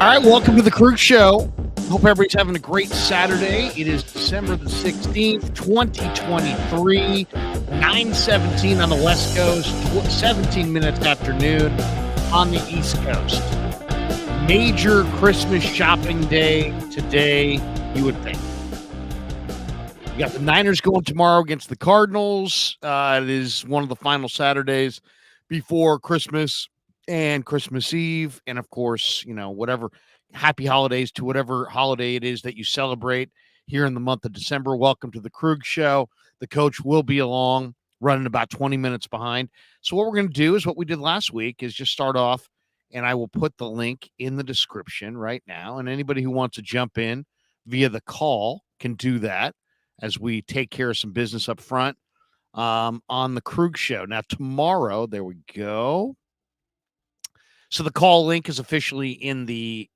All right, welcome to the Krueg Show. Hope everybody's having a great Saturday. It is December the 16th, 2023, 9:17 on the West Coast, 17 minutes after noon on the East Coast. Major Christmas shopping day today, you would think. We got the Niners going tomorrow against the Cardinals. It is one of the final Saturdays before Christmas and Christmas Eve. And of course, whatever, happy holidays to whatever holiday it is that you celebrate here in the month of December. Welcome to the Krueg Show. The coach will be along, running about 20 minutes behind. So what we're going to do is what we did last week is just start off, and I will put the link in the description right now. And anybody who wants to jump in via the call can do that as we take care of some business up front on the Krueg Show. Now, tomorrow, there we go. So the call link is officially in the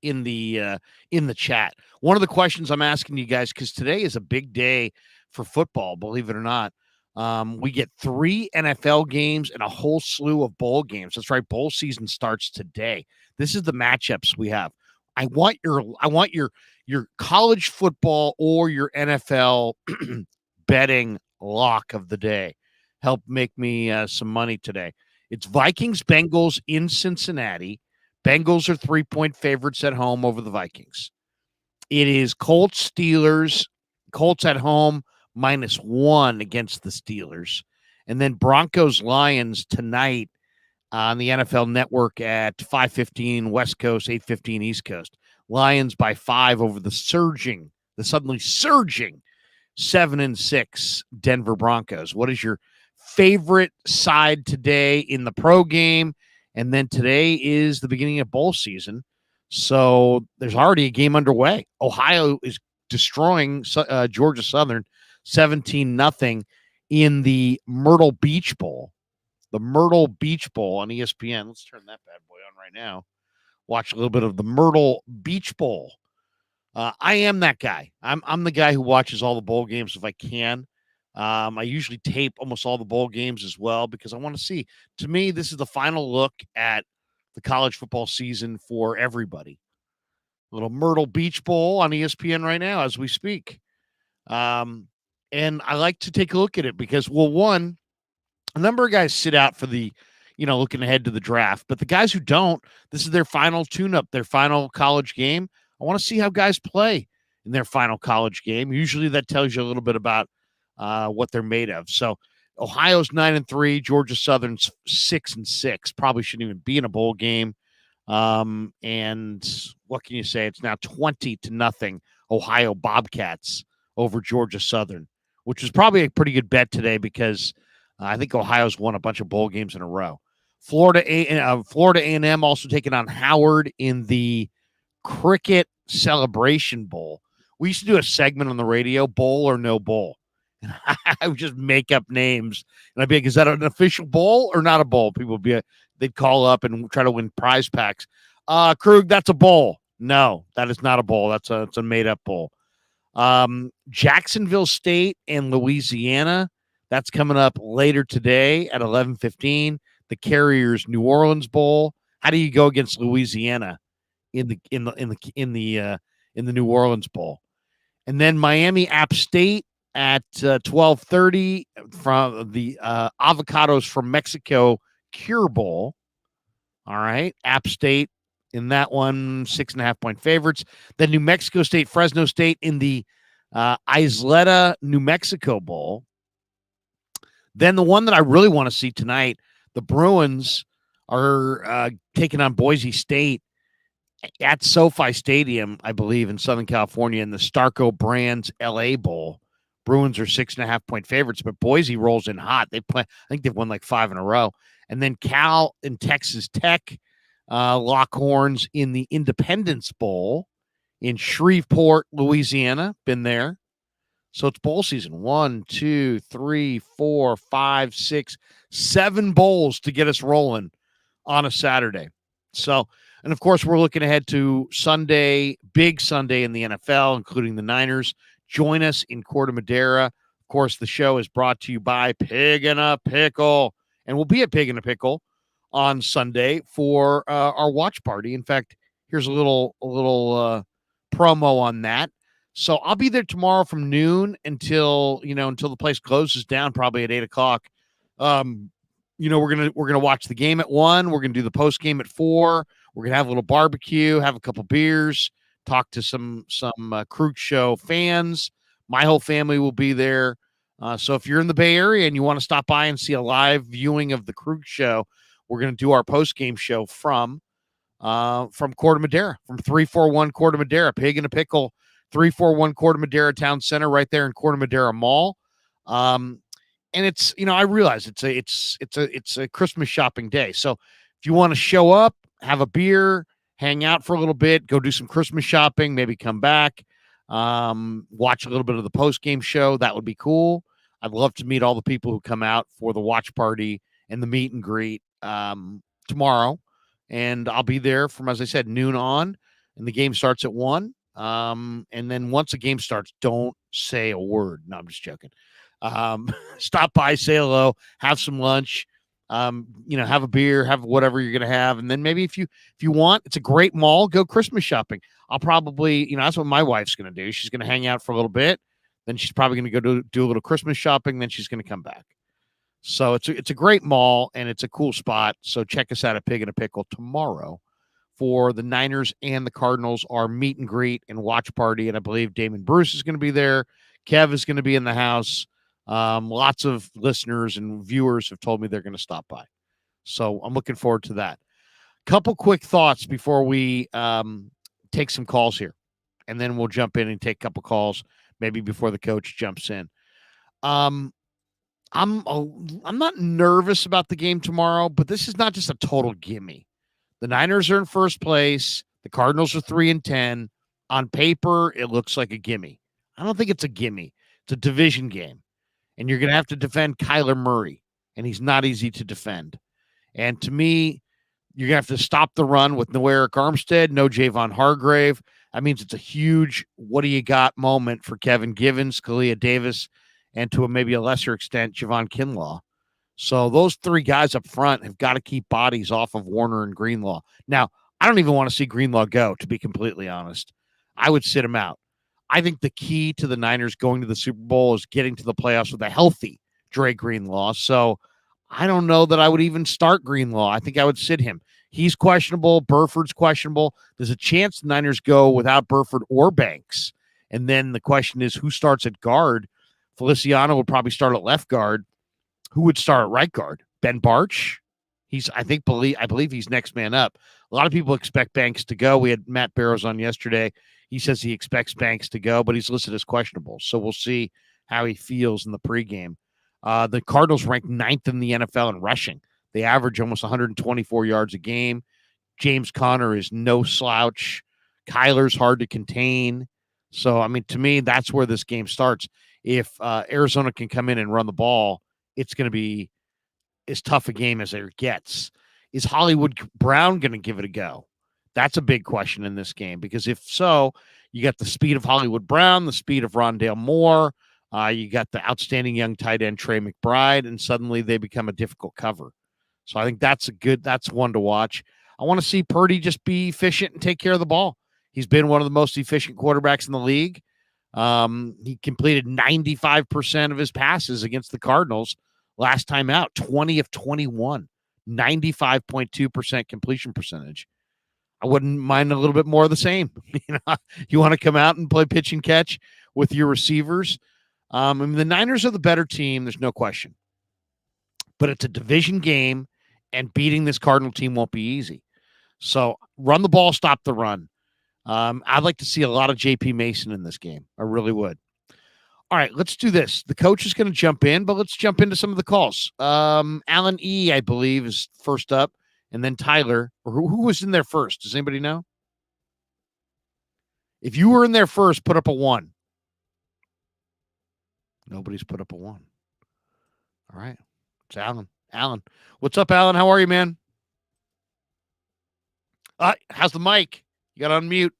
chat. One of the questions I'm asking you guys, because today is a big day for football, believe it or not. We get 3 NFL games and a whole slew of bowl games. That's right, bowl season starts today. This is the matchups we have. I want your college football or your NFL betting lock of the day. Help make me some money today. It's Vikings-Bengals in Cincinnati. Bengals are 3-point favorites at home over the Vikings. It is Colts-Steelers. Colts at home, -1 against the Steelers. And then Broncos-Lions tonight on the NFL Network at 5:15 West Coast, 8:15 East Coast. Lions by 5 over the suddenly surging 7-6 Denver Broncos. What is your favorite side today in the pro game? And then today is the beginning of bowl season, so there's already a game underway. Ohio is destroying Georgia Southern 17-0 in the Myrtle Beach Bowl. The Myrtle Beach Bowl on ESPN. Let's turn that bad boy on right now. Watch a little bit of the Myrtle Beach Bowl. I am that guy. I'm the guy who watches all the bowl games if I can. I usually tape almost all the bowl games as well because I want to see. To me, this is the final look at the college football season for everybody. A little Myrtle Beach Bowl on ESPN right now as we speak. And I like to take a look at it because, well, one, a number of guys sit out for the, looking ahead to the draft. But the guys who don't, this is their final tune-up, their final college game. I want to see how guys play in their final college game. Usually that tells you a little bit about what they're made of. So Ohio's 9-3, Georgia Southern's 6-6. Probably shouldn't even be in a bowl game. And what can you say? It's now 20-0 Ohio Bobcats over Georgia Southern, which is probably a pretty good bet today because I think Ohio's won a bunch of bowl games in a row. Florida A&M also taking on Howard in the Cricket Celebration Bowl. We used to do a segment on the radio, bowl or no bowl. And I would just make up names. And I'd be like, is that an official bowl or not a bowl? People would be, they'd call up and try to win prize packs. Krug, that's a bowl. No, that is not a bowl. It's a made-up bowl. Jacksonville State and Louisiana. That's coming up later today at 11:15. The Carriers New Orleans Bowl. How do you go against Louisiana in the New Orleans Bowl? And then Miami App State at 12:30 from the Avocados from Mexico Cure Bowl. All right, App State in that one, 6.5-point favorites. Then New Mexico State, Fresno State in the Isleta, New Mexico Bowl. Then the one that I really want to see tonight, the Bruins are taking on Boise State at SoFi Stadium, I believe, in Southern California in the Starco Brands LA Bowl. Bruins are 6.5-point favorites, but Boise rolls in hot. I think they've won like 5 in a row. And then Cal and Texas Tech lock horns in the Independence Bowl in Shreveport, Louisiana. Been there. So it's bowl season. 1, 2, 3, 4, 5, 6, 7 bowls to get us rolling on a Saturday. So, and of course, we're looking ahead to Sunday, big Sunday in the NFL, including the Niners. Join us in Corte Madera. Of course, the show is brought to you by Pig in a Pickle. And we'll be at Pig in a Pickle on Sunday for our watch party. In fact, here's a little promo on that. So I'll be there tomorrow from noon until the place closes down, probably at 8:00. We're gonna watch the game at 1. We're gonna do the post game at 4. We're gonna have a little barbecue, have a couple beers, talk to some Krueg Show fans. My whole family will be there. So if you're in the Bay Area and you want to stop by and see a live viewing of the Krueg Show, we're going to do our post-game show from Corte Madera, from 341 Corte Madera, Pig and a Pickle, 341 Corte Madera Town Center, right there in Corte Madera Mall. And it's, I realize it's a Christmas shopping day. So if you want to show up, have a beer, hang out for a little bit, go do some Christmas shopping, maybe come back, watch a little bit of the post-game show, that would be cool. I'd love to meet all the people who come out for the watch party and the meet and greet tomorrow. And I'll be there from, as I said, noon on, and the game starts at 1. And then once the game starts, don't say a word. No, I'm just joking. Stop by, say hello, have some lunch, have a beer, have whatever you're going to have. And then maybe if you want, it's a great mall, go Christmas shopping. I'll probably, that's what my wife's going to do. She's going to hang out for a little bit. Then she's probably going to go do a little Christmas shopping. Then she's going to come back. So it's a great mall, and it's a cool spot. So check us out at Pig and a Pickle tomorrow for the Niners and the Cardinals, our meet and greet and watch party. And I believe Damon Bruce is going to be there. Kev is going to be in the house. Lots of listeners and viewers have told me they're going to stop by. So I'm looking forward to that. Couple quick thoughts before we take some calls here, and then we'll jump in and take a couple calls, maybe before the coach jumps in. I'm not nervous about the game tomorrow, but this is not just a total gimme. The Niners are in first place. The Cardinals are 3-10. On paper, it looks like a gimme. I don't think it's a gimme. It's a division game, and you're going to have to defend Kyler Murray, and he's not easy to defend. And to me, you're going to have to stop the run with no Eric Armstead, no Javon Hargrave. That means it's a huge what do you got moment for Kevin Givens, Kalia Davis, and to maybe a lesser extent, Javon Kinlaw. So those three guys up front have got to keep bodies off of Warner and Greenlaw. Now, I don't even want to see Greenlaw go, to be completely honest. I would sit him out. I think the key to the Niners going to the Super Bowl is getting to the playoffs with a healthy Dre Greenlaw. So I don't know that I would even start Greenlaw. I think I would sit him. He's questionable. Burford's questionable. There's a chance the Niners go without Burford or Banks. And then the question is, who starts at guard? Feliciano would probably start at left guard. Who would start at right guard? Ben Barch? I believe he's next man up. A lot of people expect Banks to go. We had Matt Barrows on yesterday. He says he expects Banks to go, but he's listed as questionable. So we'll see how he feels in the pregame. The Cardinals ranked 9th in the NFL in rushing. They average almost 124 yards a game. James Conner is no slouch. Kyler's hard to contain. So, I mean, to me, that's where this game starts. If Arizona can come in and run the ball, it's going to be as tough a game as it gets. Is Hollywood Brown going to give it a go? That's a big question in this game, because if so, you got the speed of Hollywood Brown, the speed of Rondale Moore, you got the outstanding young tight end Trey McBride, and suddenly they become a difficult cover. So I think that's one to watch. I want to see Purdy just be efficient and take care of the ball. He's been one of the most efficient quarterbacks in the league. He completed 95% of his passes against the Cardinals last time out, 20 of 21, 95.2% completion percentage. I wouldn't mind a little bit more of the same. You want to come out and play pitch and catch with your receivers. I mean, the Niners are the better team. There's no question, but it's a division game, and beating this Cardinal team won't be easy. So run the ball, stop the run. I'd like to see a lot of JP Mason in this game. I really would. All right, let's do this. The coach is going to jump in, but let's jump into some of the calls. Alan E., I believe, is first up, and then Tyler. Or who was in there first? Does anybody know? If you were in there first, put up a 1. Nobody's put up a 1. All right. It's Alan. Alan. What's up, Alan? How are you, man? How's the mic? You got to unmute.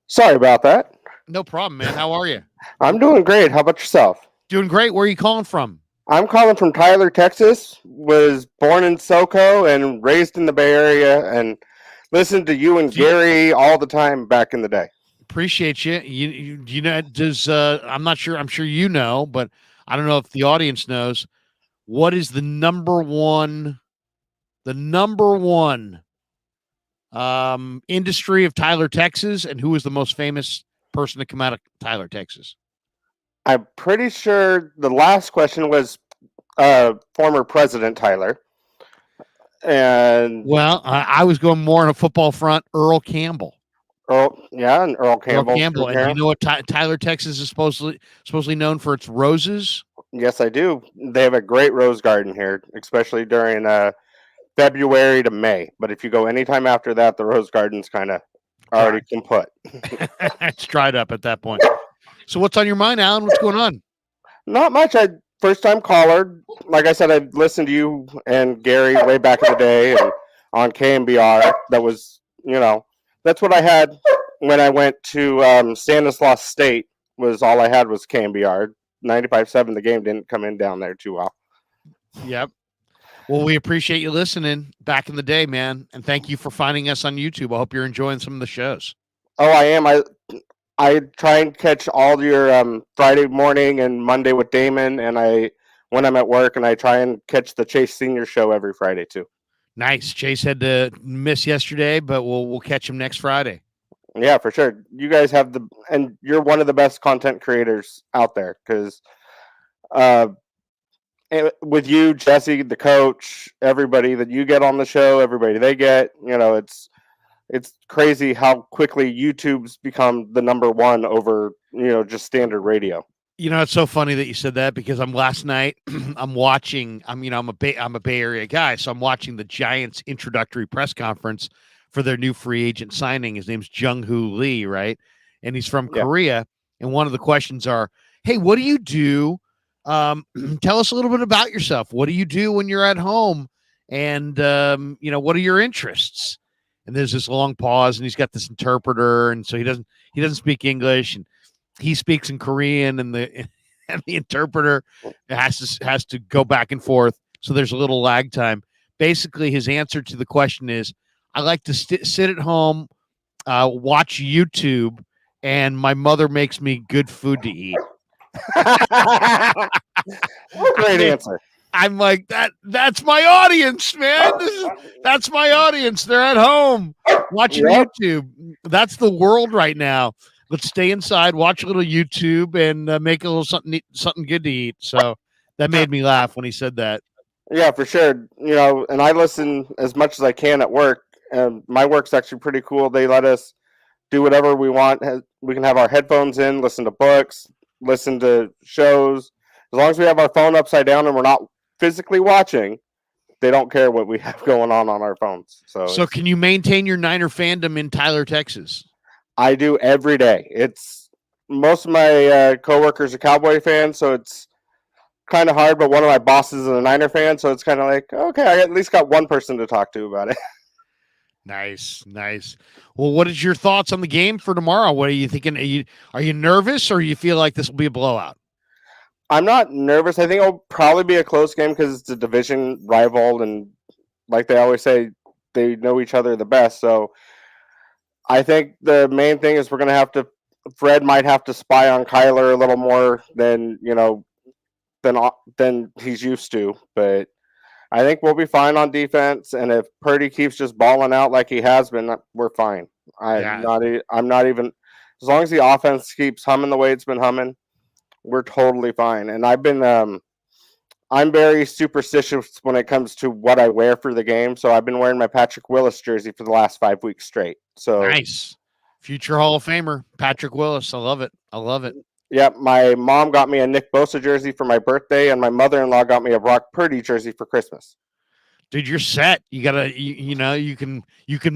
Sorry about that. No problem, man. How are you? I'm doing great. How about yourself? Doing great. Where are you calling from? I'm calling from Tyler, Texas. Was born in SoCo and raised in the Bay Area, and Listen to you and Gary all the time back in the day. Appreciate you. You know, does I'm not sure. I'm sure you know, but I don't know if the audience knows. What is the number one industry of Tyler, Texas, and who is the most famous person to come out of Tyler, Texas? I'm pretty sure the last question was former President Tyler. And well, I was going more on a football front. Earl Campbell. And Earl Campbell. Earl Campbell. And do you know what Tyler, Texas is supposedly known for? Its roses. Yes, I do. They have a great rose garden here, especially during February to May. But if you go anytime after that, the rose garden's kind of already kaput. It's dried up at that point. So what's on your mind, Alan? What's going on? Not much. First time caller. Like I said, I listened to you and Gary way back in the day and on KMBR. That was, that's what I had when I went to Stanislaus State. Was all I had was KMBR. 95.7. The game didn't come in down there too well. Yep. Well, we appreciate you listening back in the day, man. And thank you for finding us on YouTube. I hope you're enjoying some of the shows. Oh, I am. I try and catch all your Friday morning and Monday with Damon, and when I'm at work, and I try and catch the Chase Senior show every Friday too. Nice. Chase had to miss yesterday, but we'll catch him next Friday. Yeah, for sure. You guys have and you're one of the best content creators out there because with you, Jesse, the coach, everybody that you get on the show, everybody they get, it's crazy how quickly YouTube's become the number one over, just standard radio. It's so funny that you said that because last night I'm watching, I'm a Bay Area guy. So I'm watching the Giants introductory press conference for their new free agent signing. His name's Jung-Hoo Lee, right? And he's from Korea. And one of the questions are, hey, what do you do? Tell us a little bit about yourself. What do you do when you're at home? And, what are your interests? And there's this long pause and he's got this interpreter. And so he doesn't speak English and he speaks in Korean and the interpreter has to go back and forth. So there's a little lag time. Basically, his answer to the question is, I like to sit at home, watch YouTube, and my mother makes me good food to eat. Great answer. I'm like, that's my audience, man. That's my audience. They're at home watching YouTube. That's the world right now. Let's stay inside, watch a little YouTube, and make a little something good to eat. So that made me laugh when he said that. Yeah, for sure. And I listen as much as I can at work. And my work's actually pretty cool. They let us do whatever we want. We can have our headphones in, listen to books, listen to shows. As long as we have our phone upside down and we're not physically watching, they don't care what we have going on our phones. So can you maintain your Niner fandom in Tyler, Texas? I do every day. It's most of my coworkers are Cowboy fans, so it's kind of hard. But one of my bosses is a Niner fan, so it's kind of like, okay, I at least got one person to talk to about it. Nice. Well, what is your thoughts on the game for tomorrow? What are you thinking? Are you nervous, or you feel like this will be a blowout? I'm not nervous. I think it'll probably be a close game because it's a division rival, and like they always say, they know each other the best. So I think the main thing is Fred might have to spy on Kyler a little more than than he's used to, but I think we'll be fine on defense, and if Purdy keeps just balling out like he has been, we're fine. I'm not even as long as the offense keeps humming the way it's been humming, we're totally fine. And I'm very superstitious when it comes to what I wear for the game, so I've been wearing my Patrick Willis jersey for the last 5 weeks straight. So nice, future Hall of Famer Patrick Willis. I love it. Yeah, my mom got me a Nick Bosa jersey for my birthday, and my mother-in-law got me a Brock Purdy jersey for Christmas. Dude, you're set. You gotta, you can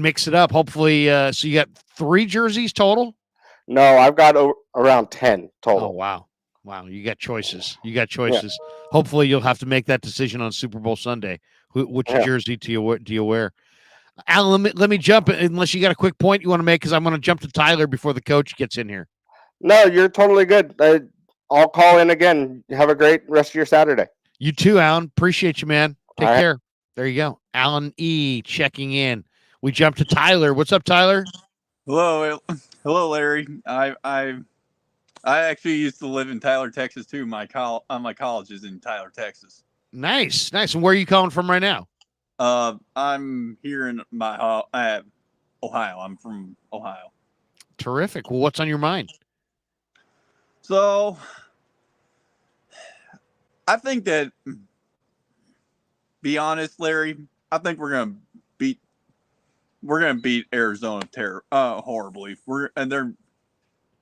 mix it up. Hopefully, so you got 3 jerseys total. No, I've got around 10 total. Oh wow! You got choices. Yeah. Hopefully, you'll have to make that decision on Super Bowl Sunday. Which jersey do you wear? Alan, let me jump. Unless you got a quick point you want to make, because I'm going to jump to Tyler before the coach gets in here. No, you're totally good. I'll call in again. Have a great rest of your Saturday. You too, Alan. Appreciate you, man. Take care. There you go. Alan E. checking in we jump to Tyler. What's up, Tyler? Hello, Larry. I actually used to live in Tyler, Texas too. My college is in Tyler, Texas. Nice. And where are you calling from right now? I'm here in my Ohio. I'm from Ohio. Terrific. Well, what's on your mind? So, I think that, be honest, Larry, I think we're gonna beat Arizona horribly. They're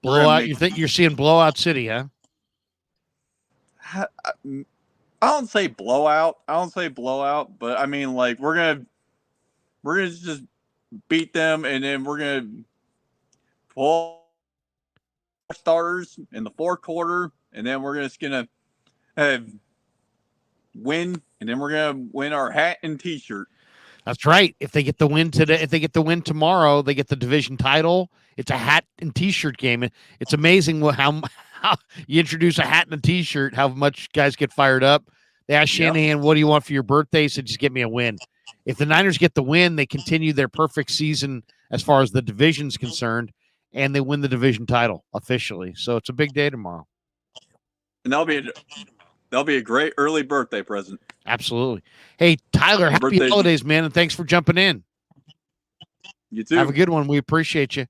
blowout. You think you're seeing blowout city, huh? I don't say blowout. But I mean, like, we're gonna just beat them, and then we're gonna pull starters in the fourth quarter, and then we're just gonna win, and then we're gonna win our hat and T-shirt. That's right. If they get the win today, if they get the win tomorrow, they get the division title. It's a hat and T-shirt game. It's amazing how you introduce a hat and a T-shirt, how much guys get fired up. They asked Shanahan, "What do you want for your birthday?" He said, "Just get me a win." If the Niners get the win, they continue their perfect season as far as the division's concerned, and they win the division title officially. So it's a big day tomorrow. And that'll be a great early birthday present. Absolutely. Hey, Tyler, happy holidays, man, and thanks for jumping in. You too. Have a good one. We appreciate you.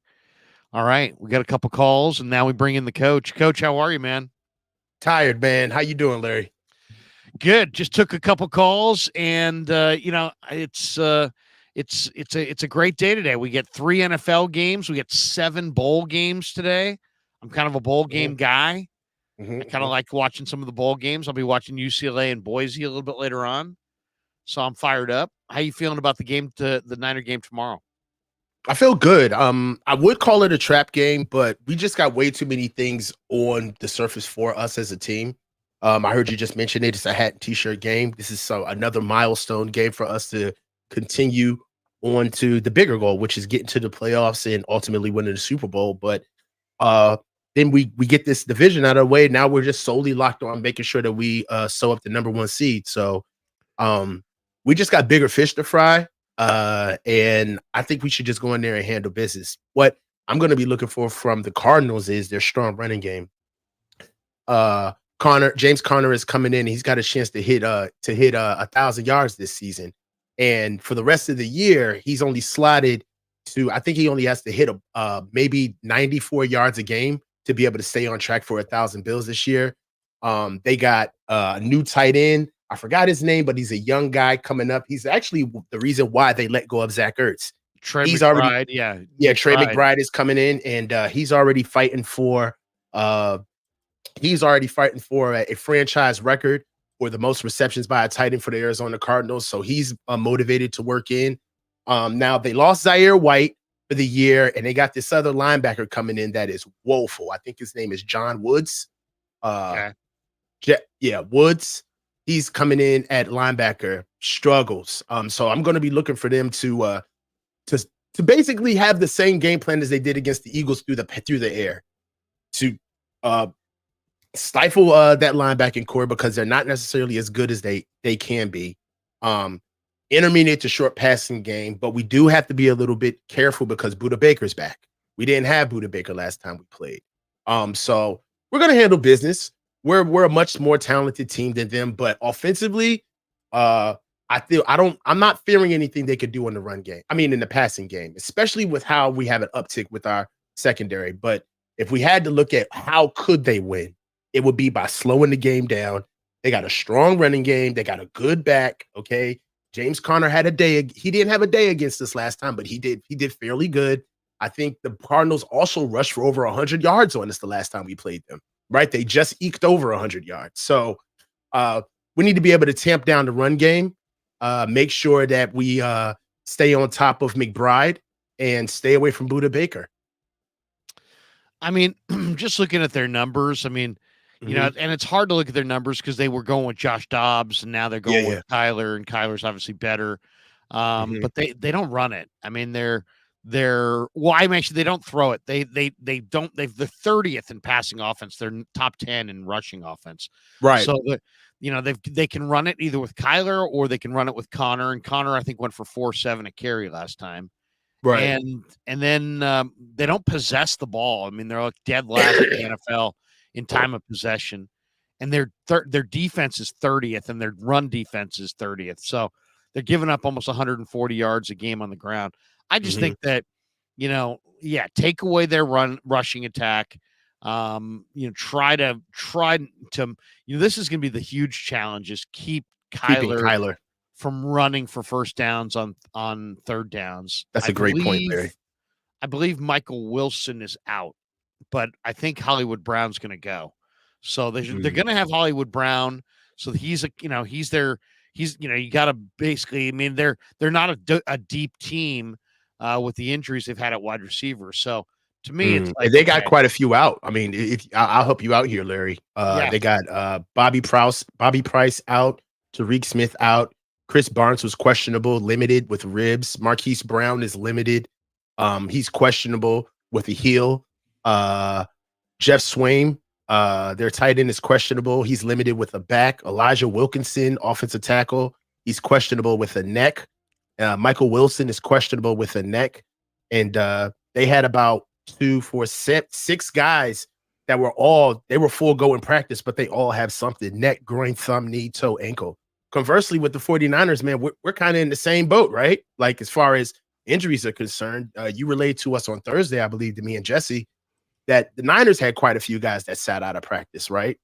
All right, we got a couple calls, and now we bring in the coach. Coach, how are you, man? Tired, man. How you doing, Larry? Good. Just took a couple calls, and it's a great day today. We get 3 NFL games. We get 7 bowl games today. I'm kind of a bowl game guy. I kind of like watching some of the bowl games. I'll be watching UCLA and Boise a little bit later on, so I'm fired up. How you feeling about the Niner game tomorrow? I feel good. I would call it a trap game, but we just got way too many things on the surface for us as a team. I heard you just mention it. It's a hat and T-shirt game. This is another milestone game for us to continue on to the bigger goal, which is getting to the playoffs and ultimately winning the Super Bowl. But then we get this division out of the way. Now we're just solely locked on making sure that we sew up the number 1 seed. So we just got bigger fish to fry. And I think we should just go in there and handle business. What I'm going to be looking for from the Cardinals is their strong running game. James Conner is coming in. He's got a chance to hit 1,000 yards this season. And for the rest of the year, he's only slotted to, I think he only has to hit maybe 94 yards a game to be able to stay on track for 1,000 bills this year. They got a new tight end. I forgot his name, but he's a young guy coming up. He's actually the reason why they let go of Zach Ertz. Trey McBride, Trey McBride is coming in, and he's already fighting for a franchise record for the most receptions by a tight end for the Arizona Cardinals. So he's motivated to work in. Now they lost Zaire White for the year, and they got this other linebacker coming in that is woeful. I think his name is John Woods. Woods. He's coming in at linebacker, struggles. So I'm going to be looking for them to basically have the same game plan as they did against the Eagles through the air, to stifle that linebacking core because they're not necessarily as good as they can be. Intermediate to short passing game, but we do have to be a little bit careful because Budda Baker's back. We didn't have Budda Baker last time we played. So we're going to handle business. We're a much more talented team than them, but offensively, I'm not fearing anything they could do in the run game. I mean, in the passing game, especially with how we have an uptick with our secondary. But if we had to look at how could they win, it would be by slowing the game down. They got a strong running game. They got a good back. Okay. James Conner had a day. He didn't have a day against us last time, but he did fairly good. I think the Cardinals also rushed for over 100 yards on us the last time we played them. Right? They just eked over 100 yards. So we need to be able to tamp down the run game, make sure that we stay on top of McBride and stay away from Budda Baker. I mean, just looking at their numbers, I mean, you know, and it's hard to look at their numbers because they were going with Josh Dobbs and now they're going with Kyler, and Kyler's obviously better. But they don't run it. I mean, they don't throw it. They're 30th in passing offense. They're top 10 in rushing offense. Right. So they can run it either with Kyler or they can run it with Connor. And Connor, I think, went for 4.7 a carry last time. Right. And then they don't possess the ball. I mean, they're like dead last in the NFL in time of possession, and their defense is 30th, and their run defense is 30th. So they're giving up almost 140 yards a game on the ground. I just think that, take away their rushing attack. Try to this is going to be the huge challenge, is keeping Kyler from running for first downs on third downs. That's a great point, Larry. I believe Michael Wilson is out, but I think Hollywood Brown's going to go. So they're going to have Hollywood Brown. So you got to basically, I mean, they're not a deep team with the injuries they've had at wide receiver. So to me, it's like, they got quite a few out. I mean, I'll help you out here, Larry. They got Bobby Price out, Tariq Smith out. Chris Barnes was questionable, limited with ribs. Marquise Brown is limited. He's questionable with a heel. Jeff Swaim, their tight end, is questionable. He's limited with a back. Elijah Wilkinson, offensive tackle, he's questionable with a neck. Michael Wilson is questionable with a neck. And they had about 6 guys that were full go in practice, but they all have something: neck, groin, thumb, knee, toe, ankle. Conversely, with the 49ers, man, we're kind of in the same boat, right? Like, as far as injuries are concerned, you relayed to us on Thursday, I believe, to me and Jesse, that the Niners had quite a few guys that sat out of practice, right?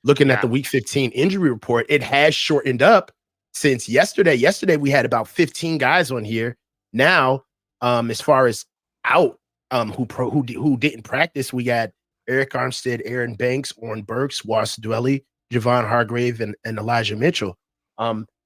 Looking at the Week 15 injury report, it has shortened up since yesterday. Yesterday, we had about 15 guys on here. Now, as far as out, who didn't practice, we got Eric Armstead, Aaron Banks, Orrin Burks, Was Dwelly, Javon Hargrave, and Elijah Mitchell.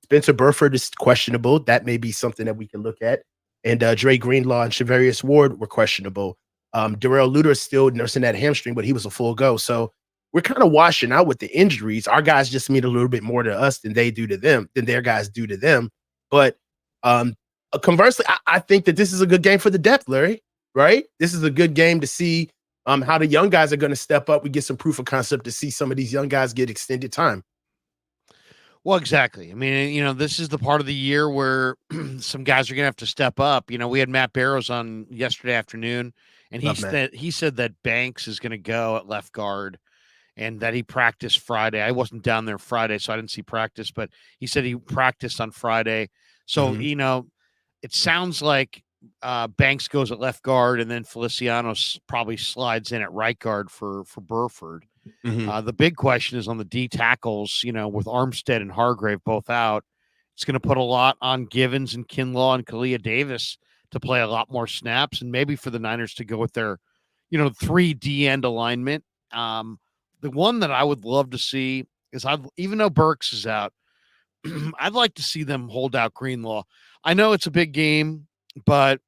Spencer Burford is questionable. That may be something that we can look at. And Dre Greenlaw and Shavarius Ward were questionable. Darrell Luter is still nursing that hamstring, but he was a full go. So we're kind of washing out with the injuries. Our guys just mean a little bit more to us than they do to them, than their guys do to them. But conversely, I think that this is a good game for the depth, Larry, right? This is a good game to see how the young guys are going to step up. We get some proof of concept to see some of these young guys get extended time. Well, exactly. I mean, this is the part of the year where some guys are going to have to step up. We had Matt Barrows on yesterday afternoon, and he said that Banks is going to go at left guard and that he practiced Friday. I wasn't down there Friday, so I didn't see practice, but he said he practiced on Friday. So, it sounds like Banks goes at left guard, and then Feliciano probably slides in at right guard for Burford. The big question is on the D tackles, with Armstead and Hargrave both out. It's going to put a lot on Givens and Kinlaw and Kalia Davis to play a lot more snaps, and maybe for the Niners to go with their, 3 D end alignment. The one that I would love to see is, even though Burks is out, I'd like to see them hold out Greenlaw. I know it's a big game, but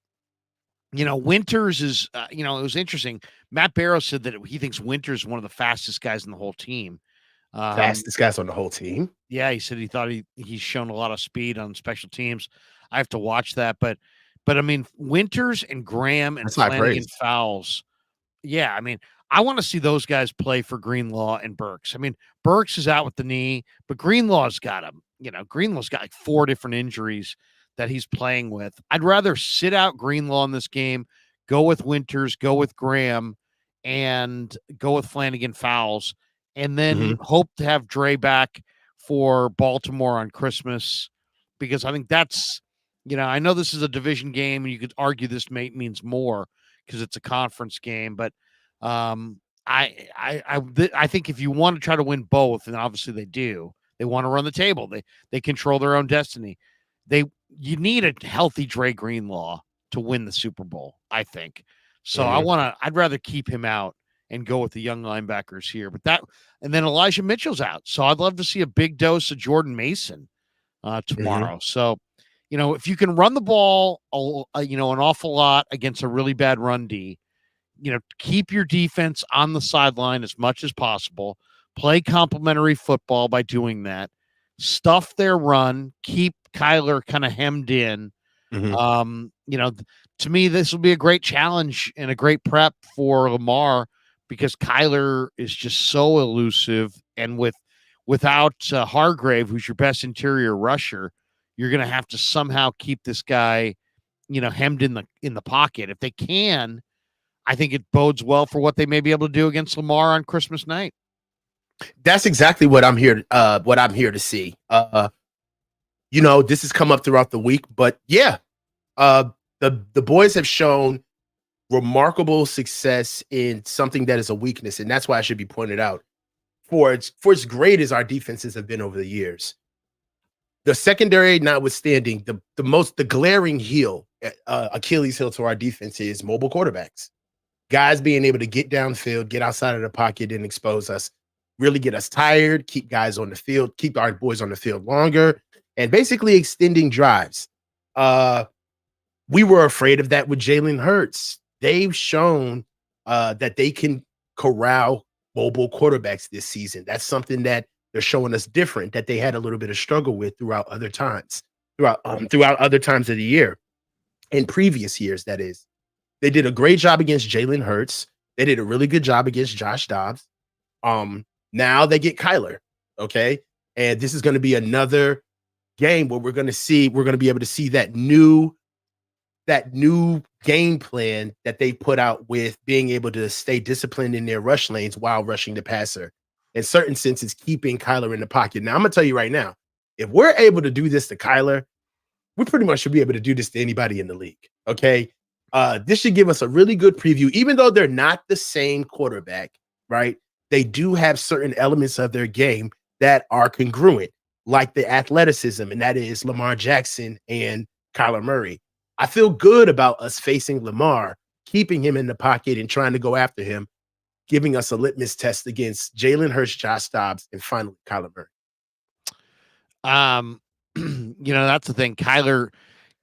Winters is, it was interesting. Matt Barrow said that he thinks Winters is one of the fastest guys in the whole team. Fastest guys on the whole team? Yeah, he said he thought he's shown a lot of speed on special teams. I have to watch that, but I mean, Winters and Graham and Flanagan Fowles. Yeah, I mean, I want to see those guys play for Greenlaw and Burks. I mean, Burks is out with the knee, but Greenlaw's got him. Greenlaw's got like 4 different injuries that he's playing with. I'd rather sit out Greenlaw in this game, go with Winters, go with Graham, and go with Flanagan Fowles, and then hope to have Dre back for Baltimore on Christmas, because I think that's, I know this is a division game, and you could argue this means more because it's a conference game, but I think if you want to try to win both, and obviously they do, they want to run the table. They control their own destiny. You need a healthy Dre Greenlaw to win the Super Bowl, I think. So I'd rather keep him out and go with the young linebackers here. And then Elijah Mitchell's out. So I'd love to see a big dose of Jordan Mason tomorrow. So, if you can run the ball, an awful lot against a really bad run D, keep your defense on the sideline as much as possible. Play complementary football by doing that. Stuff their run. Keep Kyler kind of hemmed in. To me, this will be a great challenge and a great prep for Lamar, because Kyler is just so elusive, and without Hargrave, who's your best interior rusher, you're going to have to somehow keep this guy hemmed in the pocket. If they can, I think it bodes well for what they may be able to do against Lamar on Christmas night. That's exactly what I'm here to see. This has come up throughout the week, but yeah, the boys have shown remarkable success in something that is a weakness, and that's why it should be pointed out. For as great as our defenses have been over the years, the secondary notwithstanding, the glaring Achilles heel to our defense is mobile quarterbacks. Guys being able to get downfield, get outside of the pocket and expose us, really get us tired, keep guys on the field, keep our boys on the field longer, and basically extending drives. We were afraid of that with Jalen Hurts. They've shown that they can corral mobile quarterbacks this season. That's something that they're showing us different, that they had a little bit of struggle with throughout other times of the year. In previous years, that is. They did a great job against Jalen Hurts. They did a really good job against Josh Dobbs. Now they get Kyler, okay? And this is going to be another game where we're going to be able to see that new game plan that they put out with being able to stay disciplined in their rush lanes while rushing the passer. In certain senses, keeping Kyler in the pocket. Now, I'm going to tell you right now, if we're able to do this to Kyler, we pretty much should be able to do this to anybody in the league, okay? This should give us a really good preview, even though they're not the same quarterback, right? They do have certain elements of their game that are congruent, like the athleticism, and that is Lamar Jackson and Kyler Murray. I feel good about us facing Lamar, keeping him in the pocket and trying to go after him, giving us a litmus test against Jalen Hurts, Josh Dobbs, and finally Kyler Murray. That's the thing.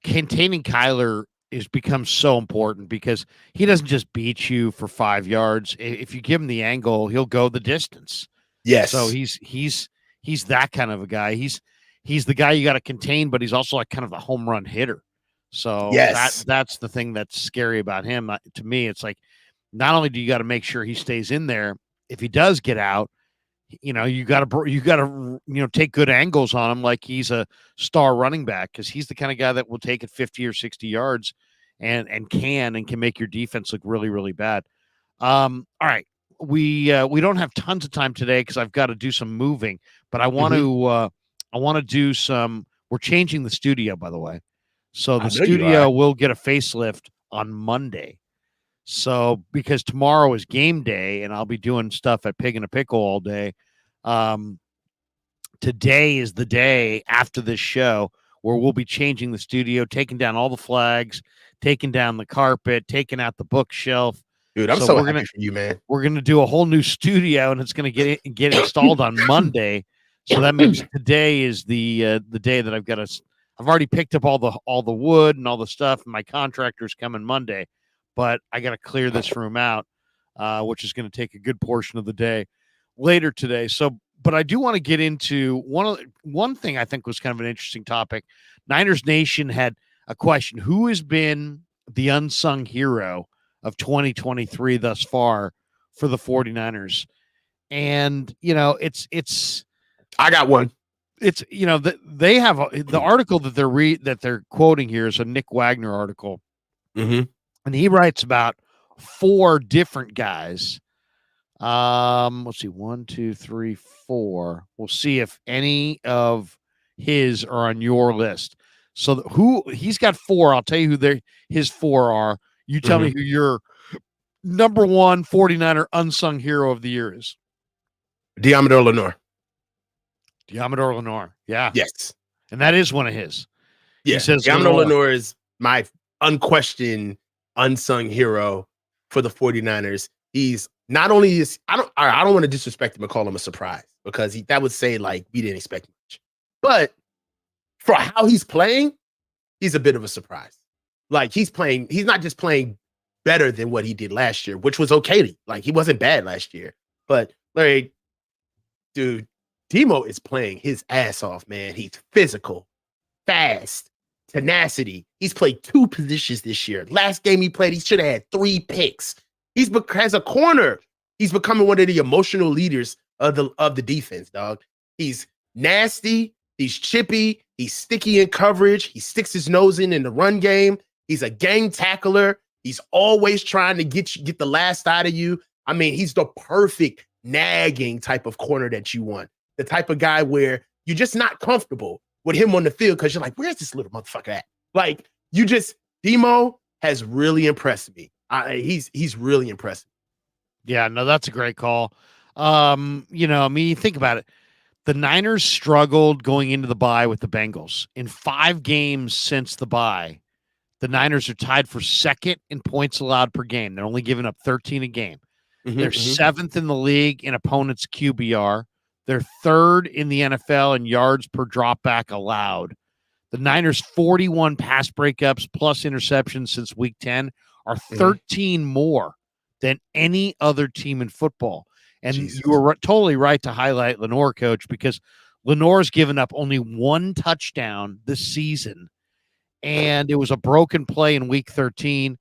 Containing Kyler has become so important because he doesn't just beat you for 5 yards. If you give him the angle, he'll go the distance. Yes. So he's that kind of a guy. He's the guy you got to contain, but he's also like kind of a home run hitter. So yes, that's the thing that's scary about him. To me, it's like, not only do you got to make sure he stays in there, if he does get out, you got to take good angles on him like he's a star running back, because he's the kind of guy that will take it 50 or 60 yards and can make your defense look really, really bad. All right. We don't have tons of time today because I've got to do some moving, but I want to do some. We're changing the studio, by the way. So the studio will get a facelift on Monday. So because tomorrow is game day and I'll be doing stuff at Pig and a Pickle all day. Today is the day after this show where we'll be changing the studio, taking down all the flags, taking down the carpet, taking out the bookshelf. Dude, I'm so happy for you, man. We're going to do a whole new studio and it's going to get installed on Monday. So that means today is the day that I've already picked up all the wood and all the stuff, and my contractor's coming Monday. But I got to clear this room out, which is going to take a good portion of the day later today. So, but I do want to get into one thing I think was kind of an interesting topic. Niners Nation had a question: who has been the unsung hero of 2023 thus far for the 49ers? And it's. I got one. It's they have the article that they're quoting here is a Nick Wagner article. Mm-hmm. And he writes about 4 different guys. Let's see, 1, 2, 3, 4. We'll see if any of his are on your list. So who he's got 4. I'll tell you who his 4 are. You tell me who your number 1 49er unsung hero of the year is. Deommodore Lenoir. Deommodore Lenoir. Yeah. Yes. And that is one of his. Yeah. He says Deommodore Lenoir is my unquestioned unsung hero for the 49ers. He's not only I don't want to disrespect him and call him a surprise, because that would say like we didn't expect much. But for how he's playing, he's a bit of a surprise. Like he's not just playing better than what he did last year, which was okay. Like he wasn't bad last year. But Larry, dude, Demo is playing his ass off, man. He's physical, fast, tenacity. He's played 2 positions this year. Last game he played, he should have had 3 picks. As a corner, he's becoming one of the emotional leaders of the defense, dog. He's nasty, he's chippy, he's sticky in coverage, he sticks his nose in the run game. He's a gang tackler. He's always trying to get the last out of you. I mean, he's the perfect nagging type of corner that you want. The type of guy where you're just not comfortable with him on the field because you're like, where's this little motherfucker at? Like, Demo has really impressed me. He's really impressive. Yeah, no, that's a great call. You think about it. The Niners struggled going into the bye with the Bengals. In 5 games since the bye, the Niners are tied for second in points allowed per game. They're only giving up 13 a game. They're 7th in the league in opponents' QBR. They're 3rd in the NFL in yards per dropback allowed. The Niners' 41 pass breakups plus interceptions since week 10 are 13 more than any other team in football. And you were totally right to highlight Lenore, Coach, because Lenore's given up only 1 touchdown this season, and it was a broken play in week 13.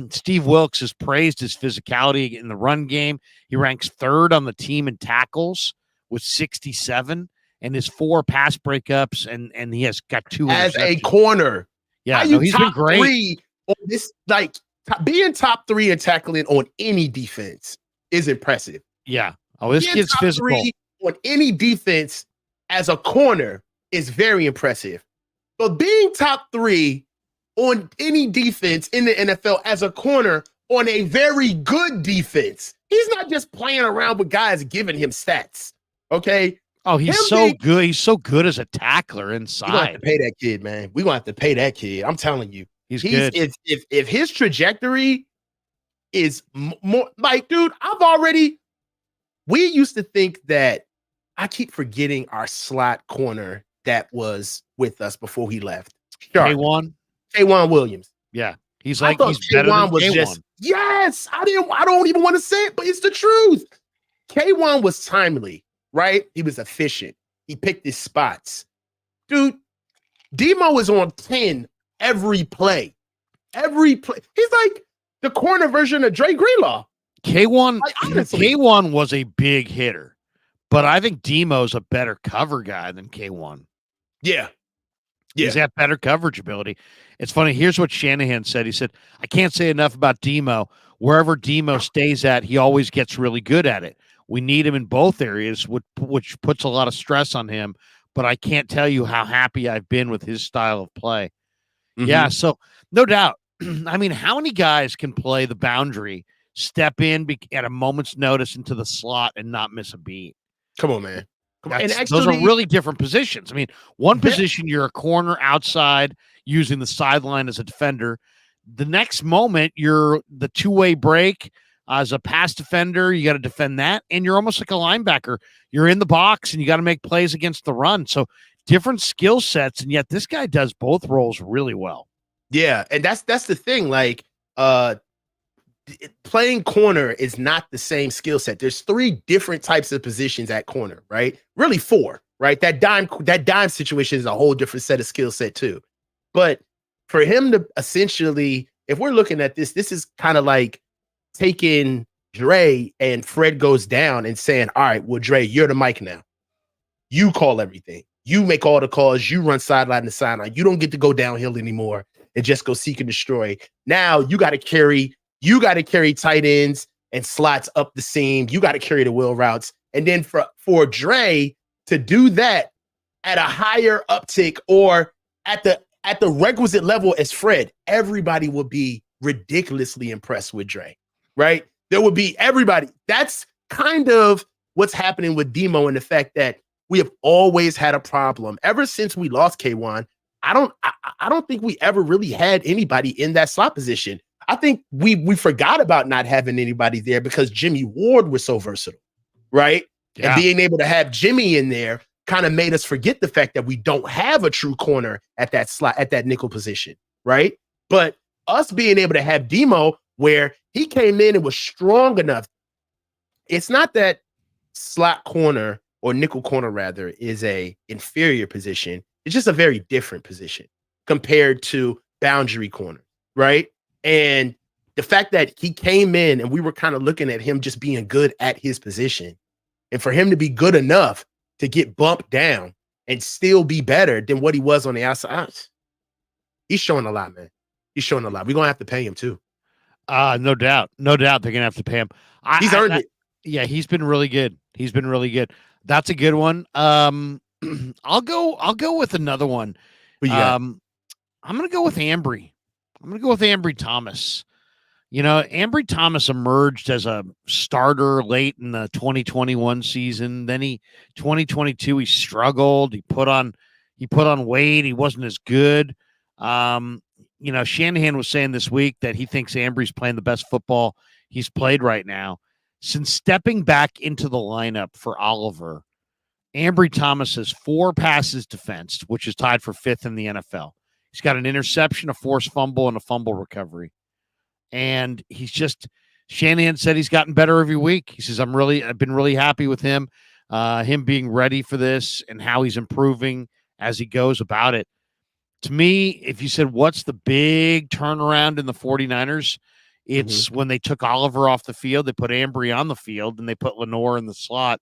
Steve Wilkes has praised his physicality in the run game. He ranks 3rd on the team in tackles with 67, and his 4 pass breakups, and he has got 2 as a corner. Yeah, he's been great. 3 on this, being top 3 in tackling on any defense is impressive. Yeah. Oh, this kid's physical. 3 on any defense as a corner is very impressive. But being top 3 on any defense in the NFL as a corner on a very good defense, he's not just playing around with guys giving him stats. Okay. Oh, he's so good. He's so good as a tackler inside. We're going to have to pay that kid, man. We're going to have to pay that kid. I'm telling you. He's good. If his trajectory is more dude, we used to think that, I keep forgetting our slot corner that was with us before he left. K1 Williams. Yeah. He's better than K1. Yes. I don't even want to say it, but it's the truth. K1 was timely, right? He was efficient. He picked his spots. Dude, Demo is on 10 every play. He's like the corner version of Dre Greenlaw. K1 was a big hitter, but I think Demo's a better cover guy than K1. Yeah. He's got better coverage ability. It's funny. Here's what Shanahan said. He said, I can't say enough about Demo. Wherever Demo stays at, he always gets really good at it. We need him in both areas, which puts a lot of stress on him, but I can't tell you how happy I've been with his style of play. Yeah, so no doubt. I mean, how many guys can play the boundary, step in at a moment's notice into the slot and not miss a beat? Come on, man. And actually, those are really different positions. I mean, one position, you're a corner outside using the sideline as a defender. The next moment, you're the two-way break as a pass defender. You got to defend that, and you're almost like a linebacker. You're in the box, and you got to make plays against the run. So different skill sets, and yet this guy does both roles really well. Yeah, and that's the thing. Like, playing corner is not the same skill set. There's 3 different types of positions at corner, right? Really 4, right? That dime situation is a whole different set of skill set too. But for him to essentially, if we're looking at this is kind of like taking Dre and Fred goes down and saying, all right, well, Dre, you're the mic now. You call everything. You make all the calls. You run sideline to sideline. You don't get to go downhill anymore and just go seek and destroy. Now you got to carry tight ends and slots up the seam. You got to carry the wheel routes. And then for Dre to do that at a higher uptick or at the requisite level as Fred, everybody would be ridiculously impressed with Dre, right? There would be everybody. That's kind of what's happening with Demo and the fact that we have always had a problem ever since we lost K1. I don't think we ever really had anybody in that slot position. I think we forgot about not having anybody there because Jimmy Ward was so versatile, right? Yeah. And being able to have Jimmy in there kind of made us forget the fact that we don't have a true corner at that slot, at that nickel position, right? But us being able to have Demo where he came in and was strong enough. It's not that slot corner or nickel corner rather is a inferior position. It's just a very different position compared to boundary corner, right? And the fact that he came in and we were kind of looking at him just being good at his position and for him to be good enough to get bumped down and still be better than what he was on the outside. He's showing a lot, man. He's showing a lot. We're gonna have to pay him too. No doubt. No doubt they're gonna have to pay him. He's earned it. Yeah, he's been really good. He's been really good. That's a good one. I'll go with another one. Who you got? I'm gonna go with Ambry. I'm gonna go with Ambry Thomas. You know, Ambry Thomas emerged as a starter late in the 2021 season. Then 2022, he struggled. He put on weight. He wasn't as good. You know, Shanahan was saying this week that he thinks Ambry's playing the best football he's played right now. Since stepping back into the lineup for Oliver, Ambry Thomas has 4 passes defensed, which is tied for 5th in the NFL. He's got an interception, a forced fumble, and a fumble recovery. And Shanahan said he's gotten better every week. He says, I've been really happy with him being ready for this and how he's improving as he goes about it. To me, if you said, what's the big turnaround in the 49ers? It's when they took Oliver off the field, they put Ambry on the field, and they put Lenore in the slot.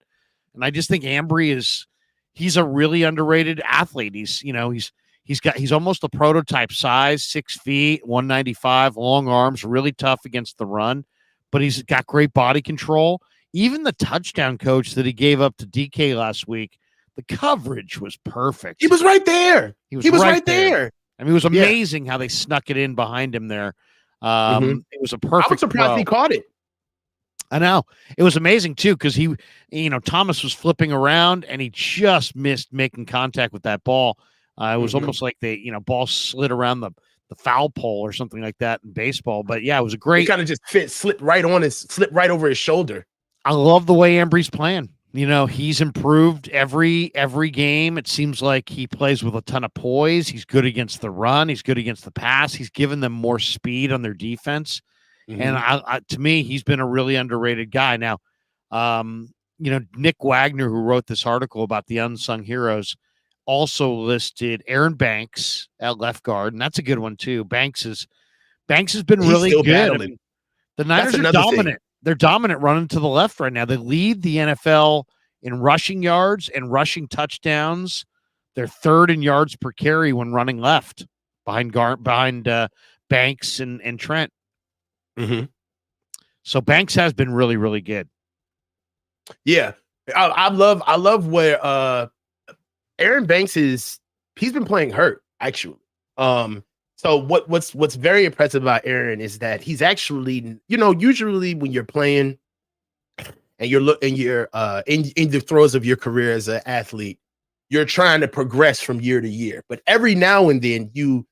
And I just think Ambry he's a really underrated athlete. He's almost a prototype size, 6 feet, 195, long arms, really tough against the run, but he's got great body control. Even the touchdown coach that he gave up to DK last week, the coverage was perfect. He was right there. He was right there. I mean, it was amazing how they snuck it in behind him there. It was a perfect. I was surprised he caught it. I know. It was amazing too, because Thomas was flipping around and he just missed making contact with that ball. It was almost like the ball slid around the foul pole or something like that in baseball. But yeah, it was a great. He kind of just slipped right over his shoulder. I love the way Ambry's playing. He's improved every game. It seems like he plays with a ton of poise. He's good against the run. He's good against the pass. He's given them more speed on their defense. And to me, he's been a really underrated guy. Now, Nick Wagner, who wrote this article about the unsung heroes, also listed Aaron Banks at left guard, and that's a good one too. Banks has been really good. I mean, the Niners are dominant. They're dominant running to the left right now. They lead the NFL in rushing yards and rushing touchdowns. They're 3rd in yards per carry when running left behind Banks and Trent. So Banks has been really, really good. Yeah, I love where Aaron Banks he's been playing hurt actually. So what's very impressive about Aaron is that he's actually, usually when you're playing and you're in the throes of your career as an athlete, you're trying to progress from year to year. But every now and then you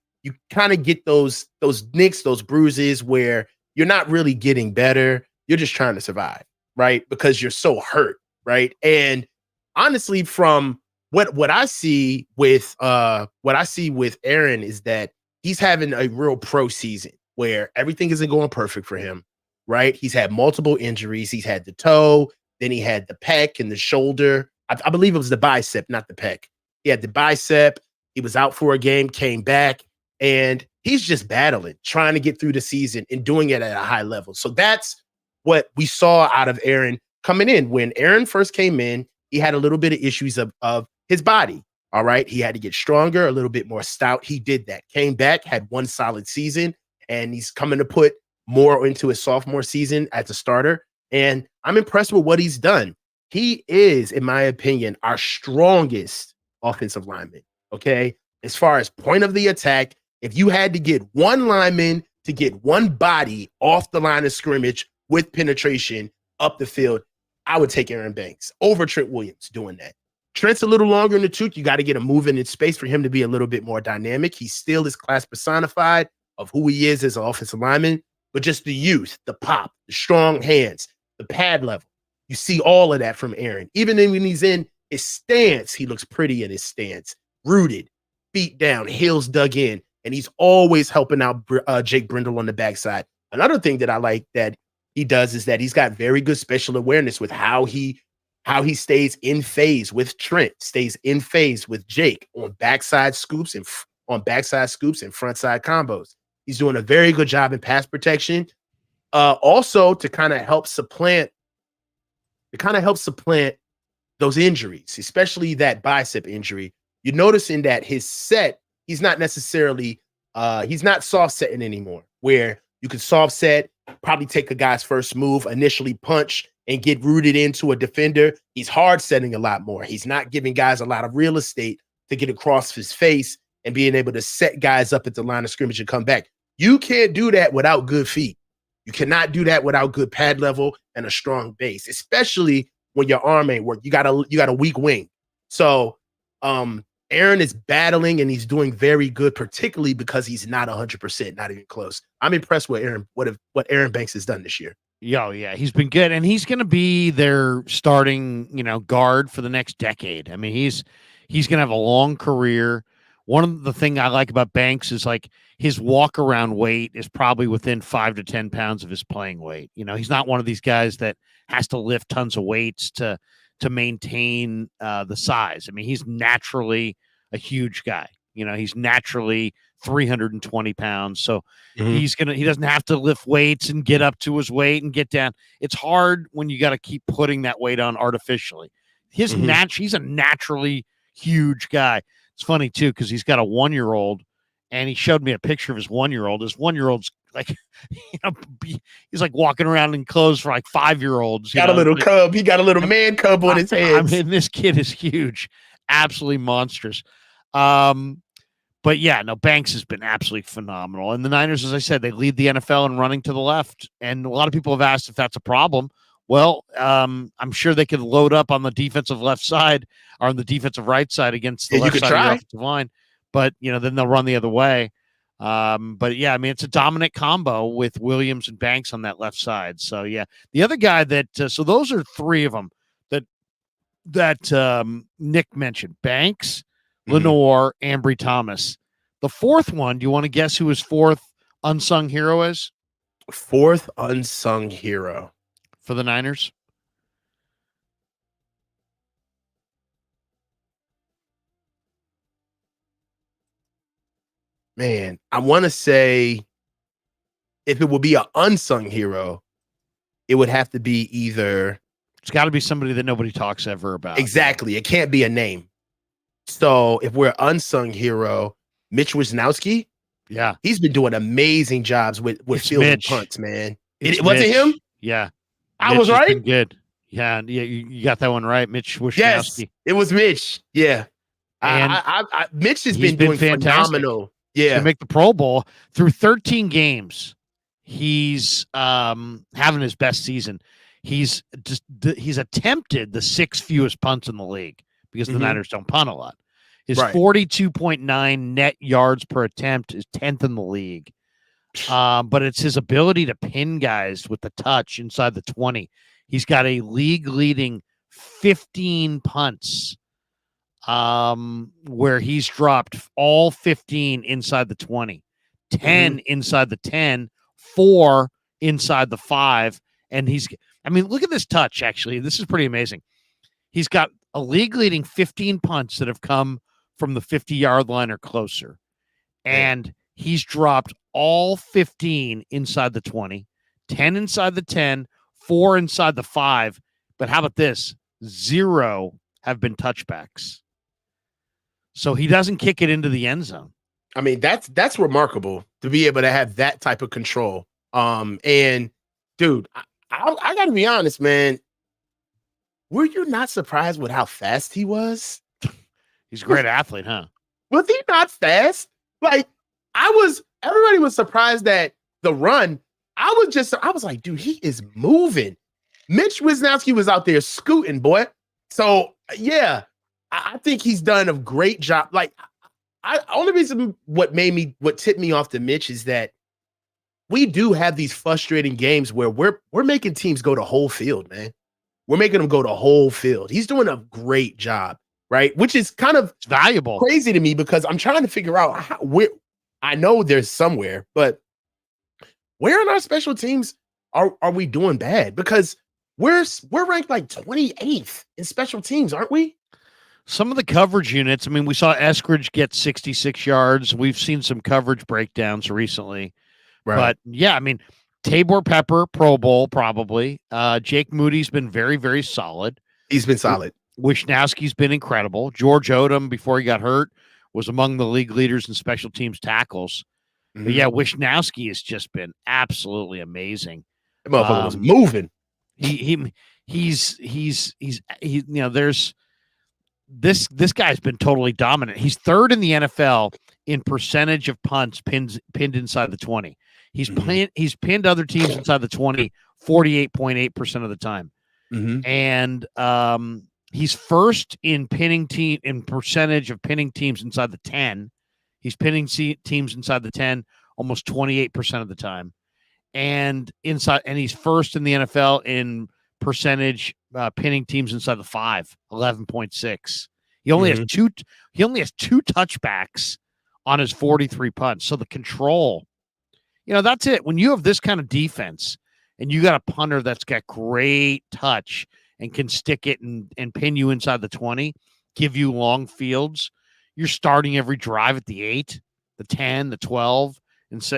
kind of get those nicks, those bruises where you're not really getting better. You're just trying to survive, right? Because you're so hurt, right? And honestly, from what I see with Aaron is that he's having a real pro season where everything isn't going perfect for him, right? He's had multiple injuries. He's had the toe, then he had the pec and the shoulder. I believe it was the bicep, not the pec. He had the bicep. He was out for a game, came back, and he's just battling, trying to get through the season and doing it at a high level. So that's what we saw out of Aaron coming in. When Aaron first came in, he had a little bit of issues of his body. All right. He had to get stronger, a little bit more stout. He did that, came back, had one solid season, and he's coming to put more into his sophomore season as a starter. And I'm impressed with what he's done. He is, in my opinion, our strongest offensive lineman. Okay. As far as point of the attack, if you had to get one lineman to get one body off the line of scrimmage with penetration up the field, I would take Aaron Banks over Trent Williams doing that. Trent's a little longer in the tooth. You got to get him moving in space for him to be a little bit more dynamic. He still is class personified of who he is as an offensive lineman, but just the youth, the pop, the strong hands, the pad level. You see all of that from Aaron. Even when he's in his stance, he looks pretty in his stance. Rooted, feet down, heels dug in, and he's always helping out Jake Brindle on the backside. Another thing that I like that he does is that he's got very good special awareness with how he stays in phase with Trent, stays in phase with Jake on backside scoops and frontside combos. He's doing a very good job in pass protection. Also to kind of help supplant those injuries, especially that bicep injury. You're noticing that his set, he's not necessarily He's not soft setting anymore, where you can soft set, probably take a guy's first move, initially punch, and get rooted into a defender. He's hard setting a lot more. He's not giving guys a lot of real estate to get across his face and being able to set guys up at the line of scrimmage and come back. You can't do that without good feet. You cannot do that without good pad level and a strong base, especially when your arm ain't work. You got a weak wing. So Aaron is battling and he's doing very good, particularly because he's not 100%, not even close. I'm impressed with what Aaron Banks has done this year. Yeah, he's been good, and he's going to be their starting, guard for the next decade. I mean, he's going to have a long career. One of the thing I like about Banks is like his walk around weight is probably within 5 to 10 pounds of his playing weight. He's not one of these guys that has to lift tons of weights to maintain the size. I mean, he's naturally a huge guy. He's naturally 320 pounds. So he doesn't have to lift weights and get up to his weight and get down. It's hard when you got to keep putting that weight on artificially. He's a naturally huge guy. It's funny too, because he's got a 1-year-old, and he showed me a picture of his 1-year-old. His 1-year-old's like, he's like walking around in clothes for like 5-year-olds. Got a little cub. He got a little man cub on his head. I mean, this kid is huge, absolutely monstrous. But yeah, no, Banks has been absolutely phenomenal. And the Niners, as I said, they lead the NFL in running to the left. And a lot of people have asked if that's a problem. Well, I'm sure they could load up on the defensive left side or on the defensive right side against the left side of the offensive line. But, then they'll run the other way. But yeah, I mean, it's a dominant combo with Williams and Banks on that left side. So yeah, the other guy that, so those are three of them that Nick mentioned: Banks, Lenore, Ambry Thomas. The fourth one, do you want to guess who his fourth unsung hero is? Fourth unsung hero for the Niners? Man, I want to say if it would be an unsung hero, it would have to be either. It's got to be somebody that nobody talks ever about. Exactly. It can't be a name. So if we're unsung hero, Mitch Wisnowski. Yeah. He's been doing amazing jobs with fielding punts, man. Was it him? Yeah. I Mitch was right. Good. Yeah. You got that one right. Mitch Wisnowski. Yes, it was Mitch. Yeah. And Mitch has been doing fantastic. phenomenal. Yeah. To make the Pro Bowl through 13 games. He's having his best season. He's attempted the 6th fewest punts in the league because the Niners don't punt a lot. His 42.9 net yards per attempt is 10th in the league. But it's his ability to pin guys with the touch inside the 20. He's got a league-leading 15 punts where he's dropped all 15 inside the 20, 10 inside the 10, 4 inside the 5. And look at this touch, actually. This is pretty amazing. He's got a league-leading 15 punts that have come from the 50-yard line or closer. And he's dropped all 15 inside the 20, 10 inside the 10, 4 inside the 5. But how about this? 0 have been touchbacks. So he doesn't kick it into the end zone. I mean, that's remarkable to be able to have that type of control. And dude, I got to be honest, man. Were you not surprised with how fast he was? He's a great athlete, huh? Was he not fast? Like, everybody was surprised at the run. I was like, dude, he is moving. Mitch Wisnowski was out there scooting, boy. So yeah, I think he's done a great job. Like, only reason what tipped me off to Mitch is that we do have these frustrating games where we're making teams go to whole field, man. We're making them go to whole field. He's doing a great job, right? Which is kind of valuable, crazy to me because I'm trying to figure out where. I know there's somewhere, but where in our special teams are we doing bad? Because we're ranked like 28th in special teams, aren't we? Some of the coverage units. I mean, we saw Eskridge get 66 yards. We've seen some coverage breakdowns recently. Right. But yeah, I mean, Tabor Pepper, Pro Bowl, probably. Jake Moody's been very, very solid. He's been solid. Wisnowski's been incredible. George Odom, before he got hurt, was among the league leaders in special teams tackles. But yeah, Wishnowski has just been absolutely amazing. That motherfucker was moving. He's you know, there's this guy's been totally dominant. He's third in the NFL in percentage of punts pinned inside the 20. He's pinned other teams inside the 20 48.8% of the time. And he's first in percentage of pinning teams inside the 10. He's pinning teams inside the 10 almost 28% of the time. And he's first in the NFL in percentage pinning teams inside the 5, 11.6. He only has two touchbacks on his 43 punts. So the control, that's it. When you have this kind of defense and you got a punter that's got great touch and can stick it and pin you inside the 20, give you long fields, you're starting every drive at the 8, the 10, the 12. And so,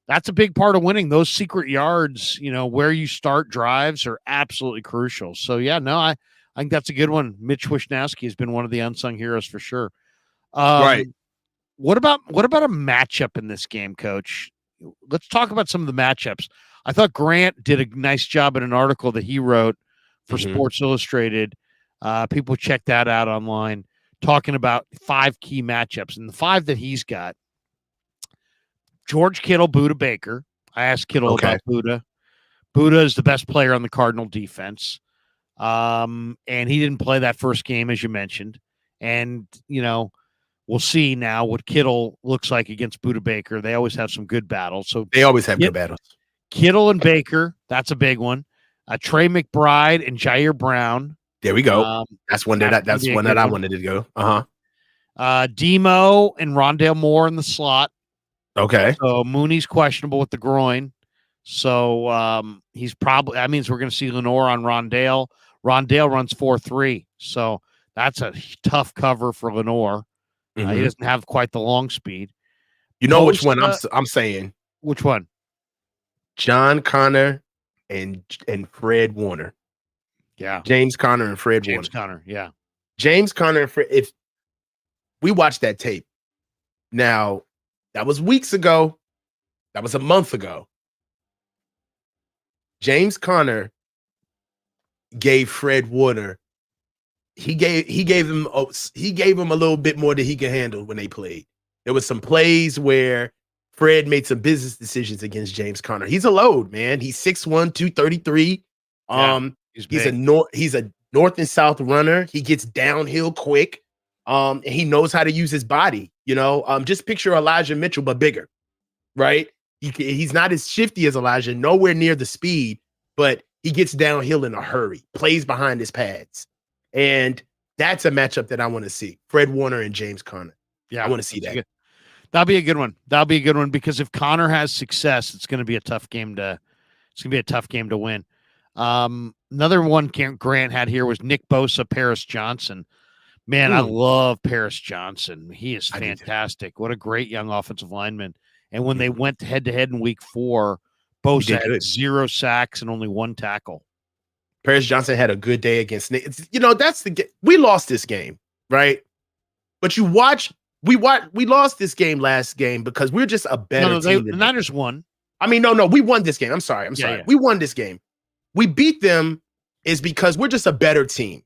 that's a big part of winning. Those secret yards, where you start drives are absolutely crucial. So, yeah, no, I think that's a good one. Mitch Wishnowski has been one of the unsung heroes for sure. Right. What about a matchup in this game, Coach? Let's talk about some of the matchups. I thought Grant did a nice job in an article that he wrote for Sports Illustrated. People check that out online, talking about 5 key matchups. And the 5 that he's got: George Kittle, Budda Baker. I asked Kittle about Budda. Budda is the best player on the Cardinal defense. And he didn't play that first game, as you mentioned. And, we'll see now what Kittle looks like against Budda Baker. They always have some good battles. So they always have good battles. Kittle and Baker, that's a big one. Trey McBride and Jair Brown. There we go. That's one that I wanted to go. Demo and Rondale Moore in the slot. Okay. So Mooney's questionable with the groin. So he's probably, that means we're going to see Lenore on Rondale. Rondale runs 4.3. So that's a tough cover for Lenore. He doesn't have quite the long speed. You know which one I'm saying? Which one? John Connor and Fred Warner. Yeah. James Conner and Fred Warner. James Conner, yeah. James Conner and Fred. If we watched that tape, now that was weeks ago. That was a month ago. James Conner gave Fred Warner. He gave him a little bit more than he could handle when they played. There was some plays where Fred made some business decisions against James Conner. He's a load, man. He's 6'1", 233. He's a north and south runner. He gets downhill quick. And he knows how to use his body. Just picture Elijah Mitchell, but bigger, right? He's not as shifty as Elijah, nowhere near the speed, but he gets downhill in a hurry, plays behind his pads. And that's a matchup that I want to see. Fred Warner and James Conner. Yeah, I want to see that. That'll be a good one. Because if Conner has success, it's going to be a tough game to win. Another one Grant had here was Nick Bosa, Paris Johnson. Man, I love Paris Johnson. He is fantastic. What a great young offensive lineman. And when they went head-to-head in week 4, Bosa had 0 sacks and only 1 tackle. Paris Johnson had a good day against Nick. We lost this game, right? But we lost this game last game because we're just a better team. The Niners won. We won this game. I'm sorry. Yeah. We won this game. We beat them is because we're just a better team,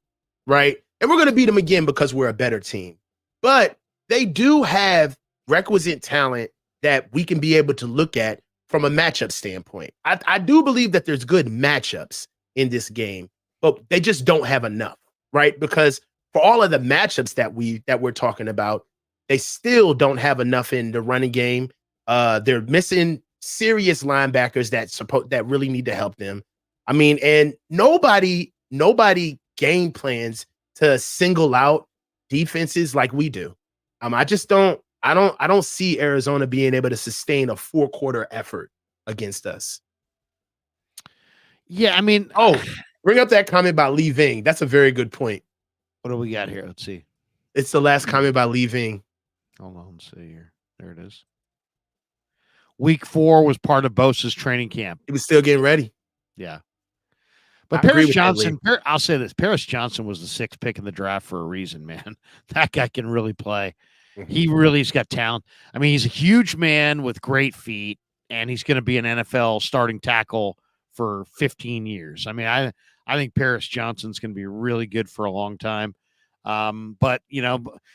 right? And we're going to beat them again because we're a better team. But they do have requisite talent that we can be able to look at from a matchup standpoint. I do believe that there's good matchups in this game, but they just don't have enough, right? Because for all of the matchups that we're talking about, they still don't have enough in the running game. They're missing serious linebackers that really need to help them. And nobody game plans to single out defenses like we do. I don't see Arizona being able to sustain a 4-quarter effort against us. Yeah, bring up that comment about Lee Ving. That's a very good point. What do we got here? Let's see. It's the last comment by Lee Ving. Hold on, let's see here. There it is. Week 4 was part of Bosa's training camp. He was still getting ready. Yeah. But Paris Johnson, I'll say this. Paris Johnson was the 6th pick in the draft for a reason, man. That guy can really play. He really's got talent. I mean, he's a huge man with great feet, and he's going to be an NFL starting tackle for 15 years. I mean, I think Paris Johnson's going to be really good for a long time. But,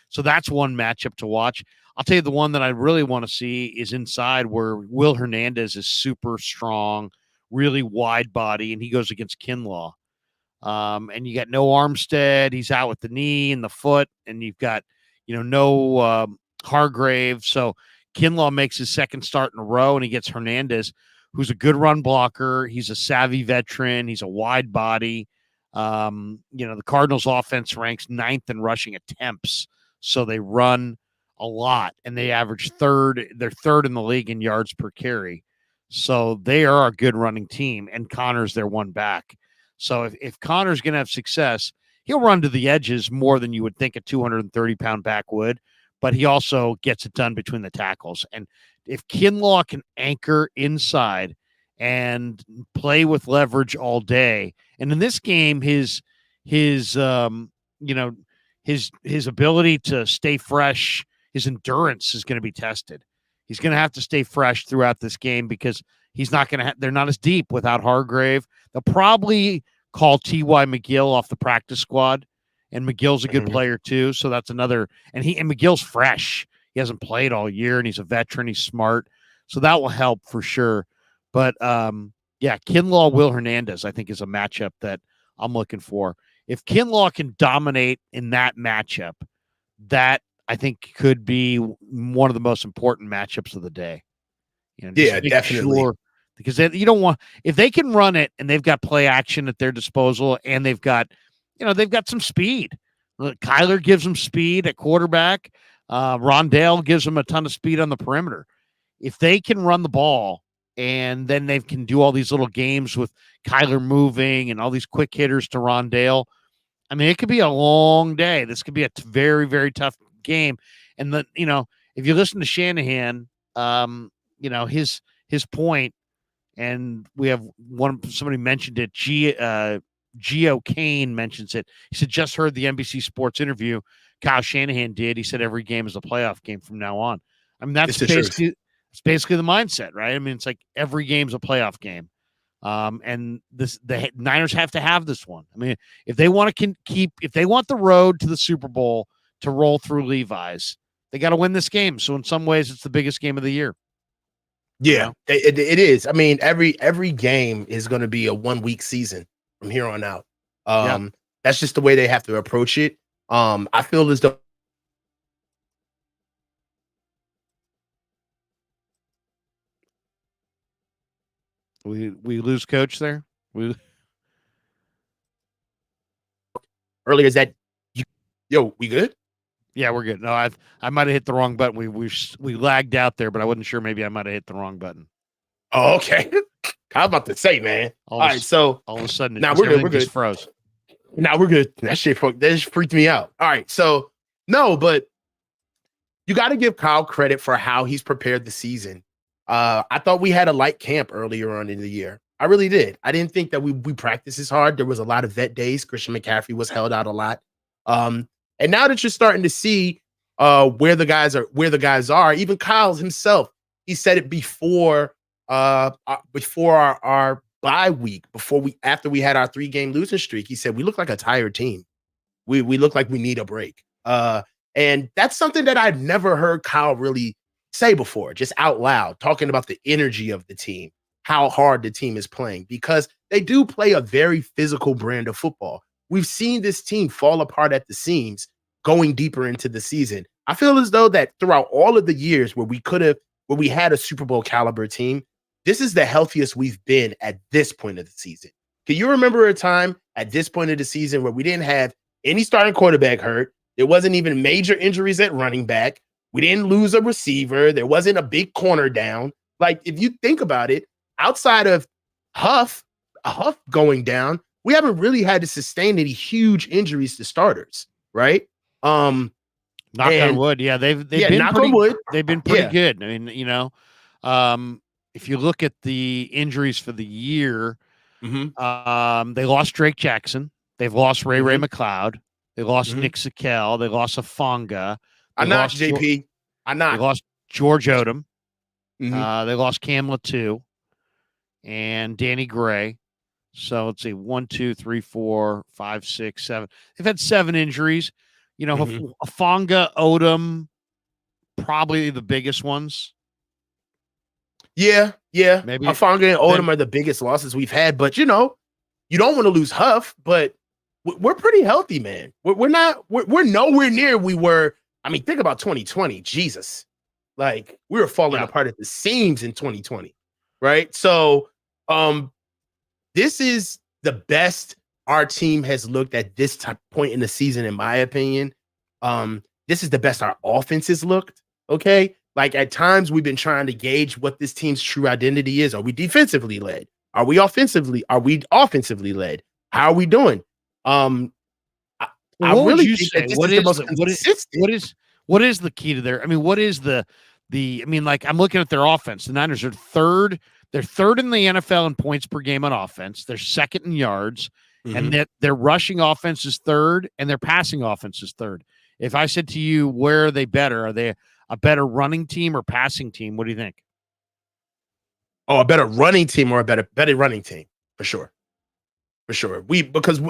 so that's one matchup to watch. I'll tell you the one that I really want to see is inside, where Will Hernandez is super strong, really wide body, and he goes against Kinlaw. And you got no Armstead. He's out with the knee and the foot, and you've got, no Hargrave. So Kinlaw makes his second start in a row, and he gets Hernandez, who's a good run blocker. He's a savvy veteran. He's a wide body. The Cardinals offense ranks 9th in rushing attempts. So they run a lot, and they average third. They're third in the league in yards per carry. So they are a good running team, and Connor's their one back. So if Connor's going to have success, he'll run to the edges more than you would think a 230-pound back would, but he also gets it done between the tackles. And if Kinlaw can anchor inside and play with leverage all day, and in this game, his ability to stay fresh, his endurance is going to be tested. He's going to have to stay fresh throughout this game because he's not going to. They're not as deep without Hargrave. They'll probably call T.Y. McGill off the practice squad, and McGill's a good player too. So that's another. And McGill's fresh. He hasn't played all year, and he's a veteran. He's smart, so that will help for sure. But Kinlaw, Will Hernandez, I think is a matchup that I'm looking for. If Kinlaw can dominate in that matchup, that I think could be one of the most important matchups of the day. Definitely. Sure, because you don't want, if they can run it and they've got play action at their disposal and they've got some speed. Kyler gives them speed at quarterback. Rondale gives them a ton of speed on the perimeter. If they can run the ball and then they can do all these little games with Kyler moving and all these quick hitters to Rondale, I mean, it could be a long day. This could be a very, very tough game. And if you listen to Shanahan, his point, and we have somebody mentioned it. Geo Kane mentions it. He said, just heard the NBC Sports interview Kyle Shanahan did. He said every game is a playoff game from now on. I mean, that's basically the mindset, right? I mean, it's like every game's a playoff game. And the Niners have to have this one. I mean, if they want to if they want the road to the Super Bowl to roll through Levi's, they got to win this game. So in some ways, it's the biggest game of the year. Yeah, it is. I mean, every game is going to be a 1-week season from here on out. That's just the way they have to approach it. I feel as though we lose coach there. Earlier is that we good? Yeah, we're good. No, I might have hit the wrong button. We lagged out there, but I wasn't sure. Maybe I might have hit the wrong button. Oh, okay. I was about to say, man. All right, so all of a sudden, now we're good. We're good. Froze. Now we're good. That just freaked me out. All right, so no, but you got to give Kyle credit for how he's prepared the season. I thought we had a light camp earlier on in the year. I really did. I didn't think that we practiced as hard. There was a lot of vet days. Christian McCaffrey was held out a lot. And now that you're starting to see where the guys are, even Kyle's himself, he said it before our bye week, after we had our 3-game losing streak. He said we look like a tired team. We look like we need a break. And that's something that I've never heard Kyle really say before, just out loud, talking about the energy of the team, how hard the team is playing, because they do play a very physical brand of football. We've seen this team fall apart at the seams going deeper into the season. I feel as though that throughout all of the years where we had a Super Bowl caliber team, this is the healthiest we've been at this point of the season. Can you remember a time at this point of the season where we didn't have any starting quarterback hurt? There wasn't even major injuries at running back. We didn't lose a receiver. There wasn't a big corner down. Like, if you think about it, outside of Huff going down, we haven't really had to sustain any huge injuries to starters, right? Knock on wood. Yeah, they've been pretty good. I mean, if you look at the injuries for the year, they lost Drake Jackson. They've lost Ray McLeod. They lost Nick Sakel. They lost Afonga. I knocked JP. They lost George Odom. Mm-hmm. They lost Cam Latu and Danny Gray. So let's see, 1, 2, 3, 4, 5, 6, 7. They've had 7 injuries. You know, Hufanga, Odom, probably the biggest ones. Yeah. Maybe Hufanga and Odom are the biggest losses we've had, but you know, you don't want to lose Huff, but we're pretty healthy, man. We're nowhere near we were. I mean, think about 2020. Jesus. Like we were falling apart at the seams in 2020. Right. So this is the best our team has looked at this point in the season, in my opinion. This is the best our offense has looked. Okay. Like at times we've been trying to gauge what this team's true identity is. Are we defensively led? Are we offensively led? How are we doing? I really think that this is the most consistent. What is the key to their? I mean, what is the? I mean, like I'm looking at their offense. The Niners are third. They're third in the NFL in points per game on offense. They're second in yards, and that their rushing offense is third, and their passing offense is third. If I said to you, where are they better? Are they a better running team or passing team? What do you think? Oh, a better running team or a better running team for sure. Because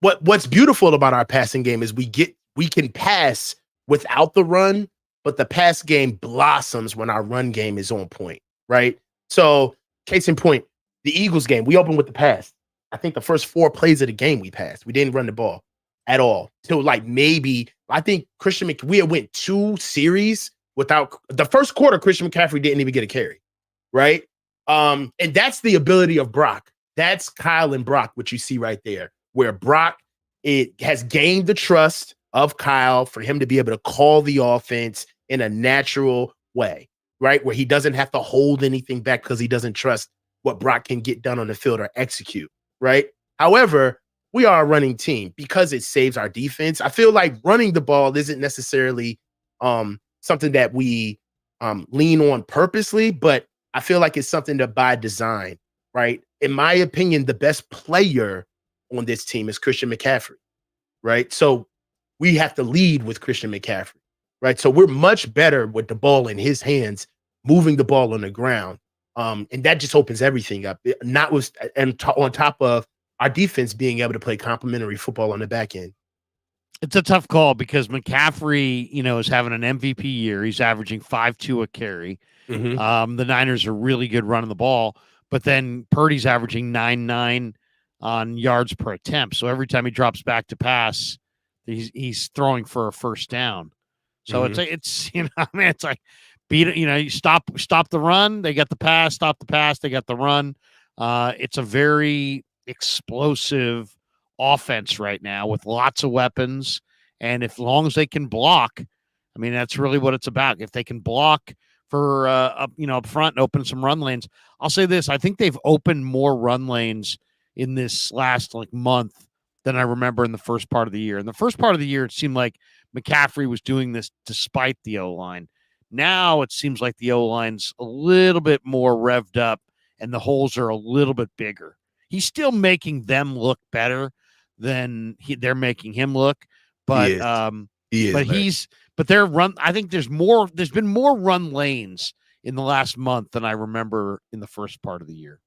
what's beautiful about our passing game is we can pass without the run, but the pass game blossoms when our run game is on point, right? So, case in point, the Eagles game, we opened with the pass. I think the first 4 plays of the game we passed. We didn't run the ball at all. Till like maybe, I think we had went 2 series without the first quarter. Christian McCaffrey didn't even get a carry, right? And that's the ability of Brock. That's Kyle and Brock, what you see right there, where Brock has gained the trust of Kyle for him to be able to call the offense in a natural way, right? Where he doesn't have to hold anything back because he doesn't trust what Brock can get done on the field or execute, right? However, we are a running team because it saves our defense. I feel like running the ball isn't necessarily something that we lean on purposely, but I feel like it's something that by design, right? In my opinion, the best player on this team is Christian McCaffrey, right? So we have to lead with Christian McCaffrey, right? So we're much better with the ball in his hands, moving the ball on the ground. And that just opens everything up. On top of our defense being able to play complementary football on the back end. It's a tough call because McCaffrey, is having an MVP year. He's averaging 5.2 a carry. The Niners are really good running the ball, but then Purdy's averaging 9.9 on yards per attempt. So every time he drops back to pass, he's throwing for a first down. So it's like beat it. You stop the run, they get the pass. Stop the pass, they got the run. It's a very explosive offense right now with lots of weapons, and as long as they can block, I mean that's really what it's about. If they can block for up front and open some run lanes, I'll say this: I think they've opened more run lanes in this last month than I remember in the first part of the year. In the first part of the year, it seemed like McCaffrey was doing this despite the O-line. Now it seems like the O-line's a little bit more revved up and the holes are a little bit bigger. He's still making them look better than they're making him look, but their run. I think there's been more run lanes in the last month than I remember in the first part of the year.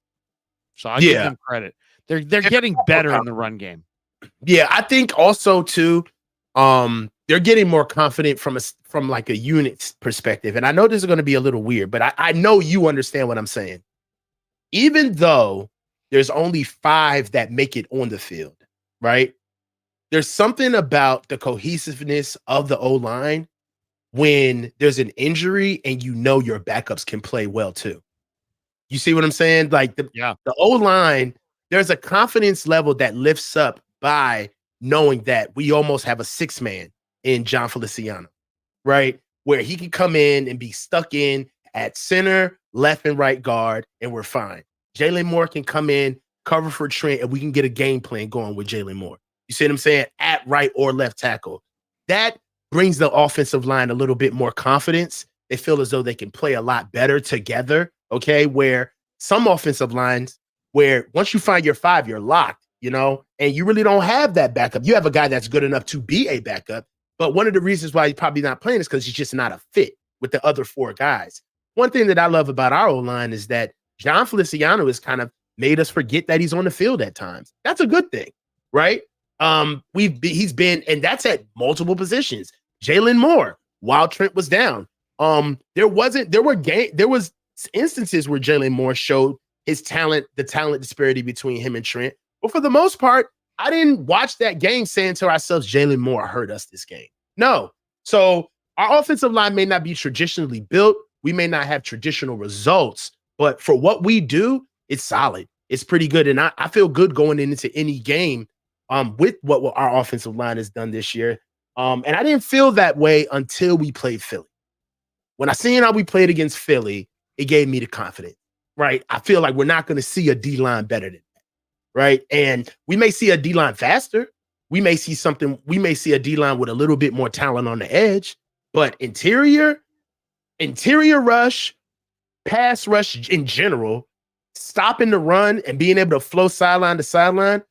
So I give them credit. They're getting better in the run game. Yeah, I think also too, they're getting more confident from like a unit perspective. And I know this is going to be a little weird, but I know you understand what I'm saying. Even though there's only 5 that make it on the field, right? There's something about the cohesiveness of the O-line when there's an injury and your backups can play well too. You see what I'm saying? Like the O-line, there's a confidence level that lifts up by knowing that we almost have a 6-man in John Feliciano, right? Where he can come in and be stuck in at center, left and right guard, and we're fine. Jalen Moore can come in, cover for Trent, and we can get a game plan going with Jalen Moore. You see what I'm saying? At right or left tackle. That brings the offensive line a little bit more confidence. They feel as though they can play a lot better together, okay? Where some offensive lines, where once you find your 5, you're locked, and you really don't have that backup. You have a guy that's good enough to be a backup, But one of the reasons why he's probably not playing is because he's just not a fit with the other 4 guys. One thing that I love about our O-line is that John Feliciano has kind of made us forget that he's on the field at times. That's a good thing, right? He's been, and that's at multiple positions. Jalen Moore, while Trent was down, there was instances where Jalen Moore showed his talent, the talent disparity between him and Trent. But for the most part, I didn't watch that game saying to ourselves, Jalen Moore hurt us this game. No. So our offensive line may not be traditionally built. We may not have traditional results, but for what we do, it's solid. It's pretty good. And I feel good going into any game with what our offensive line has done this year. And I didn't feel that way until we played Philly. When I seen how we played against Philly, it gave me the confidence, right? I feel like we're not going to see a D-line better than that, right? And we may see a D-line faster. We may see a D-line with a little bit more talent on the edge, but interior rush, pass rush in general, stopping the run and being able to flow sideline to sideline,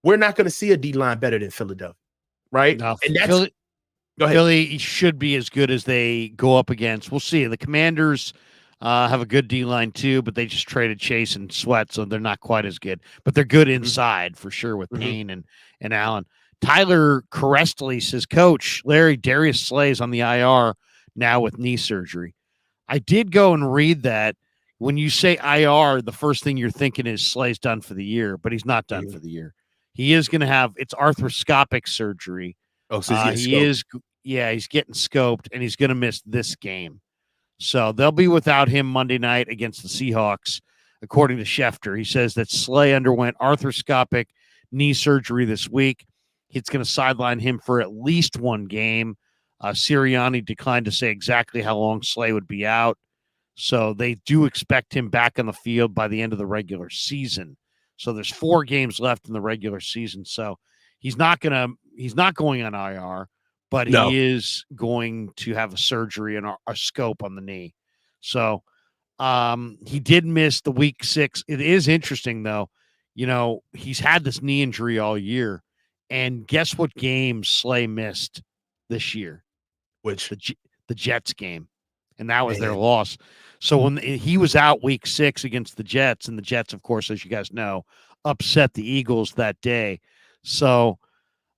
we're not going to see a D-line better than Philadelphia, right? No, and that's Philly should be as good as they go up against. We'll see. The Commanders have a good D-line too, but they just traded Chase and Sweat, so they're not quite as good. But they're good inside for sure with Payne and Allen. Tyler Carestly says, Coach, Larry, Darius Slay's on the IR now with knee surgery. I did go and read that. When you say IR, the first thing you're thinking is Slay's done for the year, but he's not done for the year. He is going to have it's arthroscopic surgery. Oh, so he's he's getting scoped, and he's going to miss this game. So they'll be without him Monday night against the Seahawks, according to Schefter. He says that Slay underwent arthroscopic knee surgery this week. It's going to sideline him for at least one game. Sirianni declined to say exactly how long Slay would be out. So they do expect him back on the field by the end of the regular season. So there's 4 games left in the regular season. So he's not going on IR, but he is going to have a surgery and a scope on the knee. So he did miss the week 6. It is interesting though. You know, he's had this knee injury all year, and guess what game Slay missed this year? Which the Jets game. And that was their loss. So when he was out week 6 against the Jets, and the Jets, of course, as you guys know, upset the Eagles that day. So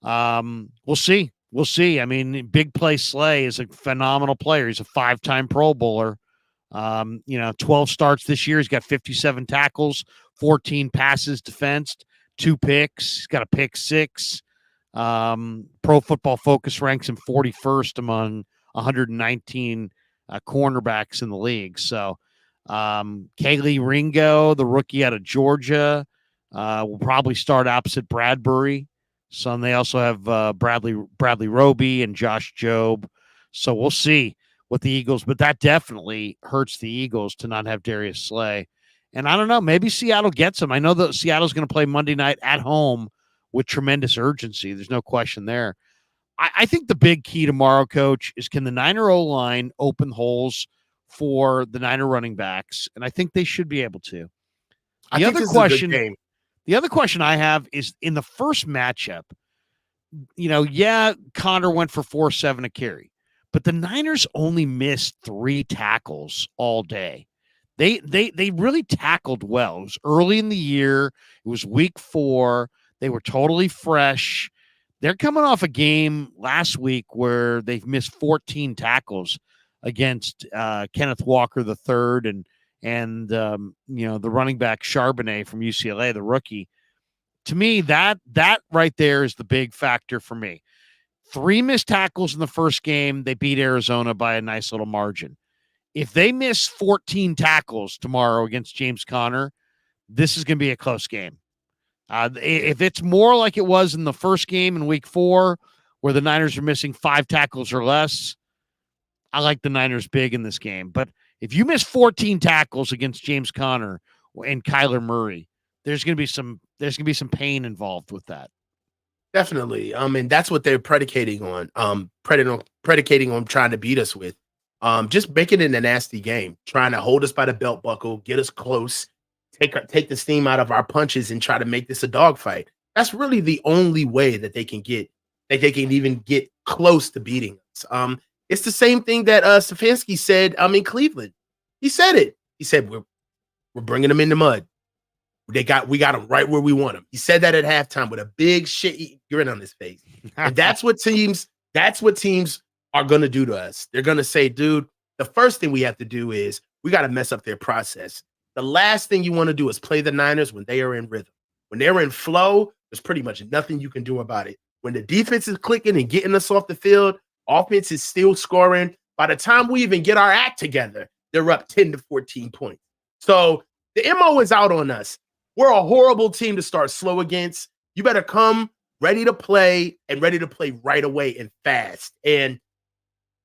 we'll see. We'll see. I mean, Big Play Slay is a phenomenal player. He's a 5-time Pro Bowler. 12 starts this year. He's got 57 tackles, 14 passes defensed, 2 picks. He's got a pick 6. Pro Football Focus ranks him 41st among 119 cornerbacks in the league. So Kaylee Ringo, the rookie out of Georgia, will probably start opposite Bradbury. So they also have Bradley Roby and Josh Jobe. So we'll see what the Eagles, but that definitely hurts the Eagles to not have Darius Slay. And I don't know, maybe Seattle gets him. I know that Seattle's going to play Monday night at home with tremendous urgency. There's no question there. I think the big key tomorrow, Coach, is can the Niner O-line open holes for the Niner running backs? And I think they should be able to. The other question I have is in the first matchup, Connor went for 4.7 a carry, but the Niners only missed 3 tackles all day. They really tackled well. It was early in the year. It was week 4. They were totally fresh. They're coming off a game last week where they've missed 14 tackles against Kenneth Walker III and the running back Charbonnet from UCLA, the rookie. To me, that right there is the big factor for me. 3 missed tackles in the first game. They beat Arizona by a nice little margin. If they miss 14 tackles tomorrow against James Conner, this is going to be a close game. If it's more like it was in the first game in week 4, where the Niners are missing 5 tackles or less, I like the Niners big in this game. But if you miss 14 tackles against James Conner and Kyler Murray, there's going to be some pain involved with that. Definitely. And that's what they're predicating on. Predicating on trying to beat us with. Just making it a nasty game, trying to hold us by the belt buckle, get us close, take the steam out of our punches, and try to make this a dogfight. That's really the only way that they can even get close to beating us. It's the same thing that Stefanski said in Cleveland. He said it. He said, we're bringing them in the mud. We got them right where we want them. He said that at halftime with a big shit grin on his face. And that's what teams are going to do to us. They're going to say, dude, the first thing we have to do is we got to mess up their process. The last thing you want to do is play the Niners when they are in rhythm. When they're in flow, there's pretty much nothing you can do about it. When the defense is clicking and getting us off the field, offense is still scoring. By the time we even get our act together, they're up 10 to 14 points. So the MO is out on us. We're a horrible team to start slow against. You better come ready to play and ready to play right away and fast. And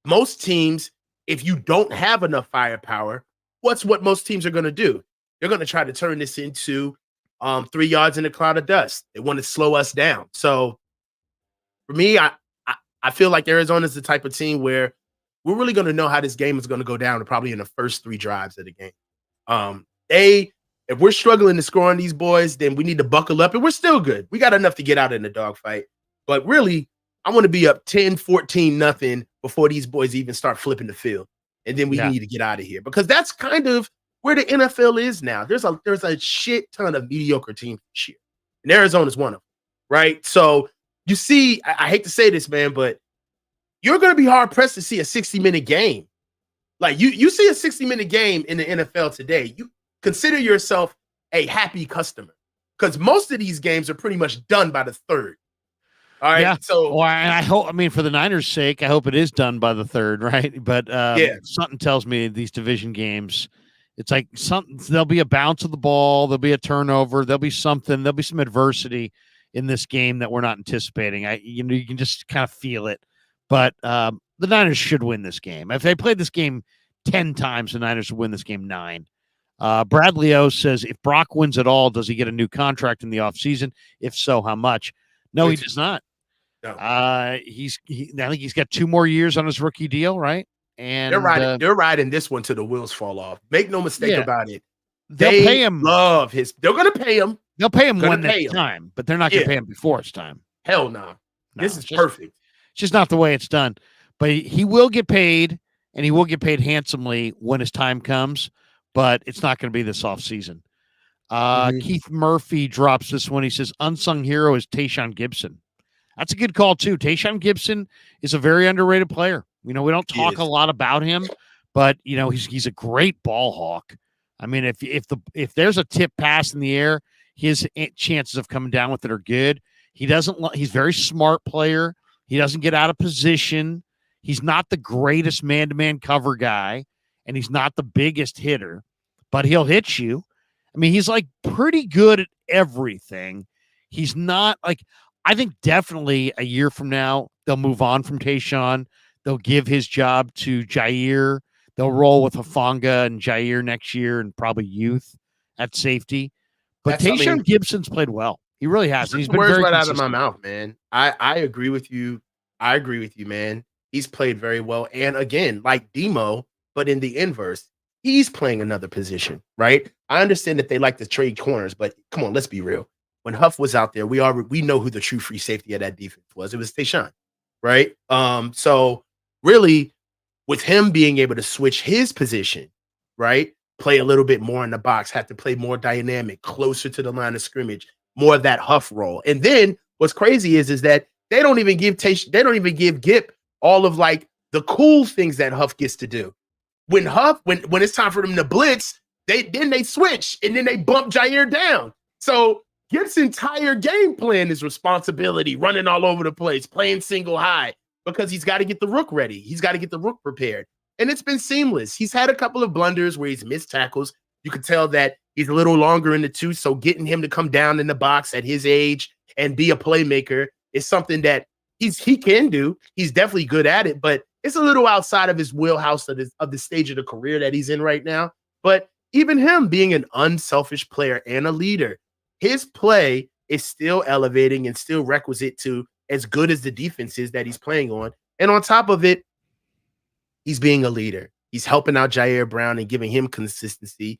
most teams, if you don't have enough firepower, what's what most teams are going to do? They're going to try to turn this into 3 yards in a cloud of dust. They want to slow us down. So for me, I feel like Arizona is the type of team where we're really going to know how this game is going to go down probably in the first 3 drives of the game. If we're struggling to score on these boys, then we need to buckle up, and we're still good. We got enough to get out in the dogfight. But really, I want to be up 10, 14, nothing before these boys even start flipping the field. And then we need to get out of here because that's kind of where the NFL is now. There's a shit ton of mediocre teams this year, and Arizona's one of them, right? So you see, I hate to say this, man, but you're going to be hard-pressed to see a 60-minute game. Like, you see a 60-minute game in the NFL today, you consider yourself a happy customer because most of these games are pretty much done by the third. All right. Yeah. So, and I hope, for the Niners' sake, I hope it is done by the third, right? But something tells me these division games, it's like there'll be a bounce of the ball, there'll be a turnover, there'll be some adversity in this game that we're not anticipating. You can just kind of feel it. But the Niners should win this game. If they played this game 10 times, the Niners would win this game 9. Bradley O says, if Brock wins at all, does he get a new contract in the offseason? If so, how much? No, he does not. No. I think he's got 2 more years on his rookie deal, right? And they're riding this one till the wheels fall off. Make no mistake about it. They'll pay him. They're going to pay him. They'll pay him when it's time, but they're not going to pay him before it's time. Hell no. This is perfect. It's just not the way it's done. But he will get paid, and he will get paid handsomely when his time comes. But it's not going to be this offseason. Keith Murphy drops this one. He says, unsung hero is Tayshaun Gibson. That's a good call, too. Tayshaun Gibson is a very underrated player. We don't talk a lot about him, but, he's a great ball hawk. I mean, if there's a tip pass in the air, his chances of coming down with it are good. He's a very smart player. He doesn't get out of position. He's not the greatest man-to-man cover guy. And he's not the biggest hitter, but he'll hit you. I mean, he's like pretty good at everything. He's not like, I think definitely a year from now, they'll move on from Tayshaun. They'll give his job to Jair. They'll roll with Hufanga and Jair next year and probably youth at safety. But Tayshaun Gibson's played well. He really has. He's been words very right consistent. out of my mouth, man. I agree with you. I agree with you, man. He's played very well. And again, like Demo, but in the inverse, he's playing another position, right? I understand that they like to trade corners, but come on, let's be real. When Huff was out there, we know who the true free safety of that defense was. It was Tayshaun, right? So really, with him being able to switch his position, right? Play a little bit more in the box, have to play more dynamic, closer to the line of scrimmage, more of that Huff role. And then what's crazy is that they don't even give Gip all of like the cool things that Huff gets to do. When it's time for them to blitz, they switch and then they bump Jair down. So Gip's entire game plan is responsibility, running all over the place, playing single high, because he's got to get the rook ready. He's got to get the rook prepared. And it's been seamless. He's had a couple of blunders where he's missed tackles. You could tell that he's a little longer in the tooth. So getting him to come down in the box at his age and be a playmaker is something that he can do. He's definitely good at it, but it's a little outside of his wheelhouse of the stage of the career that he's in right now. But even him being an unselfish player and a leader, his play is still elevating and still requisite to as good as the defense is that he's playing on. And on top of it, he's being a leader. He's helping out Jair Brown and giving him consistency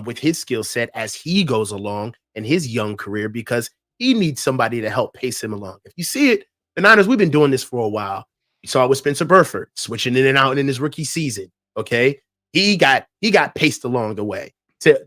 with his skill set as he goes along in his young career, because he needs somebody to help pace him along. If you see it, the Niners, we've been doing this for a while. You saw it with Spencer Burford switching in and out in his rookie season. Okay. He got paced along the way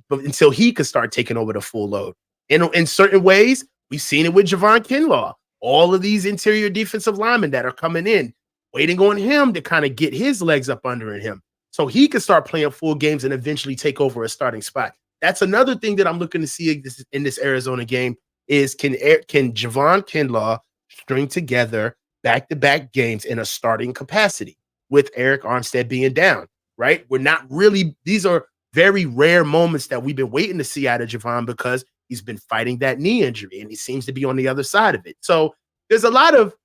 until he could start taking over the full load. In certain ways, we've seen it with Javon Kinlaw. All of these interior defensive linemen that are coming in, waiting on him to kind of get his legs up under him so he could start playing full games and eventually take over a starting spot. That's another thing that I'm looking to see in this Arizona game is can Javon Kinlaw string together back-to-back games in a starting capacity with Eric Armstead being down, right? We're not really – these are very rare moments that we've been waiting to see out of Javon because he's been fighting that knee injury, and he seems to be on the other side of it. So there's a lot of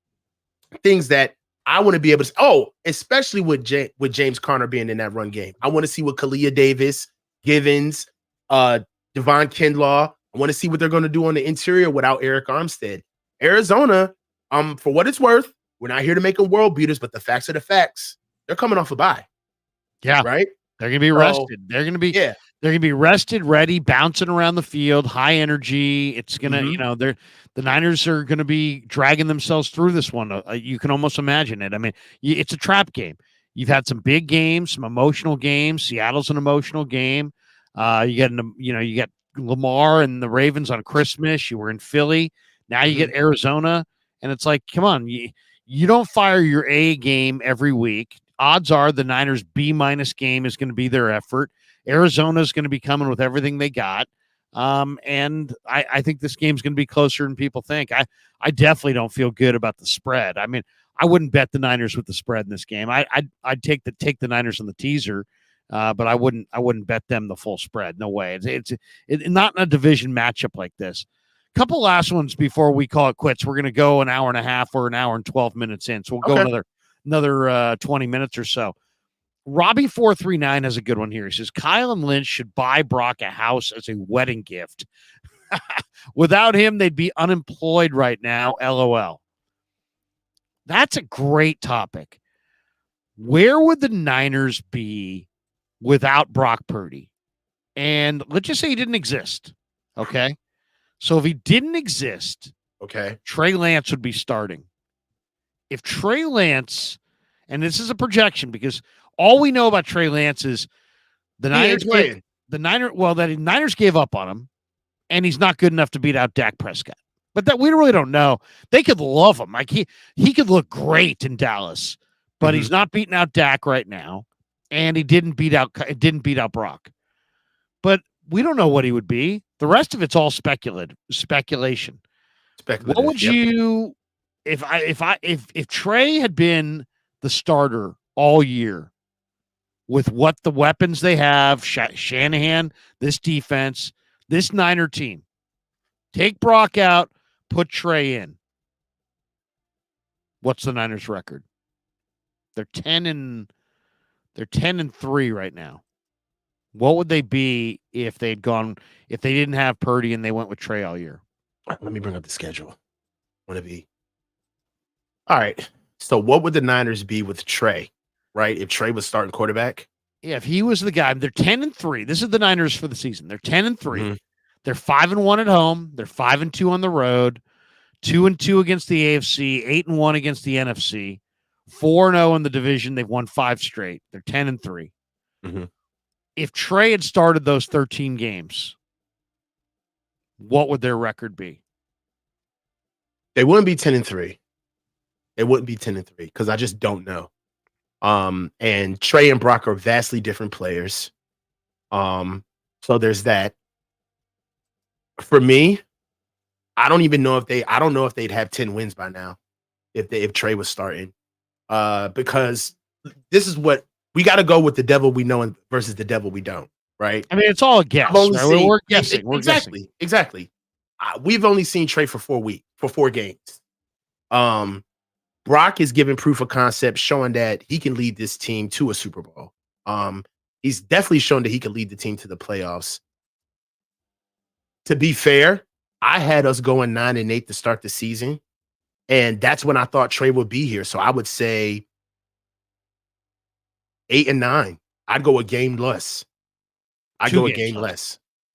things that I want to be able to – especially with James Conner being in that run game. I want to see what Kalia Davis, Givens, Javon Kinlaw – I want to see what they're going to do on the interior without Eric Armstead. Arizona, for what it's worth, we're not here to make them world beaters, but the facts are the facts. They're coming off a bye. Yeah. Right? They're going to be rested. They're going to be rested, ready, bouncing around the field, high energy. It's going to, the Niners are going to be dragging themselves through this one. You can almost imagine it. I mean, it's a trap game. You've had some big games, some emotional games. Seattle's an emotional game. You got Lamar and the Ravens on Christmas. You were in Philly. Now you get Arizona, and it's like, come on, you don't fire your A game every week. Odds are the Niners B- game is going to be their effort. Arizona is going to be coming with everything they got. And I think this game's going to be closer than people think. I definitely don't feel good about the spread. I mean, I wouldn't bet the Niners with the spread in this game. I'd take the Niners on the teaser. But I wouldn't bet them the full spread. No way. It's not in a division matchup like this. Couple last ones before we call it quits. We're going to go an hour and a half or an hour and 12 minutes in. So we'll go another 20 minutes or so. Robbie439 has a good one here. He says, Kyle and Lynch should buy Brock a house as a wedding gift. Without him, they'd be unemployed right now. LOL. That's a great topic. Where would the Niners be without Brock Purdy? And let's just say he didn't exist. Okay. So if he didn't exist, Trey Lance would be starting. If Trey Lance, and this is a projection because all we know about Trey Lance is the Niners gave up on him, and he's not good enough to beat out Dak Prescott. But that we really don't know. They could love him. Like he could look great in Dallas, but he's not beating out Dak right now. And he didn't beat out Brock. But we don't know what he would be. The rest of it's all speculation. What would you if Trey had been the starter all year with what the weapons they have, Shanahan, this defense, this Niner team, take Brock out, put Trey in. What's the Niners record? They're 10-3 right now. What would they be if they didn't have Purdy and they went with Trey all year? Let me bring up the schedule. All right. So what would the Niners be with Trey, right? If Trey was starting quarterback? Yeah, if he was the guy. They're 10-3. This is the Niners for the season. They're 10-3. They're 5-1 at home. They're 5-2 on the road. 2-2 against the AFC. 8-1 against the NFC. 4-0 in the division. They've won 5 straight. They're 10-3. If Trey had started those 13 games, what would their record be? They wouldn't be 10-3. They wouldn't be 10-3 because I just don't know. And Trey and Brock are vastly different players. So there's that. For me, I don't know if they'd have 10 wins by now if Trey was starting. Because this is what we got to go with, the devil we know versus the devil we don't, right? I mean, it's all a guess. Right? We're guessing. Exactly. We've only seen Trey for 4 games. Brock is giving proof of concept, showing that he can lead this team to a Super Bowl. He's definitely shown that he can lead the team to the playoffs. To be fair, I had us going 9-8 to start the season, and that's when I thought Trey would be here. So I would say 8-9. I'd go a game less.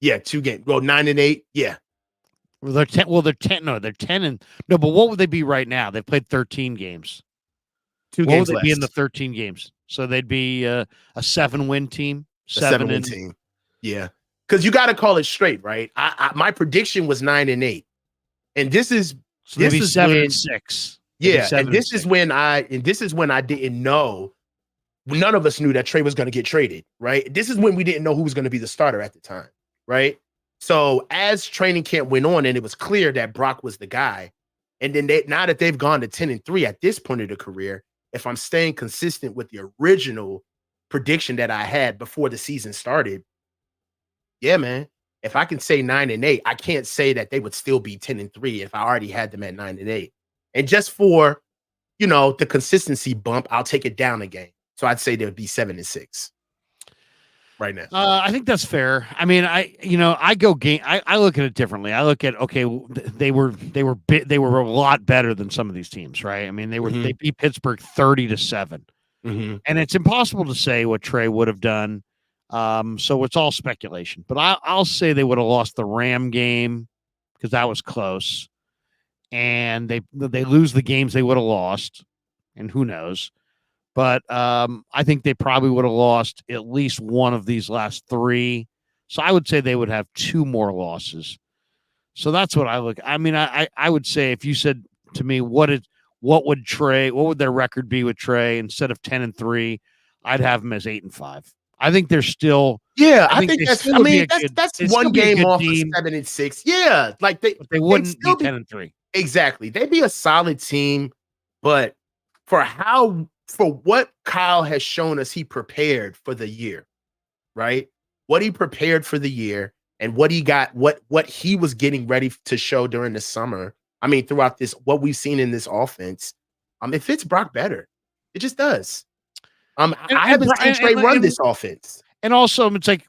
Yeah, 2 games. Well, 9-8. Yeah. Well, they're 10. Well, they're 10. No, they're 10 and no. But what would they be right now? They've played 13 games. 2 What would games they less. be in the 13 games? So they'd be a 7-win team. A 7-win team. Yeah. Because you got to call it straight, right? My prediction was 9-8. And this is so they'd be 7-6. Yeah, and this is when I didn't know. None of us knew that Trey was going to get traded, right? This is when we didn't know who was going to be the starter at the time, right? So as training camp went on, and it was clear that Brock was the guy, and then now that they've gone to 10-3 at this point of the career, if I'm staying consistent with the original prediction that I had before the season started, yeah, man. If I can say 9-8, I can't say that they would still be 10-3 if I already had them at 9-8. And just for, the consistency bump, I'll take it down a game. So I'd say they would be 7-6 right now. I think that's fair. I mean, I go game. I look at it differently. I look at, okay, they were a lot better than some of these teams, right? I mean, they beat Pittsburgh 30-7, and it's impossible to say what Trey would have done. So it's all speculation. But I'll say they would have lost the Ram game because that was close, and they lose the games they would have lost, and who knows. But I think they probably would have lost at least one of these last 3. So I would say they would have 2 more losses. So that's what I look. I mean, I would say if you said to me, what would their record be with Trey instead of 10-3, I'd have them as 8-5. I think they're still. Yeah, I think that's. I mean, that's one game off of 7-6. Yeah, like they wouldn't be 10-3. Exactly, they'd be a solid team, but for what Kyle has shown us, he prepared for the year, right? What he prepared for the year and what he got, what he was getting ready to show during the summer. I mean, throughout this, what we've seen in this offense, it fits Brock better. It just does. I haven't seen Trey run this offense. And also, it's like,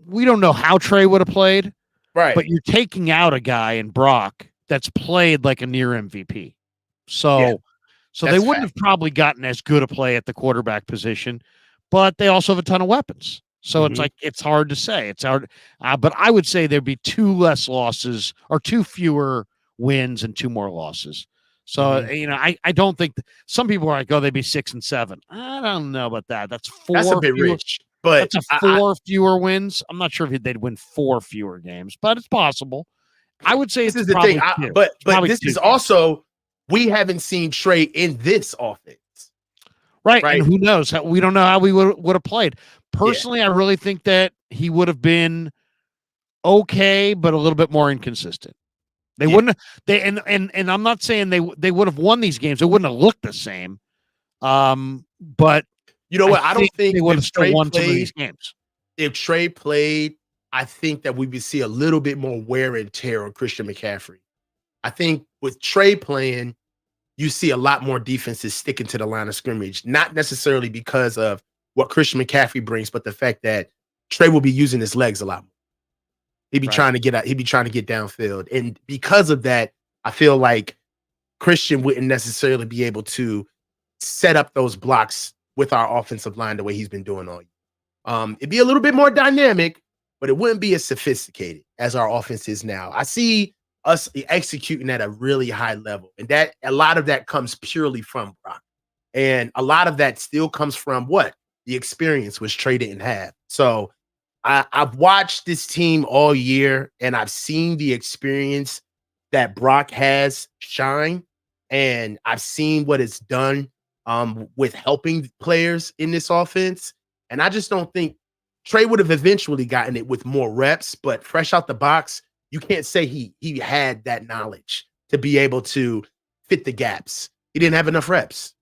we don't know how Trey would have played, right? But you're taking out a guy in Brock that's played like a near MVP. So they wouldn't have probably gotten as good a play at the quarterback position, but they also have a ton of weapons. So it's like, it's hard to say. It's hard. But I would say there'd be 2 less losses or 2 fewer wins and 2 more losses. So, I don't think some people are like, oh, they'd be 6-7. I don't know about that. That's 4. That's a bit rich, but that's 4 fewer wins. I'm not sure if they'd win 4 fewer games, but it's possible. I would say this is the thing. But this is also, we haven't seen Trey in this offense. Right. And who knows? We don't know how we would have played. Personally, I really think that he would have been okay, but a little bit more inconsistent. They wouldn't. And I'm not saying they would have won these games. It wouldn't have looked the same. But you know what? I don't think they would have still won some of these games. If Trey played, I think that we would see a little bit more wear and tear on Christian McCaffrey. I think with Trey playing, you see a lot more defenses sticking to the line of scrimmage, not necessarily because of what Christian McCaffrey brings, but the fact that Trey will be using his legs a lot more. He'd be trying to get out. He'd be trying to get downfield. And because of that, I feel like Christian wouldn't necessarily be able to set up those blocks with our offensive line the way he's been doing all year. It'd be a little bit more dynamic, but it wouldn't be as sophisticated as our offense is now. I see us executing at a really high level, and that a lot of that comes purely from Brock. And a lot of that still comes from the experience which Trey didn't have. So I've watched this team all year, and I've seen the experience that Brock has shine, and I've seen what it's done with helping players in this offense. And I just don't think Trey would have eventually gotten it with more reps, but fresh out the box, you can't say he had that knowledge to be able to fit the gaps. He didn't have enough reps.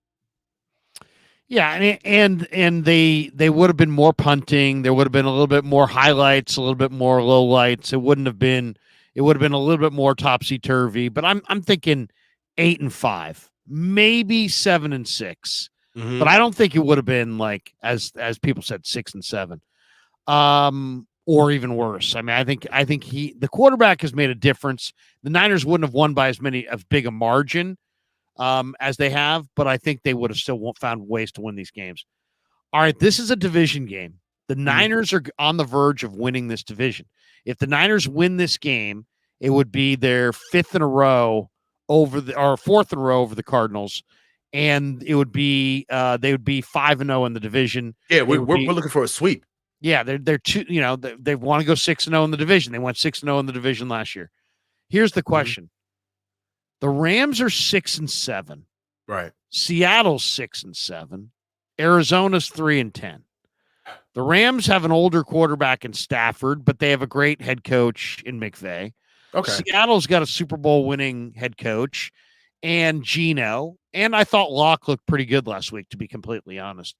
Yeah, and they would have been more punting. There would have been a little bit more highlights, a little bit more lowlights. It would have been a little bit more topsy-turvy. But I'm thinking 8-5, maybe 7-6. But I don't think it would have been like as people said 6-7, or even worse. I mean, I think the quarterback has made a difference. The Niners wouldn't have won by as big a margin as they have, but I think they would have still found ways to win these games. All right, this is a division game. The Niners are on the verge of winning this division. If the Niners win this game, it would be their 5th in a row or 4th in a row over the Cardinals, and it would be they would be 5-0 in the division. Yeah, we're looking for a sweep. Yeah, they're two. They want to go 6-0 in the division. They went 6-0 in the division last year. Here's the question: the Rams are 6-7. Right. Seattle's 6-7. Arizona's 3-10. The Rams have an older quarterback in Stafford, but they have a great head coach in McVay. Okay. Seattle's got a Super Bowl winning head coach and Geno. And I thought Locke looked pretty good last week, to be completely honest.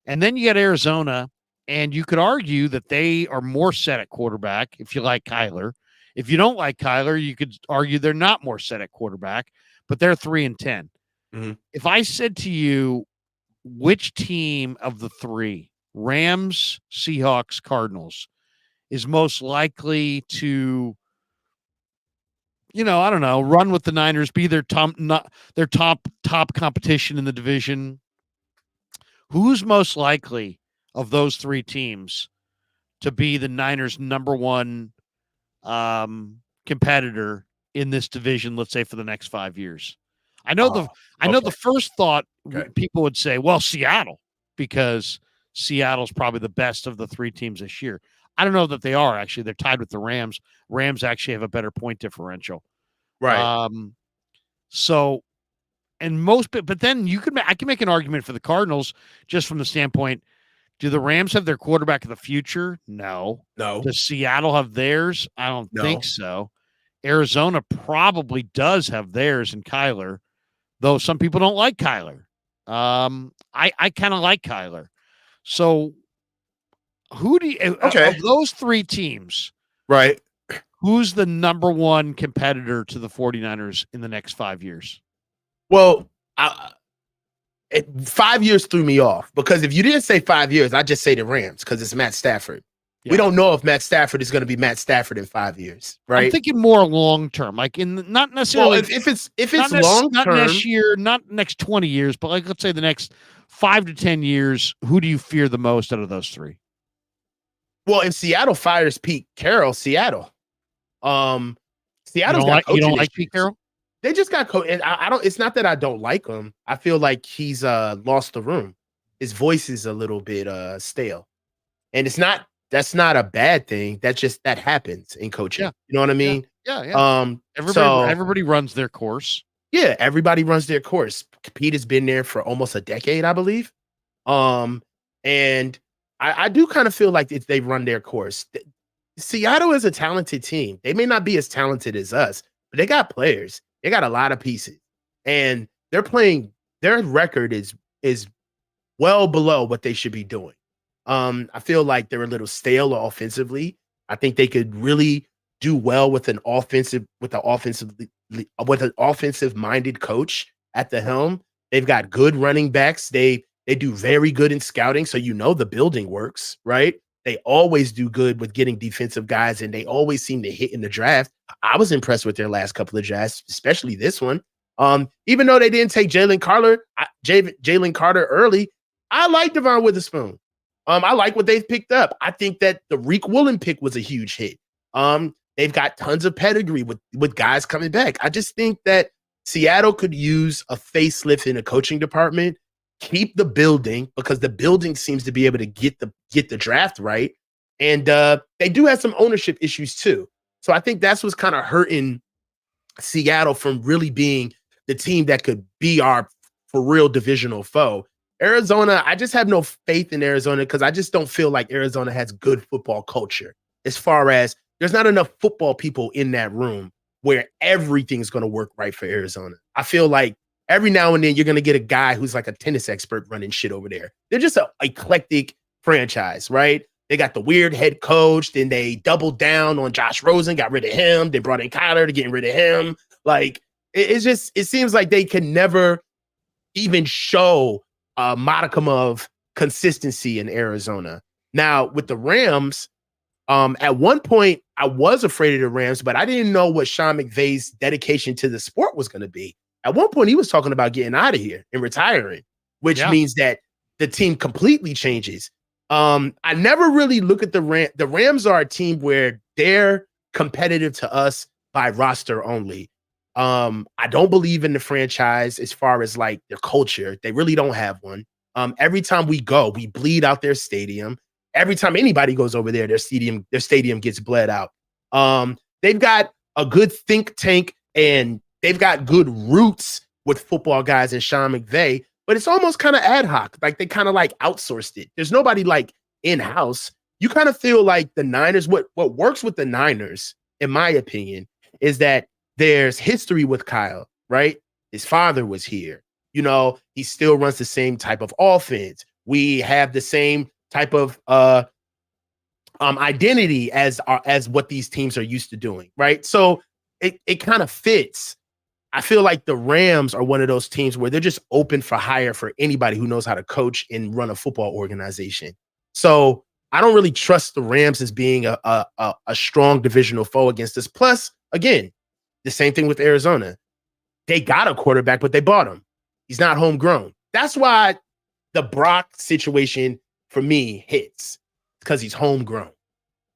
And then you get Arizona, and you could argue that they are more set at quarterback if you like Kyler. If you don't like Kyler, you could argue they're not more set at quarterback, but they're 3-10. If I said to you, which team of the three, Rams, Seahawks, Cardinals, is most likely to, I don't know, run with the Niners, be their top competition in the division, who's most likely of those three teams to be the Niners' number one competitor in this division, let's say for the next 5 years? I know the first thought people would say, well, Seattle, because Seattle's probably the best of the three teams this year. I don't know that they are, actually. They're tied with the Rams. Rams actually have a better point differential. Right. But then I can make an argument for the Cardinals just from the standpoint, do the Rams have their quarterback of the future? No. Does Seattle have theirs? I don't think so. Arizona probably does have theirs in Kyler, though some people don't like Kyler. I kind of like Kyler. So who do you, of those three teams, right, who's the number one competitor to the 49ers in the next 5 years? Well, 5 years threw me off, because if you didn't say 5 years, I'd just say the Rams, because it's Matt Stafford. Yeah. We don't know if Matt Stafford is going to be Matt Stafford in 5 years, right? I'm thinking more long term, like not necessarily. Well, if it's long term, not next year, not next 20 years, but like let's say the next 5 to 10 years. Who do you fear the most out of those three? Well, if Seattle fires Pete Carroll, Seattle's got you don't like Pete Carroll? They just got coach, and I don't. It's not that I don't like him. I feel like he's lost the room. His voice is a little bit stale, and that's not a bad thing. That happens in coaching. Yeah. You know what I mean? Yeah. Everybody runs their course. Yeah, everybody runs their course. Pete has been there for almost a decade, I believe. And I do kind of feel like they run their course. Seattle is a talented team. They may not be as talented as us, but they got players. They got a lot of pieces, and they're playing. Their record is well below what they should be doing. I feel like they're a little stale offensively. I think they could really do well with an offensive minded coach at the helm. They've got good running backs. They do very good in scouting, so the building works, right? They always do good with getting defensive guys, and they always seem to hit in the draft. I was impressed with their last couple of drafts, especially this one. Even though they didn't take Jalen Carter early, I like Devon Witherspoon. I like what they've picked up. I think that the Reek Woolen pick was a huge hit. They've got tons of pedigree with guys coming back. I just think that Seattle could use a facelift in the coaching department, keep the building, because the building seems to be able to get the draft right. And they do have some ownership issues too. So I think that's what's kind of hurting Seattle from really being the team that could be our for real divisional foe. Arizona, I just have no faith in Arizona, because I just don't feel like Arizona has good football culture, as far as there's not enough football people in that room where everything's going to work right for Arizona. I feel like every now and then you're going to get a guy who's like a tennis expert running shit over there. They're just an eclectic franchise, right? They got the weird head coach, then they doubled down on Josh Rosen, got rid of him. They brought in Kyler to get rid of him. Like, it seems like they can never even show a modicum of consistency in Arizona. Now, with the Rams, at one point, I was afraid of the Rams, but I didn't know what Sean McVay's dedication to the sport was going to be. At one point, he was talking about getting out of here and retiring, which means that the team completely changes. I never really look at the Rams. The Rams are a team where they're competitive to us by roster only. I don't believe in the franchise as far as like their culture. They really don't have one. Every time we go, we bleed out their stadium. Every time anybody goes over there, their stadium gets bled out. They've got a good think tank and they've got good roots with football guys and Sean McVay, but it's almost kind of ad hoc. Like they kind of like outsourced it. There's nobody like in-house. You kind of feel like the Niners, what works with the Niners, in my opinion, is that there's history with Kyle, right? His father was here. You know, he still runs the same type of offense. We have the same type of identity as what these teams are used to doing, right? So it kind of fits. I feel like the Rams are one of those teams where they're just open for hire for anybody who knows how to coach and run a football organization. So I don't really trust the Rams as being a strong divisional foe against us. Plus, again, the same thing with Arizona. They got a quarterback, but they bought him. He's not homegrown. That's why the Brock situation for me hits, because he's homegrown,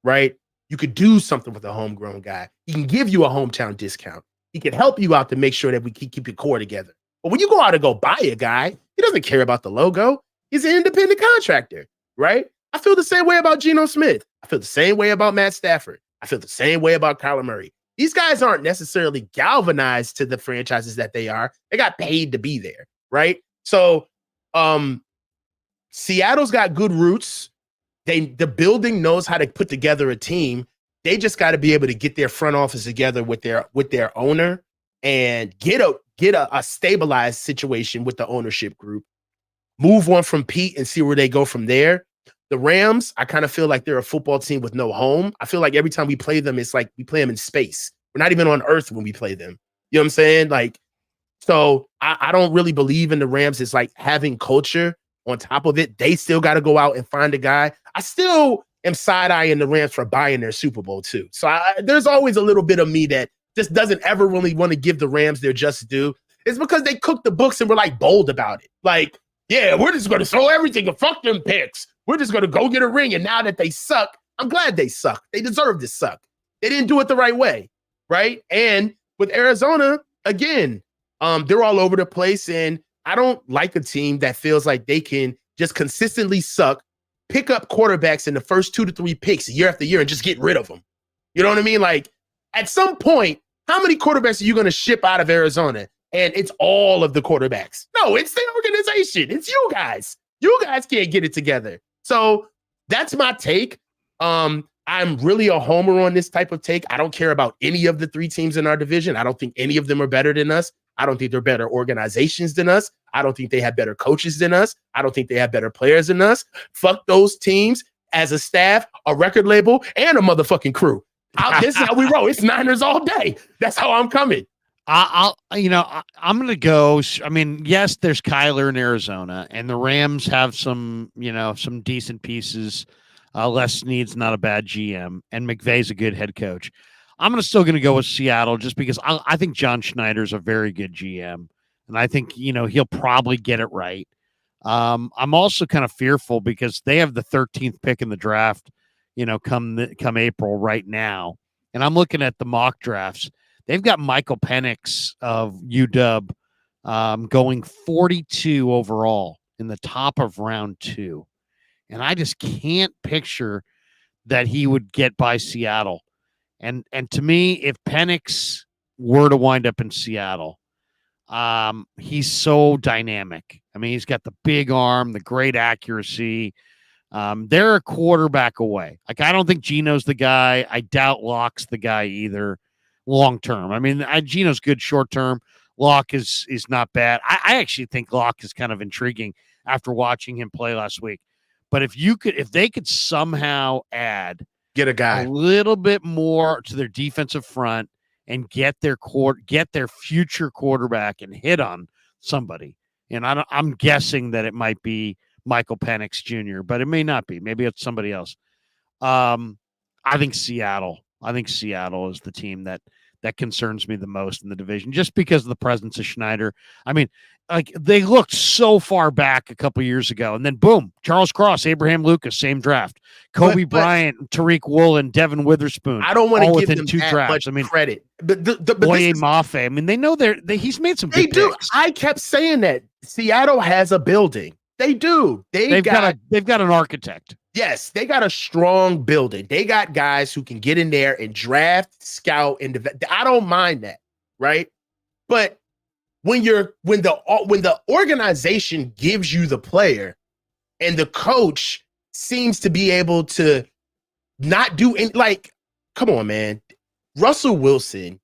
right? You could do something with a homegrown guy. He can give you a hometown discount. He can help you out to make sure that we keep your core together. But when you go out and go buy a guy, he doesn't care about the logo. He's an independent contractor, right? I feel the same way about Geno Smith. I feel the same way about Matt Stafford. I feel the same way about Kyler Murray. These guys aren't necessarily galvanized to the franchises that they are. They got paid to be there, right? So Seattle's got good roots. The building knows how to put together a team. They just got to be able to get their front office together with their owner and get a stabilized situation with the ownership group. Move on from Pete and see where they go from there. The Rams, I kind of feel like they're a football team with no home. I feel like every time we play them, it's like we play them in space. We're not even on Earth when we play them. You know what I'm saying? Like, so I don't really believe in the Rams. It's like having culture on top of it. They still got to go out and find a guy. I still am side-eyeing the Rams for buying their Super Bowl too. So there's always a little bit of me that just doesn't ever really want to give the Rams their just due. It's because they cooked the books and were like bold about it. Like, yeah, we're just going to throw everything and fuck them picks. We're just going to go get a ring. And now that they suck, I'm glad they suck. They deserve to suck. They didn't do it the right way, right? And with Arizona, again, they're all over the place. And I don't like a team that feels like they can just consistently suck, pick up quarterbacks in the first 2 to 3 picks year after year and just get rid of them. You know what I mean? Like, at some point, how many quarterbacks are you going to ship out of Arizona? And it's all of the quarterbacks. No, it's the organization. It's you guys. You guys can't get it together. So that's my take. I'm really a homer on this type of take. I don't care about any of the 3 teams in our division. I don't think any of them are better than us. I don't think they're better organizations than us. I don't think they have better coaches than us. I don't think they have better players than us. Fuck those teams as a staff, a record label, and a motherfucking crew. This is how we roll. It's Niners all day. That's how I'm coming. I'm going to go. I mean, yes, there's Kyler in Arizona, and the Rams have some decent pieces. Les Snead's not a bad GM, and McVay's a good head coach. I'm still going to go with Seattle just because I think John Schneider's a very good GM, and I think, he'll probably get it right. I'm also kind of fearful because they have the 13th pick in the draft, come April right now, and I'm looking at the mock drafts. They've got Michael Penix of UW going 42 overall in the top of round 2. And I just can't picture that he would get by Seattle. And to me, if Penix were to wind up in Seattle, he's so dynamic. I mean, he's got the big arm, the great accuracy. They're a quarterback away. Like, I don't think Geno's the guy. I doubt Locke's the guy either. Long term. I mean, Geno's good short term. Locke is not bad. I actually think Locke is kind of intriguing after watching him play last week. But if they could somehow get a guy a little bit more to their defensive front and get their future quarterback and hit on somebody. And I'm guessing that it might be Michael Penix Jr., but it may not be. Maybe it's somebody else. I think Seattle is the team that concerns me the most in the division, just because of the presence of Schneider. I mean, like they looked so far back a couple years ago, and then boom, Charles Cross, Abraham Lucas, same draft, Kobe Bryant, Tariq Woolen, Devin Witherspoon. I don't want to give within them 2 that drafts. much credit. But Boye Mafe. I mean, they know he's made some good picks. I kept saying that Seattle has a building. They do. They've got an architect. Yes, they got a strong building. They got guys who can get in there and draft, scout, and develop. I don't mind that, right? But when the organization gives you the player and the coach seems to be able to not do any, like, come on, man. Russell Wilson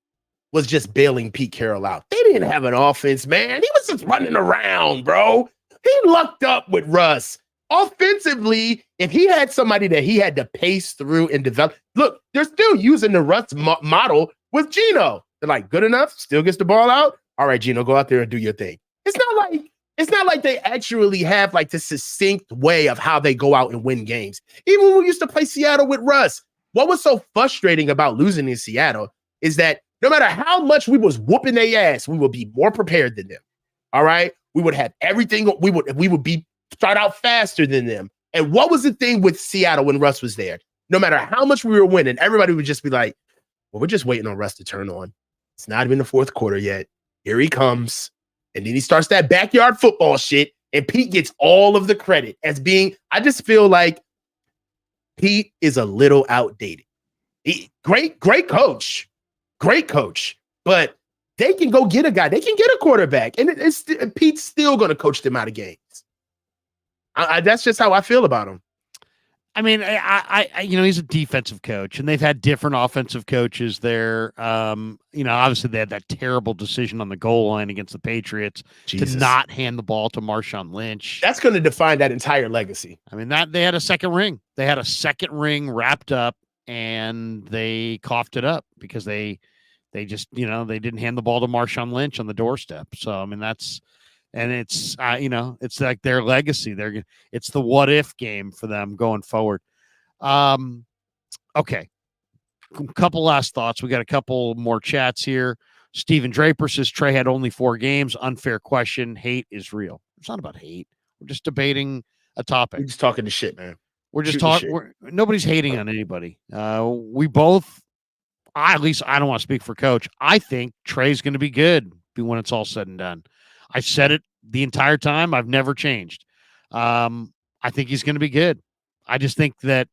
was just bailing Pete Carroll out. They didn't have an offense, man. He was just running around, bro. He lucked up with Russ. Offensively, if he had somebody that he had to pace through and develop, look, they're still using the Russ model with Geno. They're like, good enough, still gets the ball out. All right, Geno, go out there and do your thing. It's not like they actually have like this succinct way of how they go out and win games. Even when we used to play Seattle with Russ, what was so frustrating about losing in Seattle is that no matter how much we was whooping their ass, we would be more prepared than them. All right, we would have everything. We would be start out faster than them. And what was the thing with Seattle when Russ was there? No matter how much we were winning, everybody would just be like, well, we're just waiting on Russ to turn on. It's not even the fourth quarter yet. Here he comes. And then he starts that backyard football shit. And Pete gets all of the credit as being, I just feel like Pete is a little outdated. Great coach. But they can go get a guy. They can get a quarterback. And Pete's still going to coach them out of games. That's just how I feel about him. I mean, I he's a defensive coach, and they've had different offensive coaches there. Obviously they had that terrible decision on the goal line against the Patriots to not hand the ball to Marshawn Lynch. That's going to define that entire legacy. I mean, that they had a second ring. They had a second ring wrapped up, and they coughed it up because they just, they didn't hand the ball to Marshawn Lynch on the doorstep. So, I mean, it's it's like their legacy. It's the what if game for them going forward. Okay. A couple last thoughts. We got a couple more chats here. Stephen Draper says Trey had only 4 games. Unfair question. Hate is real. It's not about hate. We're just debating a topic. We're just talking to shit, man. We're just talking. Nobody's hating on anybody. We both, at least I don't want to speak for Coach. I think Trey's going to be good when it's all said and done. I've said it the entire time. I've never changed. I think he's going to be good. I just think that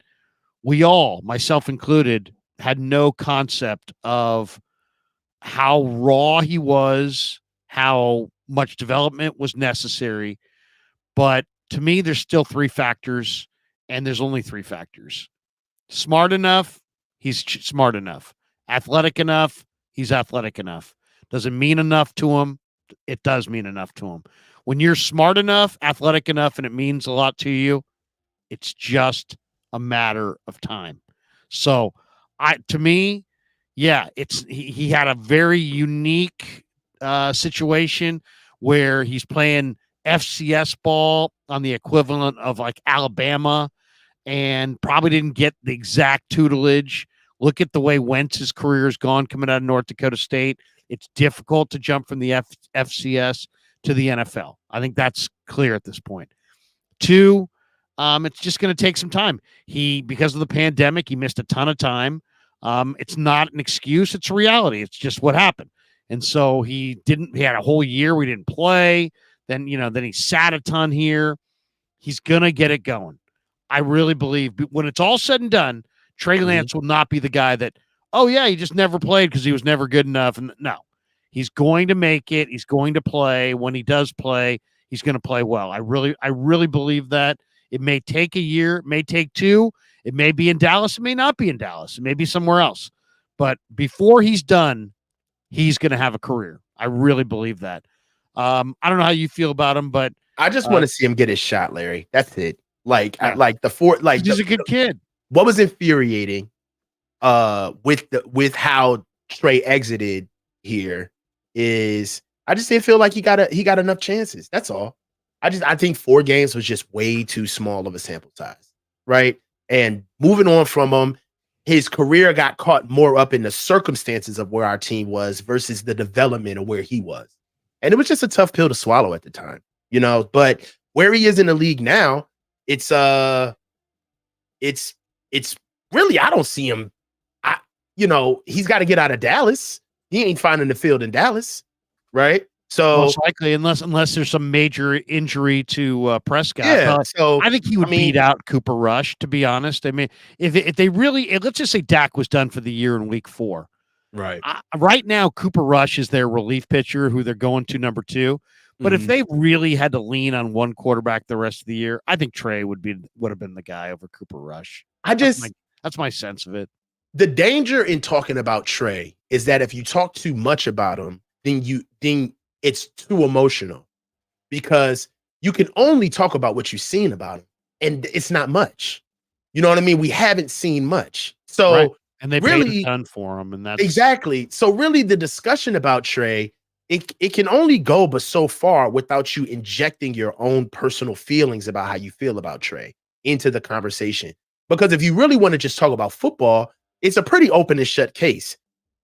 we all, myself included, had no concept of how raw he was, how much development was necessary. But to me, there's still 3 factors, and there's only 3 factors. Smart enough, he's smart enough. Athletic enough, he's athletic enough. Does it mean enough to him? It does mean enough to him. When you're smart enough, athletic enough, and it means a lot to you, it's just a matter of time. So, to me, yeah, he had a very unique situation where he's playing FCS ball on the equivalent of like Alabama, and probably didn't get the exact tutelage. Look at the way Wentz's career has gone coming out of North Dakota State. It's difficult to jump from the FCS to the NFL. I think that's clear at this point. 2, it's just going to take some time. Because of the pandemic, he missed a ton of time. It's not an excuse. It's a reality. It's just what happened. And so he had a whole year we didn't play. Then he sat a ton here. He's going to get it going. I really believe when it's all said and done, Trey Lance will not be the guy that, oh, yeah, he just never played because he was never good enough. And no, he's going to make it. He's going to play. When he does play, he's going to play well. I really believe that. It may take a year. It may take 2. It may be in Dallas. It may not be in Dallas. It may be somewhere else. But before he's done, he's going to have a career. I really believe that. I don't know how you feel about him, but I just want to see him get his shot, Larry. That's it. He's a good kid. What was infuriating with how Trey exited here is I just didn't feel like he got enough chances. That's all. I think 4 games was just way too small of a sample size, right? And moving on from him, his career got caught more up in the circumstances of where our team was versus the development of where he was. And it was just a tough pill to swallow at the time, you know. But where he is in the league now, it's really, I don't see him. He's got to get out of Dallas. He ain't finding the field in Dallas, right? So most likely, unless there's some major injury to Prescott. Yeah, so I think he would beat out Cooper Rush. To be honest, I mean, if they really, let's just say Dak was done for the year in Week 4, right? Right now, Cooper Rush is their relief pitcher, who they're going to number 2. But if they really had to lean on one quarterback the rest of the year, I think Trey would have been the guy over Cooper Rush. That's my sense of it. The danger in talking about Trey is that if you talk too much about him, then it's too emotional, because you can only talk about what you've seen about him, and it's not much. You know what I mean? We haven't seen much. So right. And they really paid a ton for him, and that's exactly. So really the discussion about Trey, it can only go but so far without you injecting your own personal feelings about how you feel about Trey into the conversation. Because if you really want to just talk about football, it's a pretty open and shut case.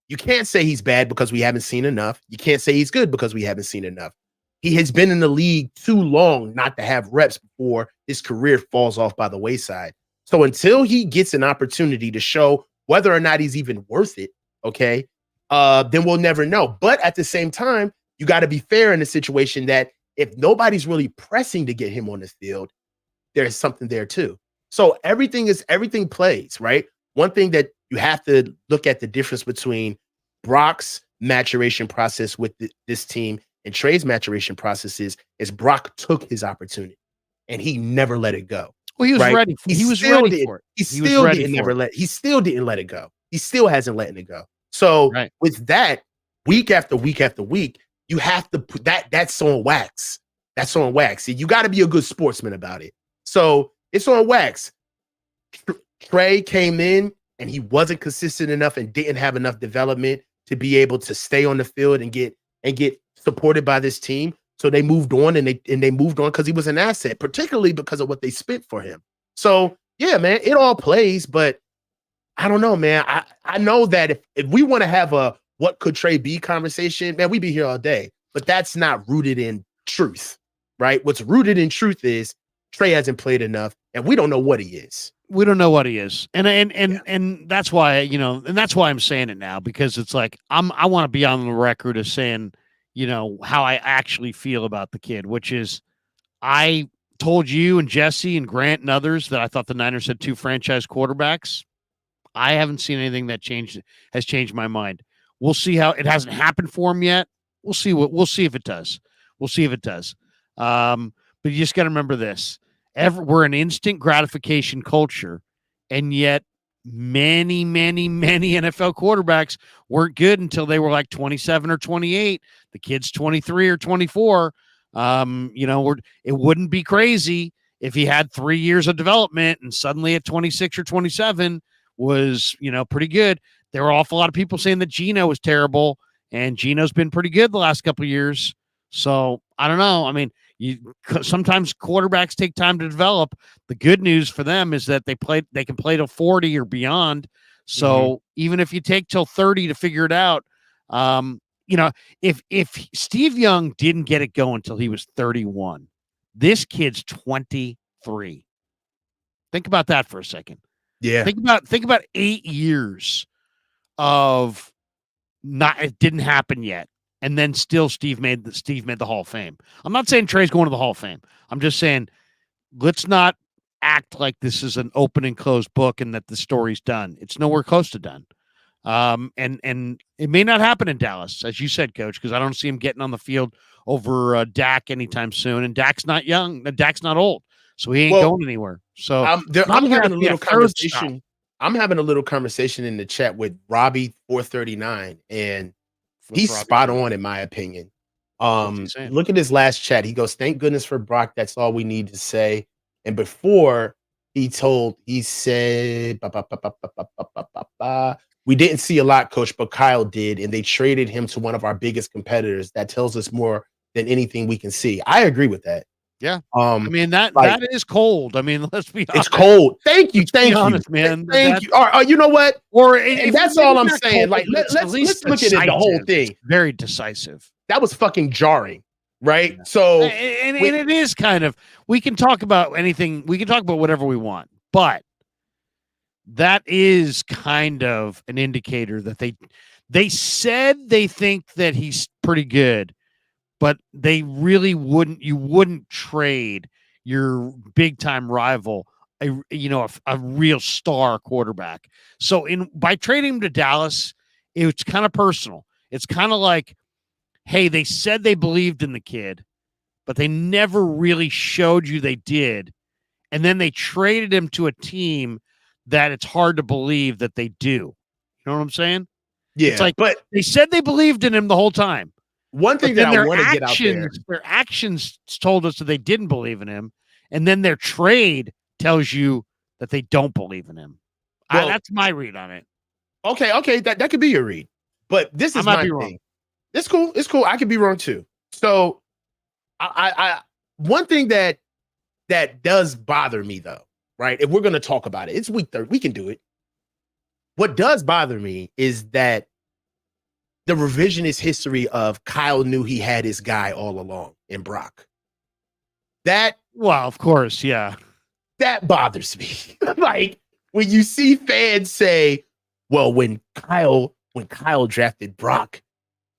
You can't say he's bad because we haven't seen enough. You can't say he's good because we haven't seen enough. He has been in the league too long not to have reps before his career falls off by the wayside. So until he gets an opportunity to show whether or not he's even worth it, okay, then we'll never know. But at the same time, you got to be fair in the situation that if nobody's really pressing to get him on the field, there's something there too. So everything plays, right? One thing that you have to look at the difference between Brock's maturation process with this team and Trey's maturation processes is Brock took his opportunity and he never let it go. Well, he was ready. He was ready for it. He still didn't let it go. He still hasn't letting it go. So with that, week after week after week, you have to put that's on wax. That's on wax. You got to be a good sportsman about it. So it's on wax. Trey came in and he wasn't consistent enough and didn't have enough development to be able to stay on the field and get supported by this team. So they moved on and they moved on because he was an asset, particularly because of what they spent for him. So yeah, man, it all plays, but I don't know, man. I know that if we want to have a what could Trey be conversation, man, we'd be here all day. But that's not rooted in truth, right? What's rooted in truth is Trey hasn't played enough, and we don't know what he is. We don't know what he is, and that's why and that's why I'm saying it now, because it's like I want to be on the record as saying how I actually feel about the kid, which is I told you and Jesse and Grant and others that I thought the Niners had 2 franchise quarterbacks. I haven't seen anything that has changed my mind. We'll see how it hasn't happened for him yet. We'll see if it does. We'll see if it does. But you just got to remember this. We're an instant gratification culture, and yet many, many, many NFL quarterbacks weren't good until they were like 27 or 28. The kid's 23 or 24. It wouldn't be crazy if he had 3 years of development and suddenly at 26 or 27 was, pretty good. There were an awful lot of people saying that Geno was terrible, and Geno's been pretty good the last couple of years. So I don't know. I mean, sometimes quarterbacks take time to develop. The good news for them is that they can play till 40 or beyond. So even if you take till 30 to figure it out, if Steve Young didn't get it going until he was 31, this kid's 23. Think about that for a second. Yeah. Think about 8 years of it didn't happen yet. And then still Steve made the Hall of Fame. I'm not saying Trey's going to the Hall of Fame. I'm just saying let's not act like this is an open and closed book and that the story's done. It's nowhere close to done. And it may not happen in Dallas, as you said, Coach, because I don't see him getting on the field over Dak anytime soon. And Dak's not young. Dak's not old. So he ain't going anywhere. So I'm having a little conversation. I'm having a little conversation in the chat with Robbie 439, and he's spot on in my opinion. Look at his last chat. He goes, "Thank goodness for Brock. That's all we need to say." And before he said, "We didn't see a lot, Coach, but Kyle did, and they traded him to one of our biggest competitors. That tells us more than anything we can see." I agree with that. Yeah. I mean, that is cold. I mean, let's be honest. It's cold. Thank you. Honest, man. Thank you. You know what? Or that's all I'm saying. Like, let's look at it, the whole thing. Very decisive. that was fucking jarring, right? So and it is kind of, we can talk about anything, we can talk about whatever we want, but that is kind of an indicator that they said they think that he's pretty good, but they really wouldn't trade your big time rival, a real star quarterback. So by trading him to Dallas, it's kind of personal. It's kind of like, hey, they said they believed in the kid, but they never really showed you they did. And then they traded him to a team that it's hard to believe that they do. You know what I'm saying? Yeah. It's like, but they said they believed in him the whole time. One thing that I want to get out there, their actions told us that they didn't believe in him. And then their trade tells you that they don't believe in him. Well, that's my read on it. Okay. That could be your read. But this is my thing. It's cool. I could be wrong too. So I one thing that does bother me though, right? If we're going to talk about it, it's week 3. We can do it. What does bother me is that the revisionist history of Kyle knew he had his guy all along in Brock. Well, of course, yeah. That bothers me. Like when you see fans say, well, when Kyle drafted Brock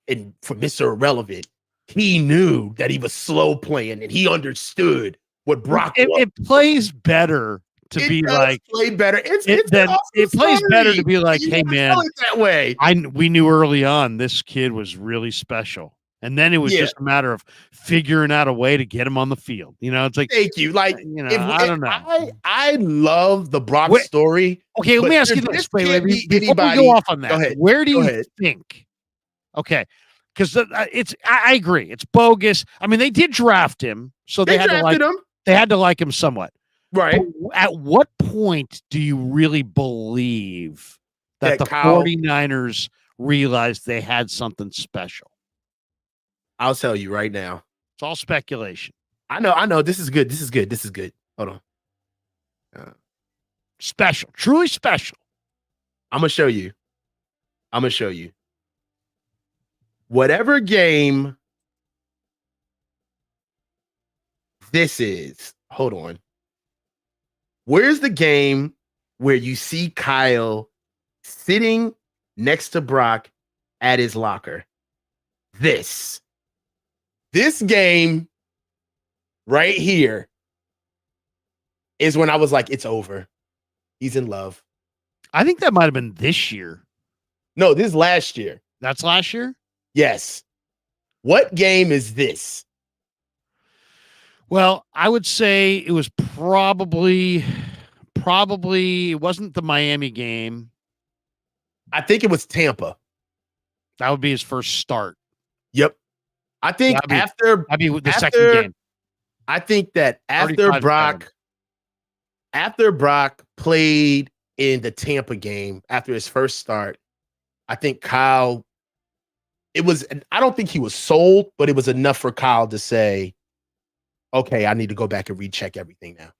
and for Mr. Irrelevant, he knew that he was slow playing and he understood what Brock was. It plays better to be like, play better. It plays better to be like, hey man, that way. We knew early on this kid was really special. And then it was just a matter of figuring out a way to get him on the field. It's like, thank you. Like, I don't know. I love the Brock story. Okay, let me ask you this. Before we go off on that, where do you think? Okay, because I agree, it's bogus. I mean, they did draft him, so they had to like him. They had to like him somewhat, right? But at what point do you really believe that the 49ers realized they had something special? I'll tell you right now. It's all speculation. I know. This is good. Hold on. Special. Truly special. I'm going to show you. Whatever game this is, hold on. Where's the game where you see Kyle sitting next to Brock at his locker? This game right here is when I was like, it's over. He's in love. I think that might have been this year. No, this is last year. That's last year? Yes. What game is this? Well, I would say it was probably it wasn't the Miami game. I think it was Tampa. That would be his first start. Yep. I think that'd be the second game. I think that after Brock played in the Tampa game after his first start, I think Kyle, I don't think he was sold, but it was enough for Kyle to say, okay, I need to go back and recheck everything now.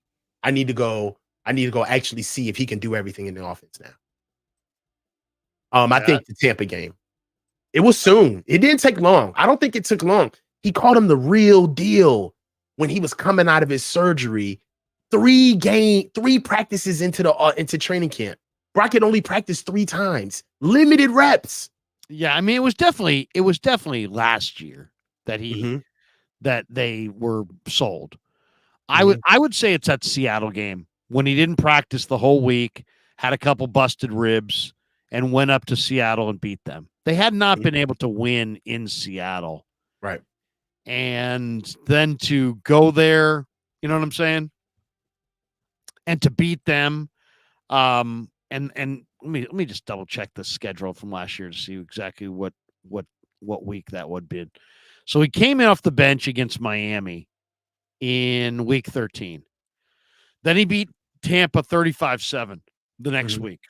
I need to go actually see if he can do everything in the offense now. I think the Tampa game. It was soon. It didn't take long. I don't think it took long. He called him the real deal when he was coming out of his surgery. 3 practices into training camp. Brock had only practiced 3 times. Limited reps. Yeah, I mean, it was definitely last year that that they were sold. I would say it's that Seattle game when he didn't practice the whole week, had a couple busted ribs, and went up to Seattle and beat them. They had not been able to win in Seattle. Right. And then to go there, you know what I'm saying? And to beat them. And let me just double check the schedule from last year to see exactly what week that would be. So he came in off the bench against Miami in week 13. Then he beat Tampa 35-7 the next week.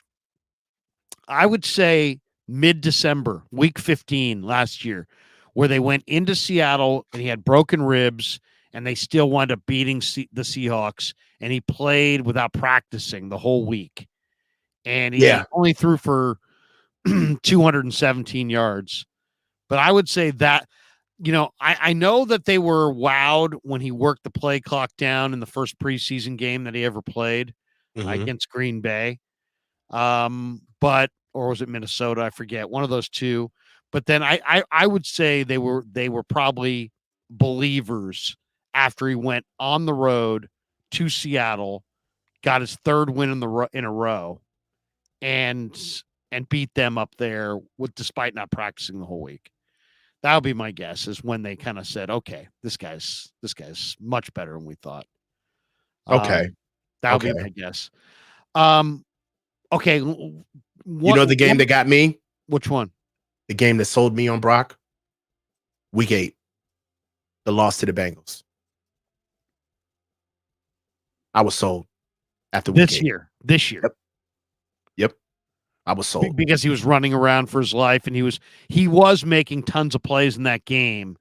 I would say mid-December, week 15 last year, where they went into Seattle and he had broken ribs and they still wound up beating the Seahawks, and he played without practicing the whole week. And he only threw for 217 yards. But I would say that I know that they were wowed when he worked the play clock down in the first preseason game that he ever played against Green Bay. But or was it Minnesota? I forget, one of those two. But then I would say they were probably believers after he went on the road to Seattle, got his third win in a row, and beat them up there despite not practicing the whole week. That would be my guess, is when they kind of said, okay, this guy's much better than we thought. Okay. That would be my guess. Okay. The game that got me? Which one? The game that sold me on Brock? Week 8. The loss to the Bengals. I was sold after week 8. This year. Yep. I was sold. Because he was running around for his life, and he was making tons of plays in that game,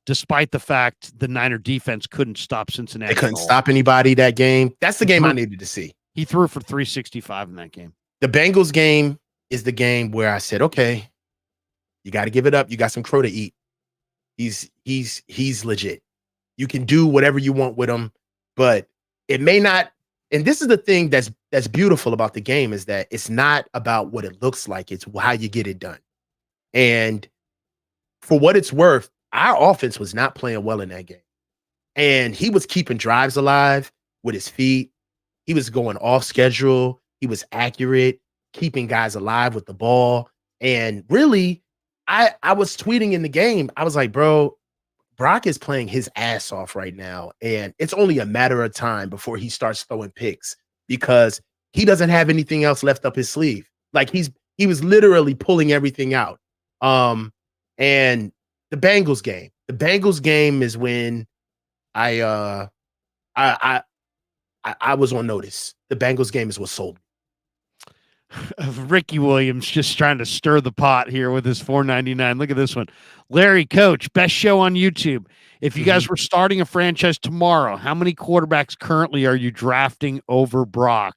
despite the fact the Niner defense couldn't stop Cincinnati. They couldn't stop anybody that game. That's the game I needed to see. He threw for 365 in that game. The Bengals game is the game where I said, okay, you got to give it up. You got some crow to eat. He's legit. You can do whatever you want with him, but it may not. And this is the thing that's beautiful about the game, is that it's not about what it looks like. It's how you get it done. And for what it's worth, our offense was not playing well in that game. And he was keeping drives alive with his feet. He was going off schedule. He was accurate, keeping guys alive with the ball. And really, I was tweeting in the game. I was like, bro, Brock is playing his ass off right now. And it's only a matter of time before he starts throwing picks, because he doesn't have anything else left up his sleeve. Like he was literally pulling everything out. And the Bengals game is when I was on notice. The Bengals game is what sold me. Ricky Williams just trying to stir the pot here with his $4.99. Look at this one. Larry, Coach, best show on YouTube. If you guys were starting a franchise tomorrow, how many quarterbacks currently are you drafting over Brock?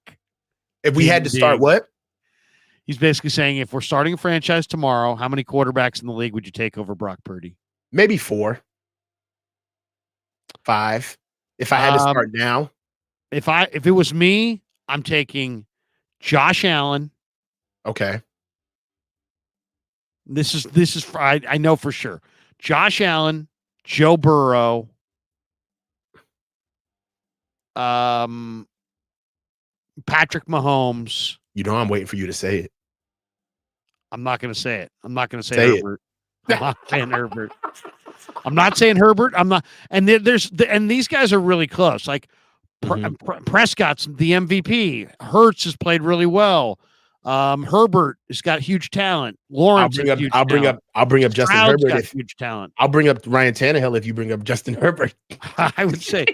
If we had to start what? He's basically saying, if we're starting a franchise tomorrow, how many quarterbacks in the league would you take over Brock Purdy? Maybe 4. 5. If I had to start now. If it was me, I'm taking Josh Allen. Okay. This is I know for sure. Josh Allen, Joe Burrow, Patrick Mahomes. I'm waiting for you to say it. I'm not going to say it. I'm not going to say Herbert. I'm not saying Herbert. I'm not saying Herbert. I'm not. And and these guys are really close. Like Prescott's the MVP. Hurts has played really well. Herbert has got huge talent. Lawrence, I'll bring up Justin Stroud's Herbert. got huge talent. I'll bring up Ryan Tannehill if you bring up Justin Herbert. I would say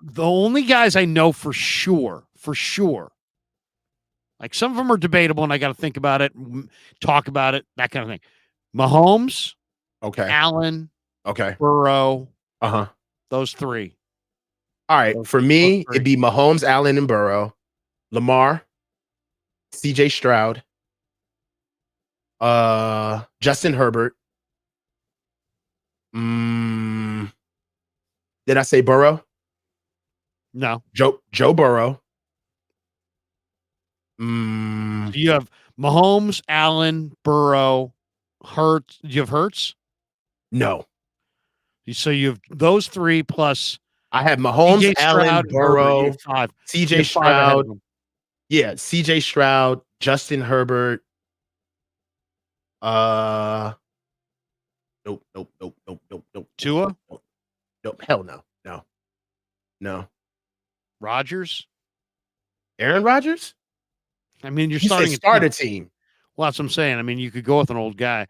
the only guys I know for sure, like some of them are debatable, and I got to think about it, talk about it, that kind of thing. Mahomes, okay, Allen, okay, Burrow, those 3. All right, for me, it'd be Mahomes, Allen, and Burrow, Lamar, CJ Stroud, Justin Herbert. Did I say Burrow? No. Joe Burrow. You have Mahomes, Allen, Burrow, Hurts. Do you have Hurts? No. So you have those 3 plus. I have Mahomes, Allen, Burrow, CJ Stroud. Yeah, CJ Stroud, Justin Herbert. Nope. Tua? Nope. Hell no. Rodgers? Aaron Rodgers? I mean, you're starting a starter team. Well, that's what I'm saying. I mean, you could go with an old guy.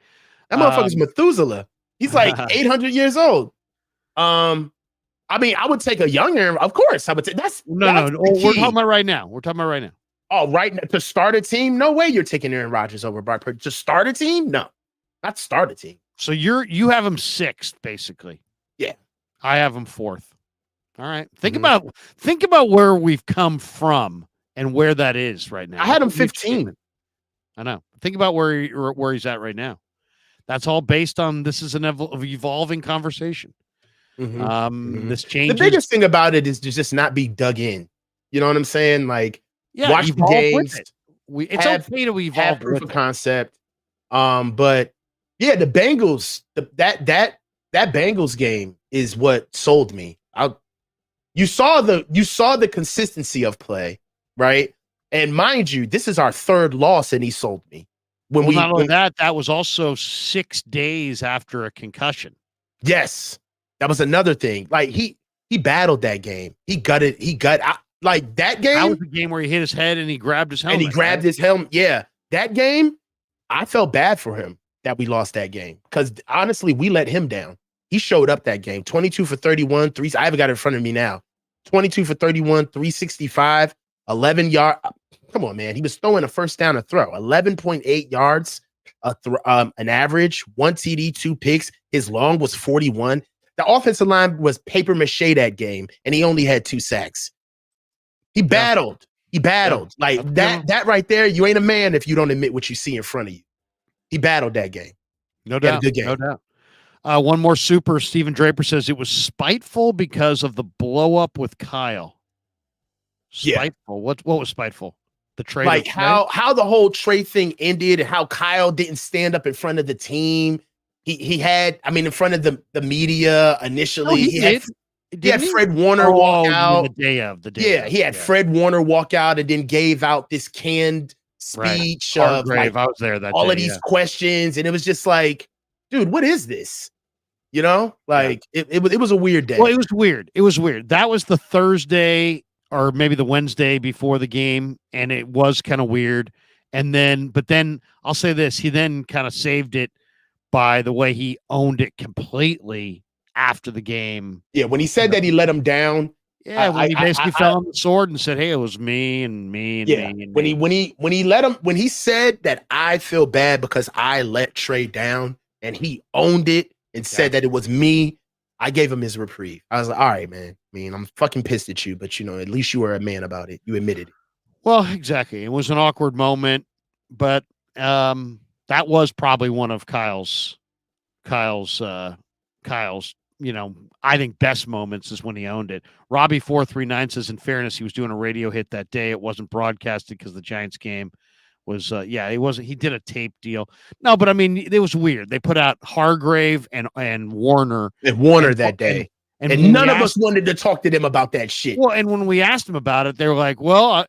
That motherfucker's Methuselah. He's like 800 years old. I mean, I would take a young Aaron. Of course, I would take. No. We're talking about right now. Oh, right now, to start a team? No way you're taking Aaron Rodgers over Brock Purdy. To start a team? No, not start a team. So you have him 6th, basically. Yeah, I have him 4th. All right. Think about where we've come from and where that is right now. I had him 15. I know. Think about where he's at right now. That's all based on this is an evolving conversation. This changes. The biggest thing about it is to just not be dug in. You know what I'm saying? Like, watch the games. It's okay to evolve proof of concept. But yeah, the Bengals, that Bengals game is what sold me. You saw the consistency of play, right? And mind you, this is our third loss, and he sold me. Not only that was also 6 days after a concussion. Yes, that was another thing. Like he battled that game. He gutted like that game. That was the game where he hit his head and he grabbed his helmet. His helmet. Yeah, that game, I felt bad for him that we lost that game because honestly, we let him down. He showed up that game, 22 for 31, I haven't got it in front of me now. 22 for 31, 365, 11 yards. Come on, man. He was throwing a first down to throw. 11.8 yards, an average, 1 TD, 2 picks. His long was 41. The offensive line was paper mache that game, and he only had 2 sacks. He battled. He battled. Like that right there, you ain't a man if you don't admit what you see in front of you. He battled that game. No doubt. Good game. No doubt. One more super. Stephen Draper says it was spiteful because of the blow up with Kyle. Spiteful. Yeah. What was spiteful? The trade. Like how the whole trade thing ended and how Kyle didn't stand up in front of the team. He had, in front of the media initially. He had Fred Warner walk out. The day of. He had Fred Warner walk out and then gave out this canned speech of I was there that all day, of these questions, and it was just like, dude, what is this? You know, like it was a weird day. Well, it was weird. That was the Thursday or maybe the Wednesday before the game, and it was kind of weird. But then I'll say this: he then kind of saved it by the way he owned it completely after the game. Yeah, when he said that he let him down. Yeah, when he basically fell on the sword and said, "Hey, it was me and me and me." And when he said that, I feel bad because I let Trey down, and he owned it and said that it was me. I gave him his reprieve. I was like, all right, man. I'm fucking pissed at you, but at least you were a man about it. You admitted it. Well, exactly. It was an awkward moment, but that was probably one of Kyle's, I think best moments is when he owned it. Robbie439 says, in fairness, he was doing a radio hit that day. It wasn't broadcasted because the Giants game was, it wasn't. He did a tape deal. No, but it was weird. They put out Hargrave and Warner. That day. And none of us wanted to talk to them about that shit. Well, and when we asked them about it, they were like, well,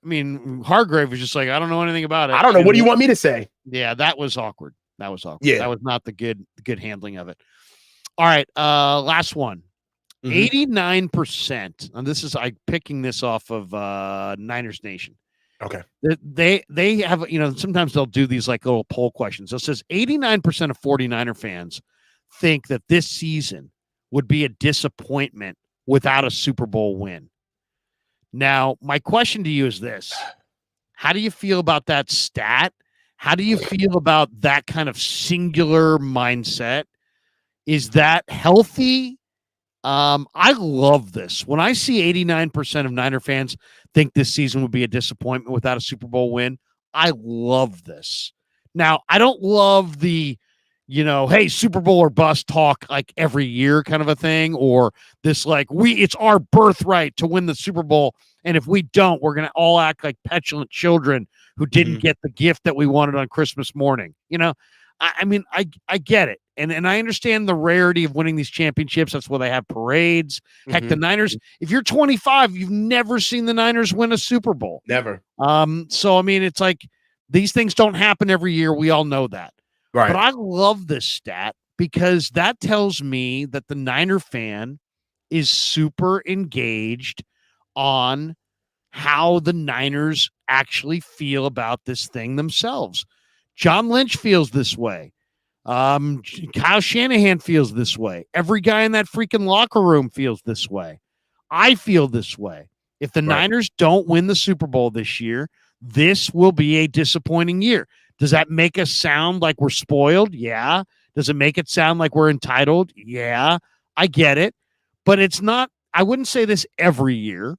Hargrave was just like, I don't know anything about it. I don't know. What do you want me to say? Yeah, that was awkward. Yeah. That was not the good handling of it. All right. Last one. 89%. And this is picking this off of Niners Nation. Okay. They have, sometimes they'll do these like little poll questions. It says 89% of 49er fans think that this season would be a disappointment without a Super Bowl win. Now, my question to you is this. How do you feel about that stat? How do you feel about that kind of singular mindset? Is that healthy? I love this. When I see 89% of Niner fans think this season would be a disappointment without a Super Bowl win, I love this. Now, I don't love the, hey, Super Bowl or bust talk like every year kind of a thing, or this like it's our birthright to win the Super Bowl, and if we don't, we're going to all act like petulant children who didn't get the gift that we wanted on Christmas morning. I get it. And I understand the rarity of winning these championships. That's why they have parades. Heck, the Niners, if you're 25, you've never seen the Niners win a Super Bowl. Never. So, it's like these things don't happen every year. We all know that. Right. But I love this stat because that tells me that the Niner fan is super engaged on how the Niners actually feel about this thing themselves. John Lynch feels this way. Kyle Shanahan feels this way. Every guy in that freaking locker room feels this way. I feel this way. If the Niners don't win the Super Bowl this year, this will be a disappointing year. Does that make us sound like we're spoiled? Yeah. Does it make it sound like we're entitled? Yeah. I get it. But it's not, I wouldn't say this every year,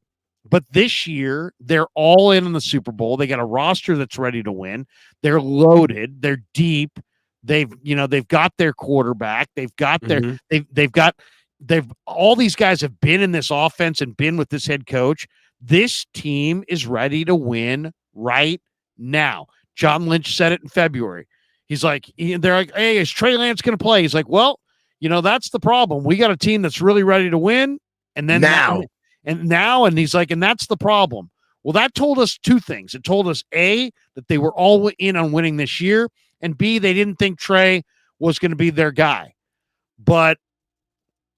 but this year they're all in on the Super Bowl. They got a roster that's ready to win. They're loaded. They're deep. They've got their quarterback. They've got their Mhm. they've all these guys have been in this offense and been with this head coach. This team is ready to win right now. John Lynch said it in February. He's like, they're like, hey, is Trey Lance going to play? He's like, well, that's the problem. We got a team that's really ready to win. And then Now. and he's like, and that's the problem. Well, that told us two things. It told us, A, that they were all in on winning this year, and B, they didn't think Trey was going to be their guy. But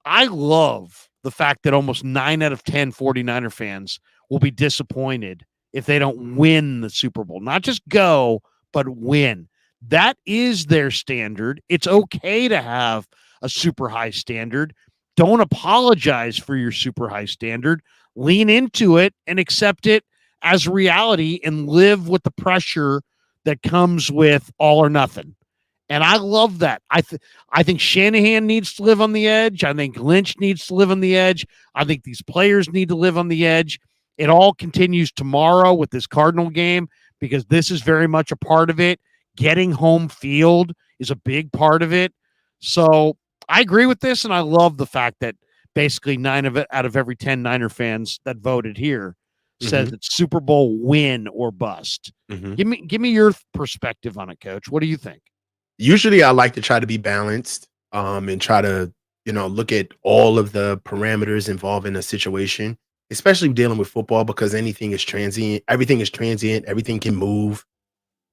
I love the fact that almost 9 out of 10 49er fans will be disappointed if they don't win the Super Bowl. Not just go, but win. That is their standard. It's okay to have a super high standard. Don't apologize for your super high standard. Lean into it and accept it as reality and live with the pressure that comes with all or nothing. And I love that. I think Shanahan needs to live on the edge. I think Lynch needs to live on the edge. I think these players need to live on the edge. It all continues tomorrow with this Cardinal game because this is very much a part of it. Getting home field is a big part of it. So I agree with this, and I love the fact that basically 9 out of every 10 Niner fans that voted here says it's Super Bowl win or bust. Give me your perspective on it, Coach. What do you think? Usually I like to try to be balanced and try to, look at all of the parameters involved in a situation, especially dealing with football because anything is transient. Everything is transient. Everything can move.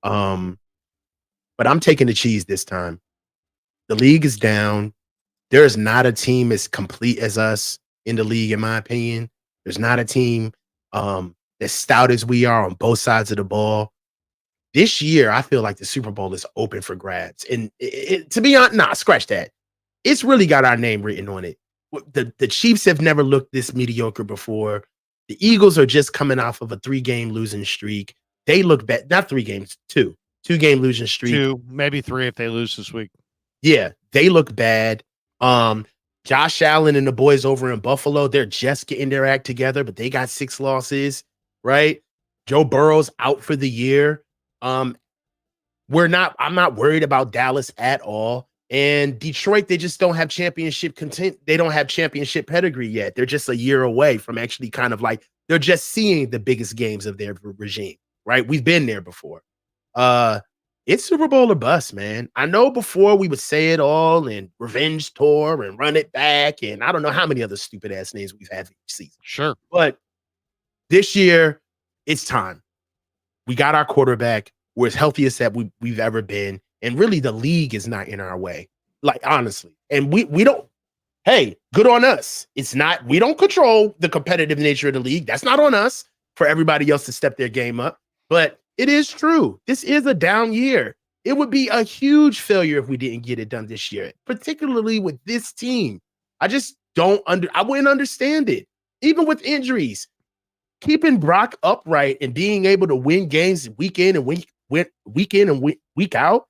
But I'm taking the cheese this time. The league is down. There is not a team as complete as us in the league, in my opinion. There's not a team as stout as we are on both sides of the ball. This year, I feel like the Super Bowl is open for grabs. And to be honest, scratch that. It's really got our name written on it. The Chiefs have never looked this mediocre before. The Eagles are just coming off of a 3-game losing streak. They look bad. Not 3 games, 2. 2-game losing streak. 2, maybe 3 if they lose this week. Yeah, they look bad. Josh Allen and the boys over in Buffalo, they're just getting their act together, but they got 6 losses, right? Joe Burrow's out for the year. I'm not worried about Dallas at all. And Detroit, they just don't have championship content. They don't have championship pedigree yet. They're just a year away from actually kind of like, they're just seeing the biggest games of their regime, right? We've been there before. It's Super Bowl or bust, man. I know before we would say it all and revenge tour and run it back. And I don't know how many other stupid ass names we've had each season. Sure. But this year, it's time. We got our quarterback. We're as healthy as that we've ever been. And really, the league is not in our way. Like, honestly. And we don't, hey, good on us. It's not, we don't control the competitive nature of the league. That's not on us for everybody else to step their game up. But it is true. This is a down year. It would be a huge failure if we didn't get it done this year, particularly with this team. I just I wouldn't understand it. Even with injuries, keeping Brock upright and being able to win games week in and week out,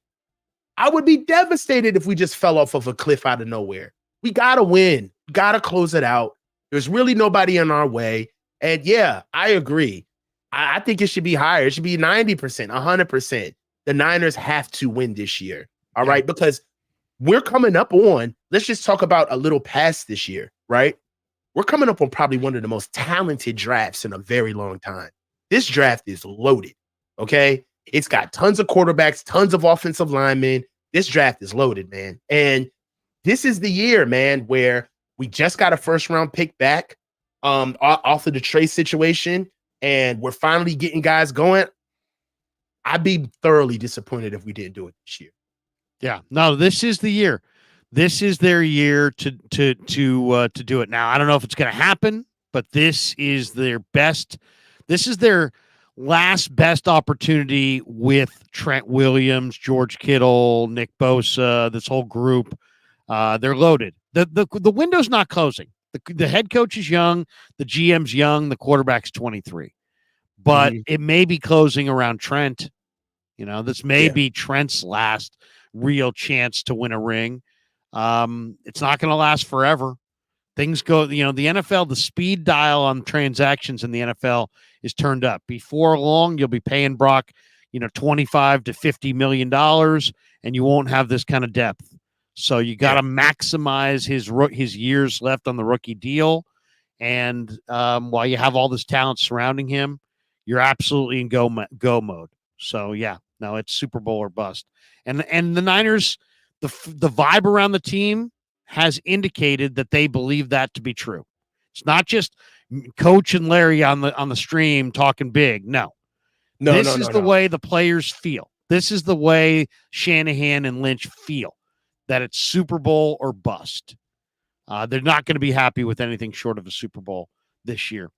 I would be devastated if we just fell off of a cliff out of nowhere. We got to win. We got to close it out. There's really nobody in our way. And yeah, I agree. I think it should be higher. It should be 90%, 100%. The Niners have to win this year. All right. Because we're coming up on, let's just talk about a little past this year, right? We're coming up on probably one of the most talented drafts in a very long time. This draft is loaded. Okay. It's got tons of quarterbacks, tons of offensive linemen. This draft is loaded, man. And this is the year, man, where we just got a first round pick back off of the Trey situation. And we're finally getting guys going. I'd be thoroughly disappointed if we didn't do it this year. Yeah, no, this is the year. This is their year to do it. Now, I don't know if it's going to happen, but this is their best. This is their last best opportunity with Trent Williams, George Kittle, Nick Bosa, this whole group. They're loaded. The window's not closing. The head coach is young, the GM's young, the quarterback's 23. But it may be closing around Trent. This may be Trent's last real chance to win a ring. It's not going to last forever. Things go, the NFL, the speed dial on transactions in the NFL is turned up. Before long, you'll be paying Brock, $25 to $50 million, and you won't have this kind of depth. So you got to maximize his years left on the rookie deal. And while you have all this talent surrounding him, you're absolutely in go mode. So yeah, no, it's Super Bowl or bust. And the Niners, the vibe around the team has indicated that they believe that to be true. It's not just Coach and Larry on the stream talking big. No, this is the way the players feel. This is the way Shanahan and Lynch feel, that it's Super Bowl or bust. They're not going to be happy with anything short of a Super Bowl this year.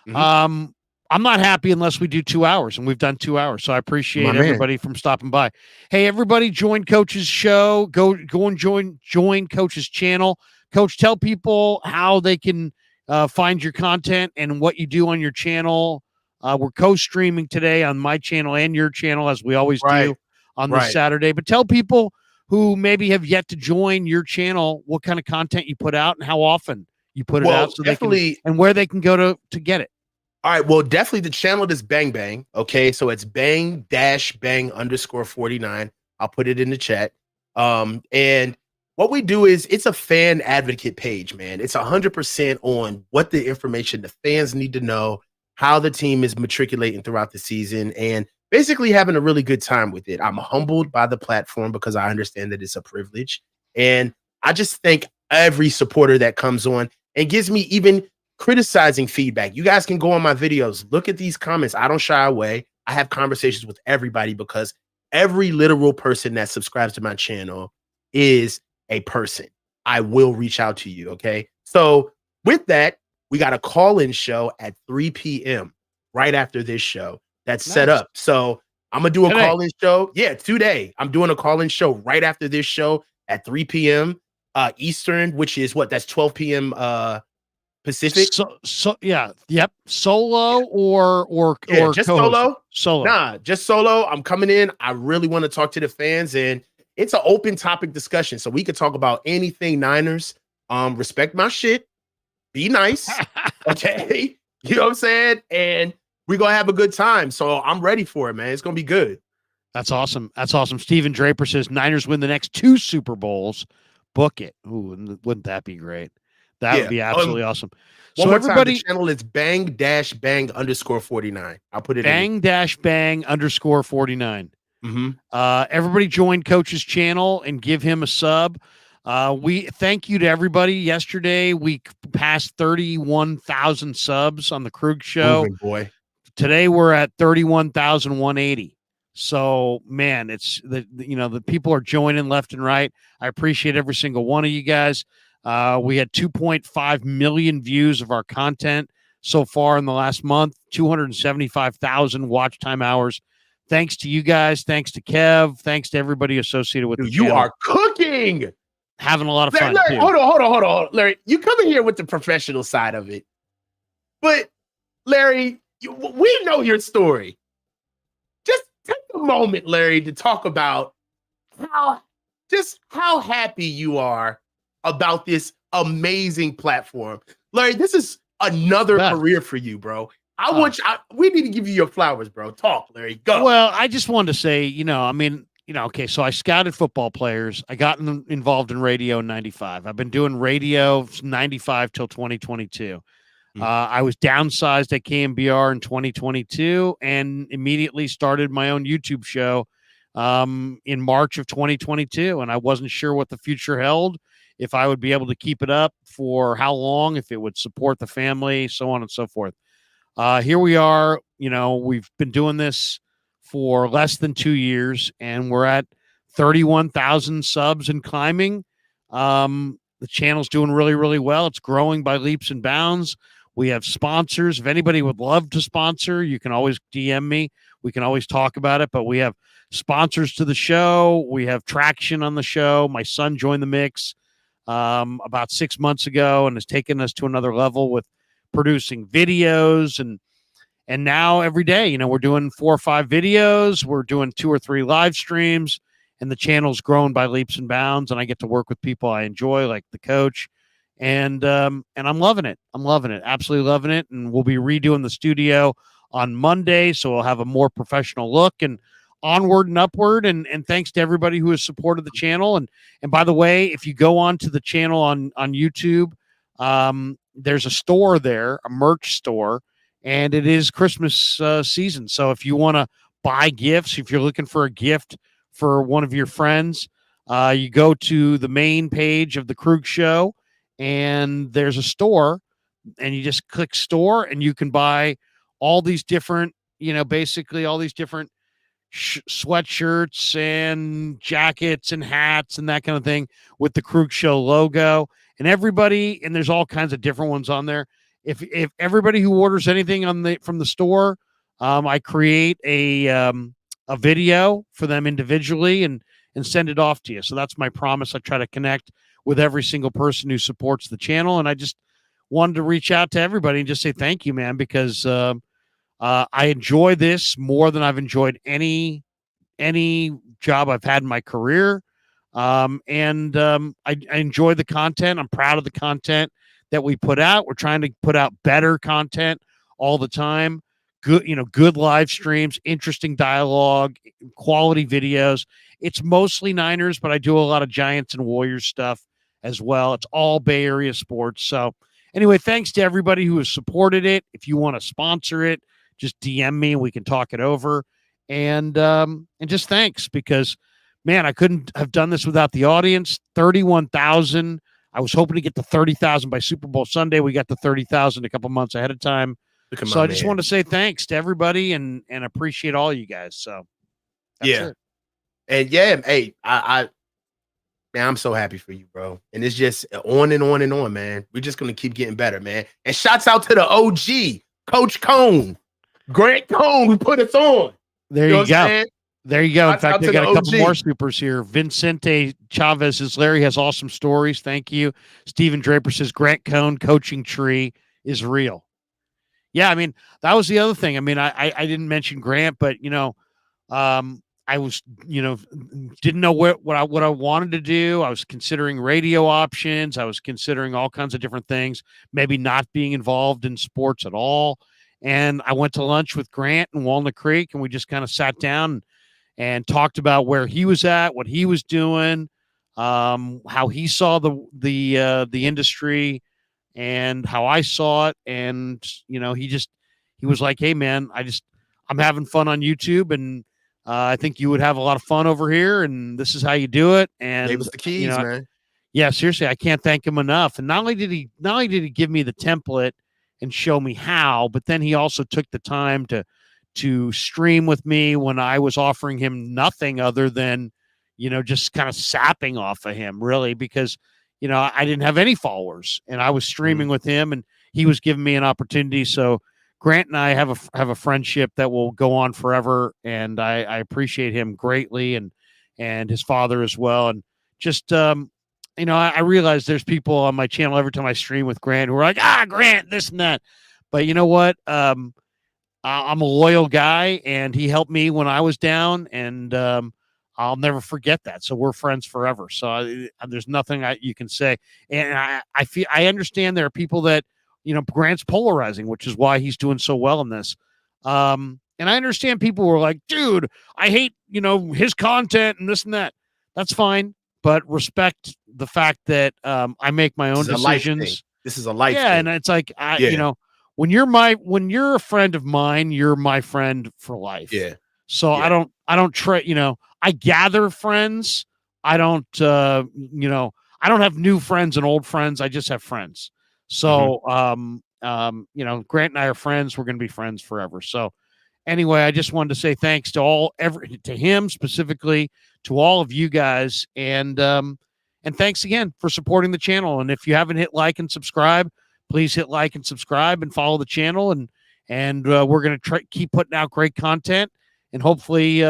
Mm-hmm. I'm not happy unless we do 2 hours, and we've done 2 hours. So I appreciate everybody from stopping by. Hey, everybody, join Coach's show. Go and join Coach's channel. Coach, tell people how they can find your content and what you do on your channel. We're co-streaming today on my channel and your channel, as we always do on this Saturday. But tell people who maybe have yet to join your channel what kind of content you put out and how often you put it out, so they can, and where they can go to get it. All right, well, definitely the channel is Bang Bang. Okay, so it's bang-bang_49. I'll put it in the chat. And what we do is it's a fan advocate page, man. It's 100% on what the information the fans need to know, how the team is matriculating throughout the season, and basically having a really good time with it. I'm humbled by the platform because I understand that it's a privilege. And I just thank every supporter that comes on and gives me even criticizing feedback. You guys can go on my videos, look at these comments. I don't shy away. I have conversations with everybody because every literal person that subscribes to my channel is a person. I will reach out to you, okay? So with that, we got a call-in show at 3 p.m. right after this show that's set up. So I'm going to do a call-in show. Yeah, today. I'm doing a call-in show right after this show at 3 p.m. Eastern, which is what? That's 12 p.m. Pacific. Yep. Solo or just solo. Nah, just solo. I'm coming in. I really want to talk to the fans, and it's an open topic discussion, so we could talk about anything Niners. Respect my shit. Be nice. Okay. You know what I'm saying? And we're gonna have a good time. So I'm ready for it, man. It's gonna be good. That's awesome. That's awesome. Steven Draper says Niners win the next 2 Super Bowls. Book it. Ooh, wouldn't that be great? That would be absolutely awesome. So everybody, the channel is bang-bang_49. I'll put it bang-bang_49. Mm-hmm. Everybody join Coach's channel and give him a sub. We thank you to everybody. Yesterday we passed 31,000 subs on the Krueg show. Moving, boy. Today we're at 31,180. So man, it's the people are joining left and right. I appreciate every single one of you guys. We had 2.5 million views of our content so far in the last month, 275,000 watch time hours. Thanks to you guys. Thanks to Kev. Thanks to everybody associated with the channel. You are cooking. Having a lot of fun. Larry, hold on. Larry, you come in here with the professional side of it. But, Larry, we know your story. Just take a moment, Larry, to talk about how happy you are about this amazing platform. Larry, this is another career for you, bro. We need to give you your flowers, bro. Talk, Larry. Go. Well, I just wanted to say, okay, so I scouted football players. I got involved in radio in 95. I've been doing radio from 95 till 2022. I was downsized at KMBR in 2022 and immediately started my own YouTube show in March of 2022. And I wasn't sure what the future held, if I would be able to keep it up for how long, if it would support the family, so on and so forth. Here we are. We've been doing this for less than 2 years, and we're at 31,000 subs and climbing. The channel's doing really, really well. It's growing by leaps and bounds. We have sponsors. If anybody would love to sponsor, you can always DM me. We can always talk about it, but we have sponsors to the show. We have traction on the show. My son joined the mix about 6 months ago and has taken us to another level with producing videos. And now every day, we're doing 4 or 5 videos. We're doing 2 or 3 live streams, and the channel's grown by leaps and bounds. And I get to work with people I enjoy, like the coach. And I'm loving it. I'm loving it. Absolutely loving it. And we'll be redoing the studio on Monday, so we'll have a more professional look and onward and upward. And thanks to everybody who has supported the channel. And by the way, if you go on to the channel on YouTube, there's a store there, a merch store, and it is Christmas season. So if you want to buy gifts, if you're looking for a gift for one of your friends, you go to the main page of the Krueg Show, and there's a store, and you just click store, and you can buy all these different, basically all these different sweatshirts and jackets and hats and that kind of thing with the Krueg Show logo. And everybody, and there's all kinds of different ones on there. If everybody who orders anything from the store, I create a video for them individually and send it off to you. So that's my promise. I try to connect with every single person who supports the channel, and I just wanted to reach out to everybody and just say thank you, man, because I enjoy this more than I've enjoyed any job I've had in my career. I enjoy the content. I'm proud of the content that we put out. We're trying to put out better content all the time. Good live streams, interesting dialogue, quality videos. It's mostly Niners, but I do a lot of Giants and Warriors stuff as well. It's all Bay Area sports. So anyway, thanks to everybody who has supported it. If you want to sponsor it, just DM me and we can talk it over. And just thanks, because man, I couldn't have done this without the audience. 31,000. I was hoping to get to 30,000 by Super Bowl Sunday. We got to 30,000 a couple months ahead of time. So I just want to say thanks to everybody and appreciate all you guys. So that's it. And hey, man, I'm so happy for you, bro. And it's just on and on and on, man. We're just gonna keep getting better, man. And shouts out to the OG, Coach Cone, Grant Cone, who put us on. There you go. There you go. In fact, I got a couple more supers here. Vincente Chavez says, Larry has awesome stories. Thank you. Stephen Draper says, Grant Cone coaching tree is real. Yeah, I mean, that was the other thing. I mean, I didn't mention Grant, but, I was, didn't know what I wanted to do. I was considering radio options. I was considering all kinds of different things, maybe not being involved in sports at all. And I went to lunch with Grant in Walnut Creek, and we just kind of sat down and talked about where he was at, what he was doing, how he saw the industry, and how I saw it. And he was like, "Hey, man, I'm having fun on YouTube, and I think you would have a lot of fun over here, and this is how you do it." And gave us the keys, man. Yeah, seriously, I can't thank him enough. And not only did he give me the template and show me how, but then he also took the time to stream with me when I was offering him nothing other than, just kind of sapping off of him, really, because, I didn't have any followers, and I was streaming with him, and he was giving me an opportunity. So Grant and I have a friendship that will go on forever, and I appreciate him greatly, and his father as well. And just, I realize there's people on my channel every time I stream with Grant who are like, Grant, this and that. But you know what? I'm a loyal guy, and he helped me when I was down, and I'll never forget that. So we're friends forever. So there's nothing you can say. And I understand there are people that, Grant's polarizing, which is why he's doing so well in this. And I understand people were like, dude, I hate, his content and this and that. That's fine. But respect the fact that I make my own decisions. This is a life thing. And it's like, when you're a friend of mine, you're my friend for life. Yeah. So I don't try, I gather friends. I don't have new friends and old friends. I just have friends. So, Grant and I are friends. We're going to be friends forever. So anyway, I just wanted to say thanks to to him specifically, to all of you guys. And thanks again for supporting the channel. And if you haven't hit like and subscribe, please hit like and subscribe and follow the channel. And we're going to keep putting out great content, and hopefully,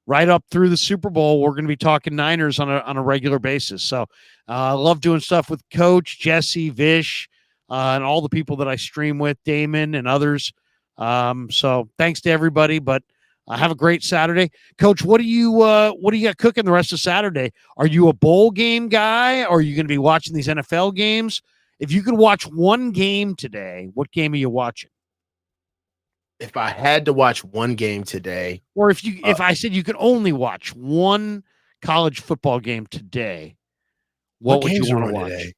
right up through the Super Bowl, we're going to be talking Niners on a regular basis. So I love doing stuff with Coach, Jesse, Vish, and all the people that I stream with, Damon and others. So thanks to everybody, but have a great Saturday. Coach, what do you got cooking the rest of Saturday? Are you a bowl game guy? Or are you going to be watching these NFL games? If you could watch one game today, what game are you watching? if I had to watch one game today, or if I said you could only watch one college football game today, what would you want to watch? Today?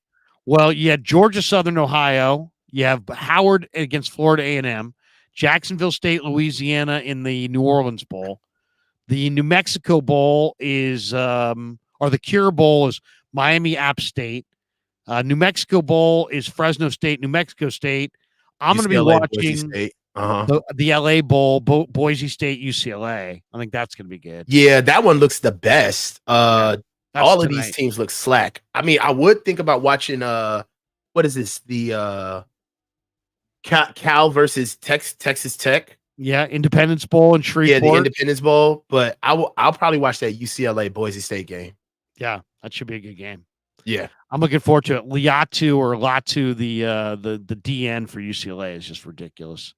Well, you had Georgia Southern Ohio. You have Howard against Florida A&M, Jacksonville State, Louisiana in the New Orleans Bowl. The New Mexico Bowl is, or the Cure Bowl is Miami App State. New Mexico Bowl is Fresno State, New Mexico State. I'm going to be watching the LA Bowl, Boise State, UCLA. I think that's going to be good. Yeah, that one looks the best. All of these teams look slack. I mean, I would think about watching, what is this? The Cal versus Texas Tech. Yeah, Independence Bowl in Shreveport. Yeah, the Independence Bowl. But I'll probably watch that UCLA Boise State game. Yeah, that should be a good game. Yeah, I'm looking forward to it. Latu, the DN for UCLA is just ridiculous.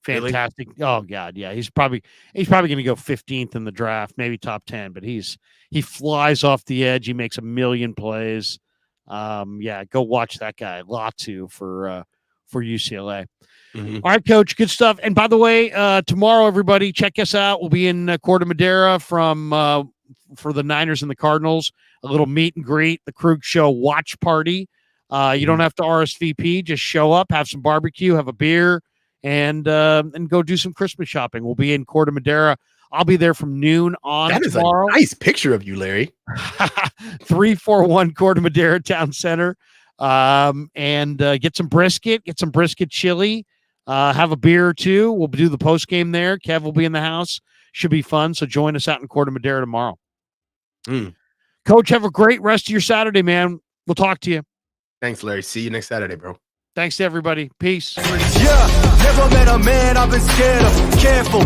Fantastic. Really? Oh God, yeah. He's probably going to go 15th in the draft, maybe top 10. But he flies off the edge. He makes a million plays. Yeah, go watch that guy Latu for UCLA. Mm-hmm. All right, Coach, good stuff. And by the way, tomorrow, everybody, check us out. We'll be in Corte Madera for the Niners and the Cardinals. A little meet and greet, the Krueg Show watch party. You don't have to RSVP. Just show up, have some barbecue, have a beer, and go do some Christmas shopping. We'll be in Corte Madera. I'll be there from noon on tomorrow. That is a nice picture of you, Larry. 341 Corte Madera Town Center. And get some brisket chili. Have a beer or two. We'll do the post game there. Kev will be in the house. Should be fun. So join us out in Corte Madera tomorrow. Coach, have a great rest of your Saturday, man. We'll talk to you. Thanks, Larry. See you next Saturday, bro. Thanks to everybody. Peace. Yeah, never met a man I've been scared of. Careful.